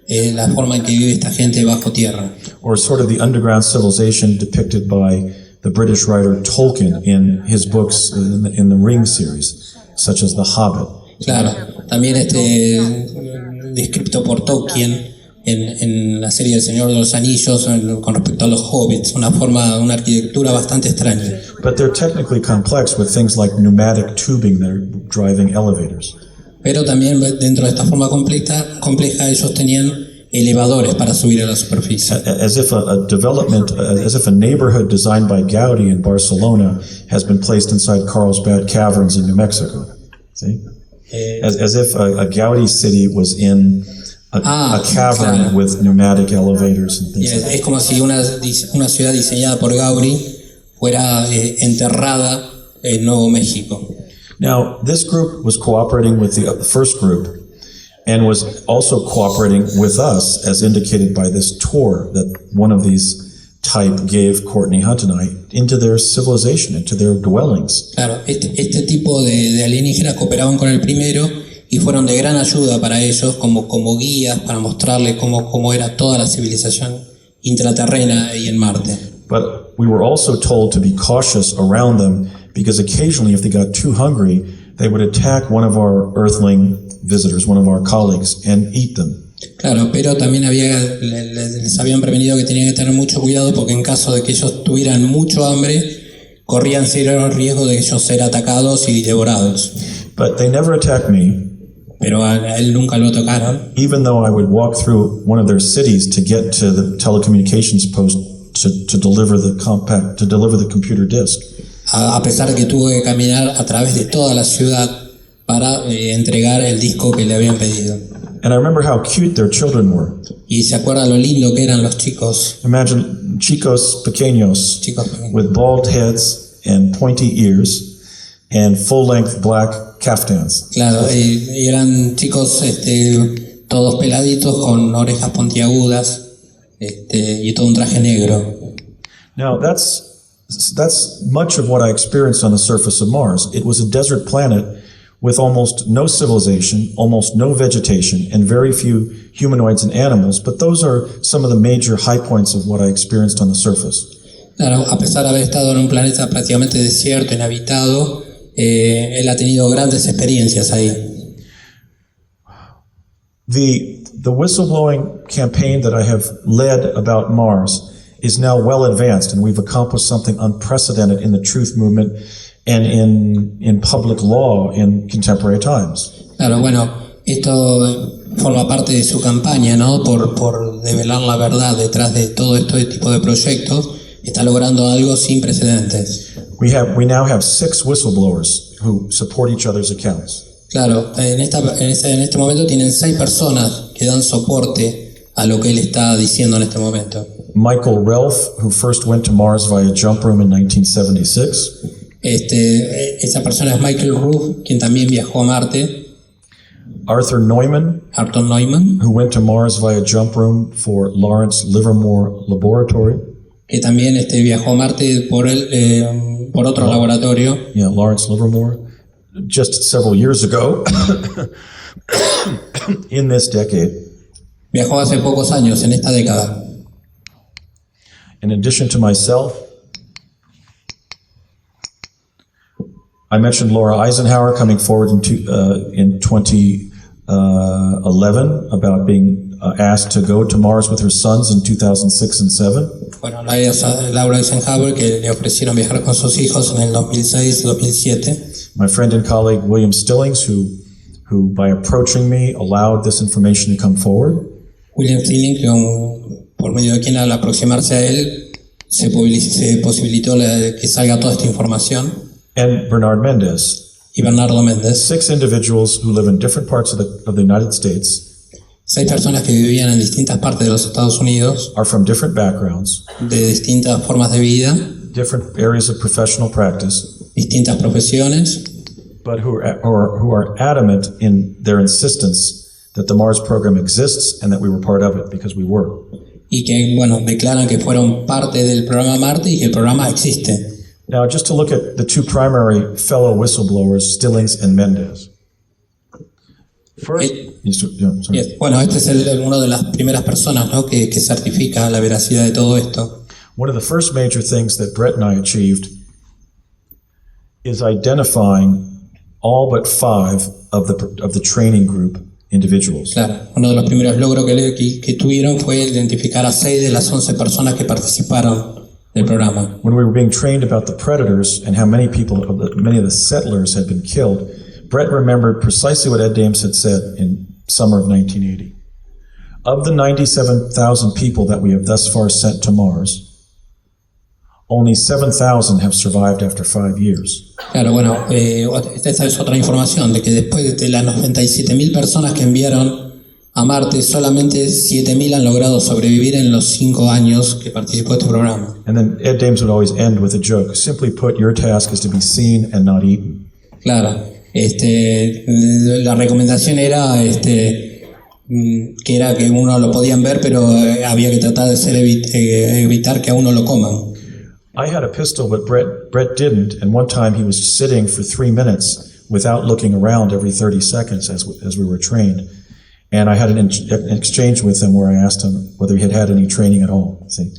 [SPEAKER 2] la forma en que vive esta gente bajo tierra.
[SPEAKER 1] Or sort of the underground civilization depicted by the British writer Tolkien in his books in the Ring series, such as The Hobbit.
[SPEAKER 2] Claro, también descrito por Tolkien en la serie El Señor de los Anillos con respecto a los hobbits, una arquitectura bastante extraña.
[SPEAKER 1] But they're technically complex with things like pneumatic tubing that are driving elevators.
[SPEAKER 2] Pero también dentro de esta forma compleja ellos tenían elevadores para subir a la superficie.
[SPEAKER 1] As if a neighborhood designed by Gaudí in Barcelona has been placed inside Carlsbad Caverns in New Mexico. See? As if a Gaudí city was in a cavern, claro, with pneumatic elevators and things like that.
[SPEAKER 2] Es como si una ciudad diseñada por Gaudí fuera enterrada en Nuevo México.
[SPEAKER 1] Now, this group was cooperating with the first group and was also cooperating with us, as indicated by this tour that one of these type gave Courtney Hunt and I into their civilization, into their dwellings.
[SPEAKER 2] Claro, este tipo de alienígenas cooperaban con el primero y fueron de gran ayuda para ellos como guías para mostrarles cómo era toda la civilización intraterrena ahí en Marte.
[SPEAKER 1] But we were also told to be cautious around them because occasionally if they got too hungry, they would attack one of our earthling visitors, one of our colleagues, and eat them.
[SPEAKER 2] Claro, pero también les habían prevenido que tenían que tener mucho cuidado porque en caso de que ellos tuvieran mucho hambre, corrían serio riesgo de ellos ser atacados y devorados.
[SPEAKER 1] But they never attacked me.
[SPEAKER 2] Pero a él nunca lo tocaron.
[SPEAKER 1] Even though I would walk through one of their cities to get to the telecommunications post to deliver the computer disk.
[SPEAKER 2] A pesar de que tuvo que caminar a través de toda la ciudad para entregar el disco que le habían pedido.
[SPEAKER 1] And I remember how cute their children were.
[SPEAKER 2] Y se acuerda lo lindo que eran los chicos.
[SPEAKER 1] Imagine chicos pequeños with bald heads and pointy ears and full-length black caftans.
[SPEAKER 2] Claro, y eran chicos todos peladitos con orejas puntiagudas y todo un traje negro.
[SPEAKER 1] Now that's much of what I experienced on the surface of Mars. It was a desert planet with almost no civilization, almost no vegetation, and very few humanoids and animals, but those are some of the major high points of what I experienced on the surface.
[SPEAKER 2] Claro, a pesar de haber estado en un planeta prácticamente desierto, inhabitado, él ha tenido grandes experiencias ahí.
[SPEAKER 1] The whistleblowing campaign that I have led about Mars is now well advanced, and we've accomplished something unprecedented in the truth movement and in public law in contemporary times.
[SPEAKER 2] Claro, bueno, esto forma parte de su campaña, ¿no? Por develar la verdad detrás de todo este tipo de proyectos. Está logrando algo sin precedentes.
[SPEAKER 1] We now have 6 whistleblowers who support each other's accounts.
[SPEAKER 2] Claro, en este momento tienen 6 personas que dan soporte a lo que él está diciendo en este momento.
[SPEAKER 1] Michael Relf, who first went to Mars via jump room in 1976.
[SPEAKER 2] Esa persona es Michael Ruff, quien también viajó a Marte.
[SPEAKER 1] Arthur Neumann, who went to Mars via jump room for Lawrence Livermore Laboratory.
[SPEAKER 2] Que también viajó a Marte por otro laboratorio.
[SPEAKER 1] Yeah, Lawrence Livermore. Just several years ago, in this decade.
[SPEAKER 2] Viajó hace pocos años, en esta década.
[SPEAKER 1] In addition to myself, I mentioned Laura Eisenhower coming forward in 2011 about being asked to go to Mars with her sons in 2006 and 2007.
[SPEAKER 2] Bueno, Laura Eisenhower, que le ofrecieron viajar con sus hijos en el 2006 y 2007.
[SPEAKER 1] My friend and colleague William Stillings, who by approaching me allowed this information to come forward.
[SPEAKER 2] William Stillings, por medio de quien al aproximarse a él se posibilitó que salga toda esta información.
[SPEAKER 1] And Bernard Mendez.
[SPEAKER 2] Y Bernardo Méndez.
[SPEAKER 1] 6 individuals who live in different parts of the United States.
[SPEAKER 2] 6 personas que vivían en distintas partes de los Estados Unidos.
[SPEAKER 1] Are from different backgrounds.
[SPEAKER 2] De distintas formas de vida.
[SPEAKER 1] Different areas of professional practice.
[SPEAKER 2] Distintas profesiones.
[SPEAKER 1] But who are adamant in their insistence that the Mars program exists and that we were part of it, because we were.
[SPEAKER 2] Y que, bueno, declaran que fueron parte del programa Marte y que el programa existe.
[SPEAKER 1] Now, just to look at the two primary fellow whistleblowers, Stillings and Mendez. First, sorry.
[SPEAKER 2] Yes. Bueno, este es uno de las primeras personas, ¿no?, que certifica la veracidad de todo esto.
[SPEAKER 1] One of the first major things that Brett and I achieved is identifying all but 5 of the training group individuals.
[SPEAKER 2] Claro, uno de los primeros logros que tuvieron fue identificar a 6 de las 11 personas que participaron del programa.
[SPEAKER 1] When we were being trained about the predators and how many of the settlers had been killed, Brett remembered precisely what Ed Dames had said in summer of 1980. Of the 97,000 people that we have thus far sent to Mars, only 7,000 have survived after 5 years.
[SPEAKER 2] Claro, bueno, esta es otra información, de que después de las 97.000 personas que enviaron a Marte, solamente 7.000 han logrado sobrevivir en los 5 años que participó este programa.
[SPEAKER 1] And then Ed Dames would always end with a joke. Simply put, your task is to be seen and not eaten.
[SPEAKER 2] Claro, la recomendación era que era que uno lo podían ver, pero había que tratar de evitar que a uno lo coman.
[SPEAKER 1] I had a pistol, but Brett didn't, and one time he was sitting for 3 minutes without looking around every 30 seconds as we were trained. And I had an exchange with him where I asked him whether he had any training at all. See,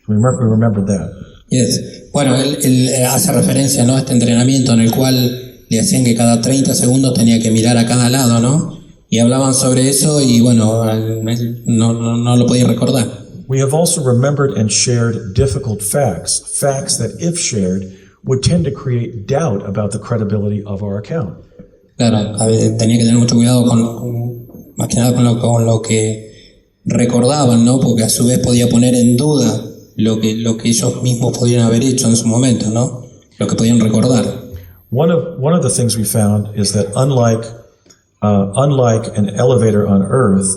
[SPEAKER 1] we remembered that.
[SPEAKER 2] Yes. Bueno, él hace referencia, ¿no?, a este entrenamiento en el cual le hacían que cada 30 segundos tenía que mirar a cada lado, ¿no? Y hablaban sobre eso y bueno, no lo podía recordar.
[SPEAKER 1] We have also remembered and shared difficult facts that, if shared, would tend to create doubt about the credibility of our account.
[SPEAKER 2] Claro, tenía que tener mucho cuidado más que nada con lo que recordaban, ¿no? Porque a su vez podía poner en duda lo que ellos mismos podían haber hecho en su momento, ¿no? Lo que podían recordar.
[SPEAKER 1] One of the things we found is that unlike an elevator on Earth,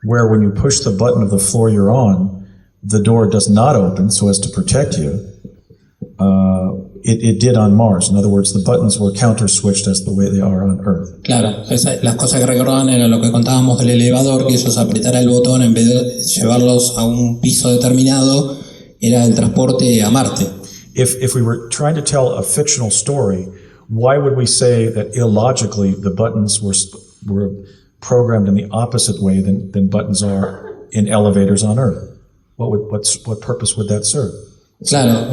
[SPEAKER 1] where when you push the button of the floor you're on, the door does not open so as to protect you, it did on Mars. In other words, the buttons were counter-switched as the way they are on Earth.
[SPEAKER 2] Claro, las cosas que recordaban era lo que contábamos del elevador, que ellos apretara el botón en vez de llevarlos a un piso determinado, era el transporte a Marte.
[SPEAKER 1] If we were trying to tell a fictional story, why would we say that illogically the buttons were programmed in the opposite way than buttons are in elevators on Earth? What purpose would that serve?
[SPEAKER 2] Claro,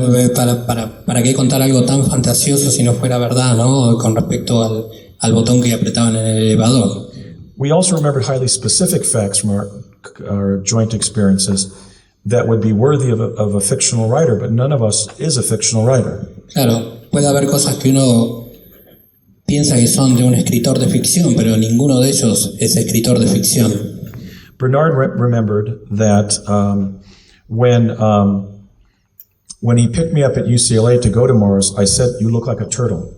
[SPEAKER 2] ¿para qué contar algo tan fantasioso si no fuera verdad, ¿no?, con respecto al botón que apretaban en el elevador?
[SPEAKER 1] We also remembered highly specific facts from our joint experiences that would be worthy of a fictional writer, but none of us is a fictional writer.
[SPEAKER 2] Claro, puede haber cosas que uno piensa que son de un escritor de ficción, pero ninguno de ellos es escritor de ficción.
[SPEAKER 1] Bernard remembered that when he picked me up at UCLA to go to Mars, I said, "You look like a turtle."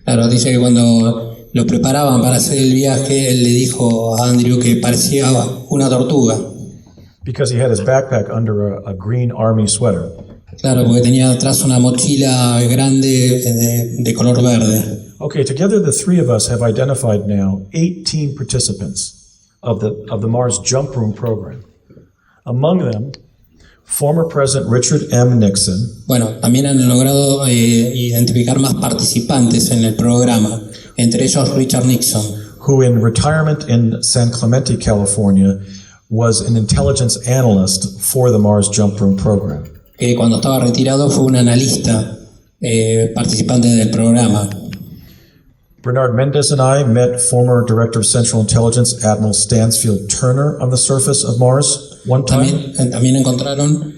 [SPEAKER 2] Claro, dice que cuando lo preparaban para hacer el viaje, él le dijo a Andrew que parecía una tortuga.
[SPEAKER 1] Because he had his backpack under a green army sweater.
[SPEAKER 2] Claro, porque tenía atrás una mochila grande de color verde.
[SPEAKER 1] Okay, together the three of us have identified now 18 participants of the Mars Jump Room program. Among them, former President Richard M. Nixon.
[SPEAKER 2] Bueno, también han logrado identificar más participantes en el programa, entre ellos Richard Nixon,
[SPEAKER 1] who in retirement in San Clemente, California, was an intelligence analyst for the Mars Jump Room program.
[SPEAKER 2] Que cuando estaba retirado fue un analista participante del programa.
[SPEAKER 1] Bernard Mendez and I met former Director of Central Intelligence, Admiral Stansfield Turner, on the surface of Mars one time.
[SPEAKER 2] También encontraron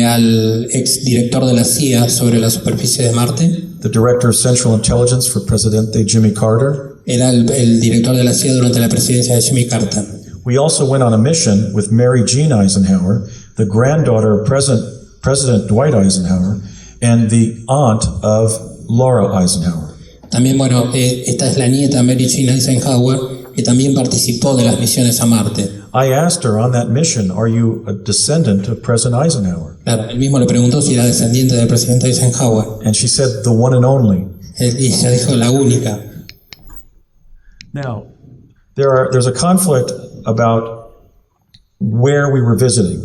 [SPEAKER 2] al ex director de la CIA sobre la superficie de Marte.
[SPEAKER 1] The Director of Central Intelligence for Presidente Jimmy Carter.
[SPEAKER 2] Era el director de la CIA durante la presidencia de Jimmy Carter.
[SPEAKER 1] We also went on a mission with Mary Jean Eisenhower, the granddaughter of President Dwight Eisenhower, and the aunt of Laura Eisenhower.
[SPEAKER 2] También, bueno, esta es la nieta Mary Jean Eisenhower, que también participó de las misiones a Marte.
[SPEAKER 1] I asked her on that mission, "Are you a descendant of President Eisenhower?"
[SPEAKER 2] Claro, él mismo le preguntó si era descendiente del presidente Eisenhower.
[SPEAKER 1] And she said, "The one and only."
[SPEAKER 2] Y ella dijo, la única.
[SPEAKER 1] Now, There's a conflict about where we were visiting.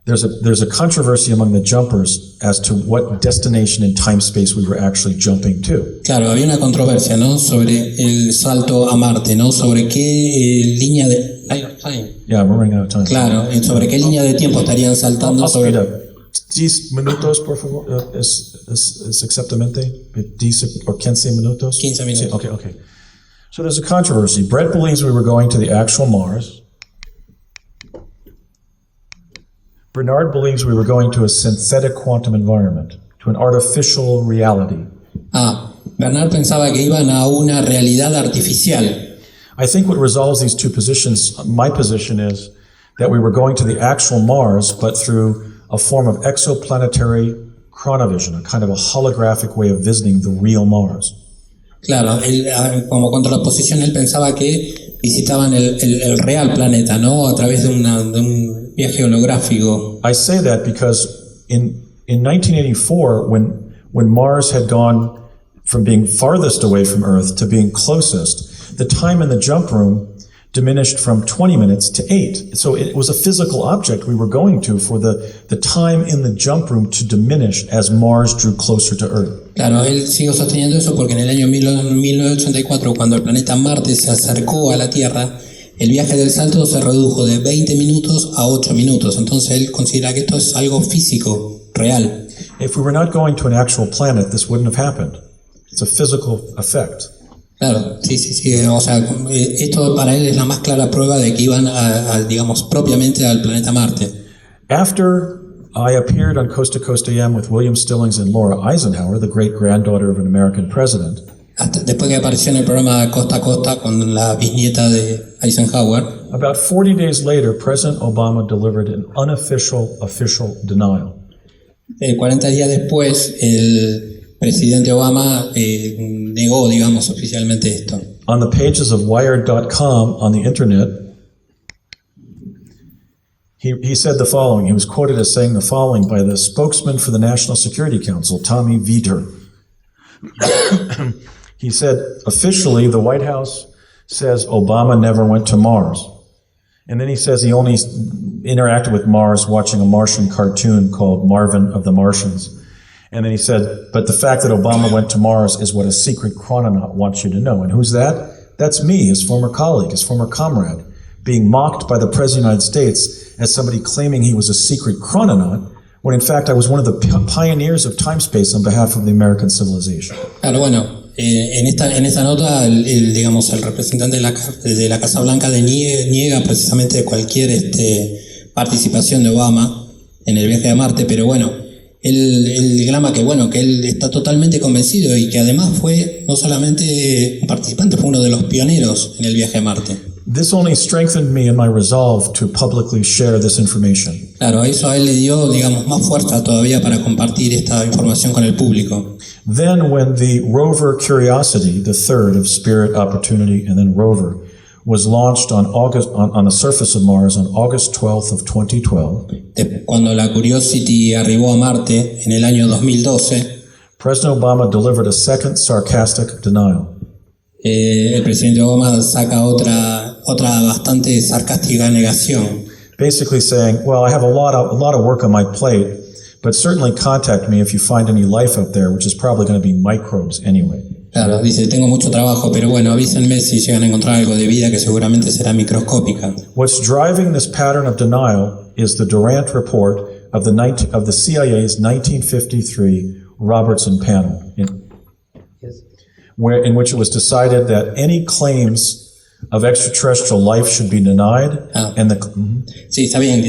[SPEAKER 1] There's a controversy among the jumpers as to what destination in time space we were actually jumping to.
[SPEAKER 2] Claro, había una controversia, ¿no? Sobre el salto a Marte, ¿no? Sobre qué línea de line of time.
[SPEAKER 1] Yeah, we're running out of time.
[SPEAKER 2] Claro, sobre qué línea de tiempo estarían saltando
[SPEAKER 1] I'll speed
[SPEAKER 2] sobre.
[SPEAKER 1] up. 10 minutos, por favor, es exactamente 10 o 15 minutos.
[SPEAKER 2] 15 minutos.
[SPEAKER 1] Sí, okay. So there's a controversy. Brett believes we were going to the actual Mars. Bernard believes we were going to a synthetic quantum environment, to an artificial reality.
[SPEAKER 2] Bernard pensaba que iban a una realidad artificial.
[SPEAKER 1] I think what resolves these two positions, my position is that we were going to the actual Mars, but through a form of exoplanetary chronovision, a kind of a holographic way of visiting the real Mars.
[SPEAKER 2] Claro, él, como contraposición, él pensaba que visitaban el real planeta, ¿no? A través de un viaje holográfico.
[SPEAKER 1] I say that because in 1984, when Mars had gone from being farthest away from Earth to being closest, the time in the jump room diminished from 20 minutes to 8. So it was a physical object we were going to for the time in the jump room to diminish as Mars drew closer to Earth.
[SPEAKER 2] Claro, él sigue sosteniendo eso porque en el año 1984, cuando el planeta Marte se acercó a la Tierra, el viaje del salto se redujo de 20 minutos a 8 minutos. Entonces él considera que esto es algo físico, real.
[SPEAKER 1] If we were not going to an actual planet, this wouldn't have happened. It's a physical effect.
[SPEAKER 2] Claro, sí. O sea, esto para él es la más clara prueba de que iban digamos, propiamente al planeta Marte.
[SPEAKER 1] After I appeared on Coast to Coast AM with William Stillings and Laura Eisenhower, the great-granddaughter of an American president,
[SPEAKER 2] Después que apareció en el programa Costa a Costa con la bisnieta de Eisenhower,
[SPEAKER 1] about 40 days later, President Obama delivered an official denial.
[SPEAKER 2] 40 días después, el presidente Obama negó, digamos, oficialmente esto.
[SPEAKER 1] On the pages of Wired.com on the internet, he said the following. He was quoted as saying the following by the spokesman for the National Security Council, Tommy Vietor. He said, officially, the White House says Obama never went to Mars. And then he says he only interacted with Mars watching a Martian cartoon called Marvin of the Martians. And then he said, but the fact that Obama went to Mars is what a secret chrononaut wants you to know. And who's that? That's me, his former colleague, his former comrade, being mocked by the President of the United States as somebody claiming he was a secret chrononaut, when in fact I was one of the pioneers of time space on behalf of the American civilization.
[SPEAKER 2] Claro, bueno, en esta nota, digamos, el representante de la Casa Blanca niega precisamente cualquier participación de Obama en el viaje a Marte, pero bueno, él declama que bueno, que él está totalmente convencido y que además fue no solamente un participante, fue uno de los pioneros en el viaje a Marte.
[SPEAKER 1] This only strengthened me in my resolve to publicly share this information.
[SPEAKER 2] Claro, eso a él le dio, digamos, más fuerza todavía para compartir esta información con el público.
[SPEAKER 1] Then when the rover Curiosity, the third of Spirit, Opportunity, and then rover, was launched on the surface of Mars on August 12th of 2012,
[SPEAKER 2] cuando la Curiosity arribó a Marte en el año 2012,
[SPEAKER 1] President Obama delivered a second sarcastic denial.
[SPEAKER 2] El presidente Obama saca otra bastante sarcástica negación.
[SPEAKER 1] Basically saying, well, I have a lot of work on my plate, but certainly contact me if you find any life up there, which is probably going to be microbes anyway.
[SPEAKER 2] Claro, dice, tengo mucho trabajo, pero bueno, avísenme si llegan a encontrar algo de vida que seguramente será microscópica.
[SPEAKER 1] What's driving this pattern of denial is the Durant report of the CIA's 1953 Robertson panel, in which it was decided that any claims of extraterrestrial life should be denied.
[SPEAKER 2] Sí, está bien.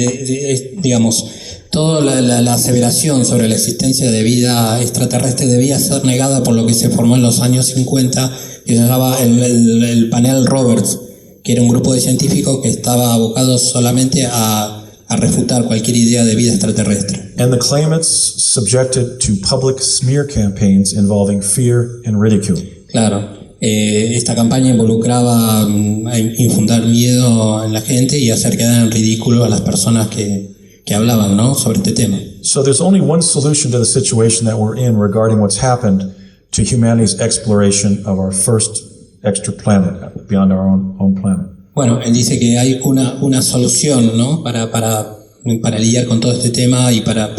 [SPEAKER 2] Digamos, toda la aseveración sobre la existencia de vida extraterrestre debía ser negada por lo que se formó en los años 50, que se llamaba el panel Roberts, que era un grupo de científicos que estaba abocado solamente a refutar cualquier idea de vida extraterrestre.
[SPEAKER 1] And the claimants subjected to public smear campaigns involving fear and ridicule.
[SPEAKER 2] Claro, esta campaña involucraba infundar miedo en la gente y hacer quedar en ridículo a las personas que hablaban, ¿no?, sobre este tema.
[SPEAKER 1] So there's only one solution to the situation that we're in regarding what's happened to humanity's exploration of our first extra planet beyond our own planet.
[SPEAKER 2] Bueno, él dice que hay una solución, ¿no? Para lidiar con todo este tema y para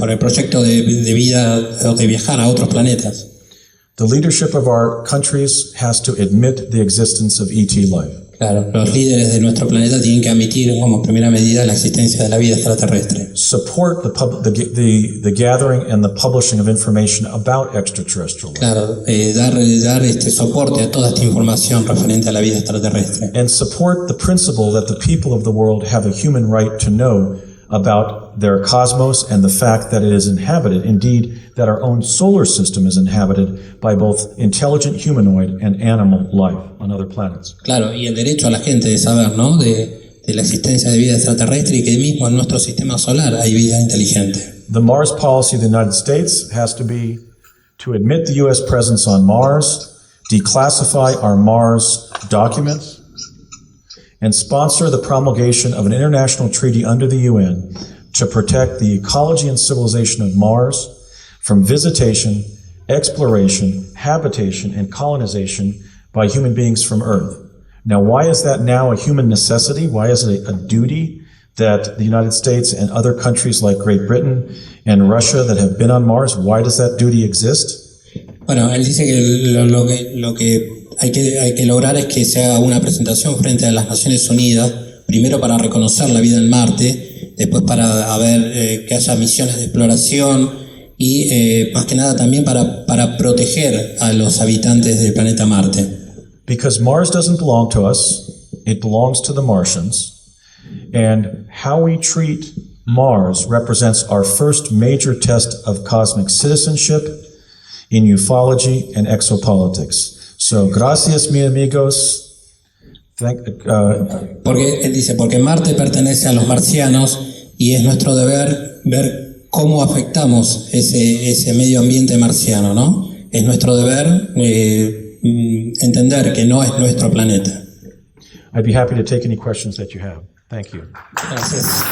[SPEAKER 2] el proyecto de vida o de viajar a otros planetas.
[SPEAKER 1] The leadership of our countries has to admit the existence of ET life.
[SPEAKER 2] Claro, los líderes de nuestro planeta tienen que admitir como primera medida la existencia de la vida extraterrestre.
[SPEAKER 1] Support the gathering and the publishing of information about extraterrestrial life.
[SPEAKER 2] Claro, dar soporte a toda esta información referente a la vida extraterrestre.
[SPEAKER 1] And support the principle that the people of the world have a human right to know about their cosmos and the fact that it is inhabited, indeed, that our own solar system is inhabited by both intelligent humanoid and animal life on other planets.
[SPEAKER 2] Claro, y el derecho a la gente de saber, ¿no? De la existencia de vida extraterrestre y que mismo en nuestro sistema solar hay vida inteligente.
[SPEAKER 1] The Mars policy of the United States has to be to admit the U.S. presence on Mars, declassify our Mars documents, and sponsor the promulgation of an international treaty under the UN to protect the ecology and civilization of Mars from visitation, exploration, habitation, and colonization by human beings from Earth. Now, why is that now a human necessity? Why is it a duty that the United States and other countries like Great Britain and Russia that have been on Mars, why does that duty exist?
[SPEAKER 2] Bueno, él dice que lo que hay que lograr es que se haga una presentación frente a las Naciones Unidas, primero para reconocer la vida en Marte, después para que haya misiones de exploración y más que nada también para proteger a los habitantes del planeta Marte.
[SPEAKER 1] Because Mars doesn't belong to us, it belongs to the Martians, and how we treat Mars represents our first major test of cosmic citizenship in ufology and exopolitics. So, gracias, mis amigos.
[SPEAKER 2] Porque él dice, porque Marte pertenece a los marcianos y es nuestro deber ver cómo afectamos ese medio ambiente marciano, ¿no? Es nuestro deber entender que no es nuestro planeta.
[SPEAKER 1] I'd be happy to take any questions that you have. Thank you.
[SPEAKER 2] Gracias.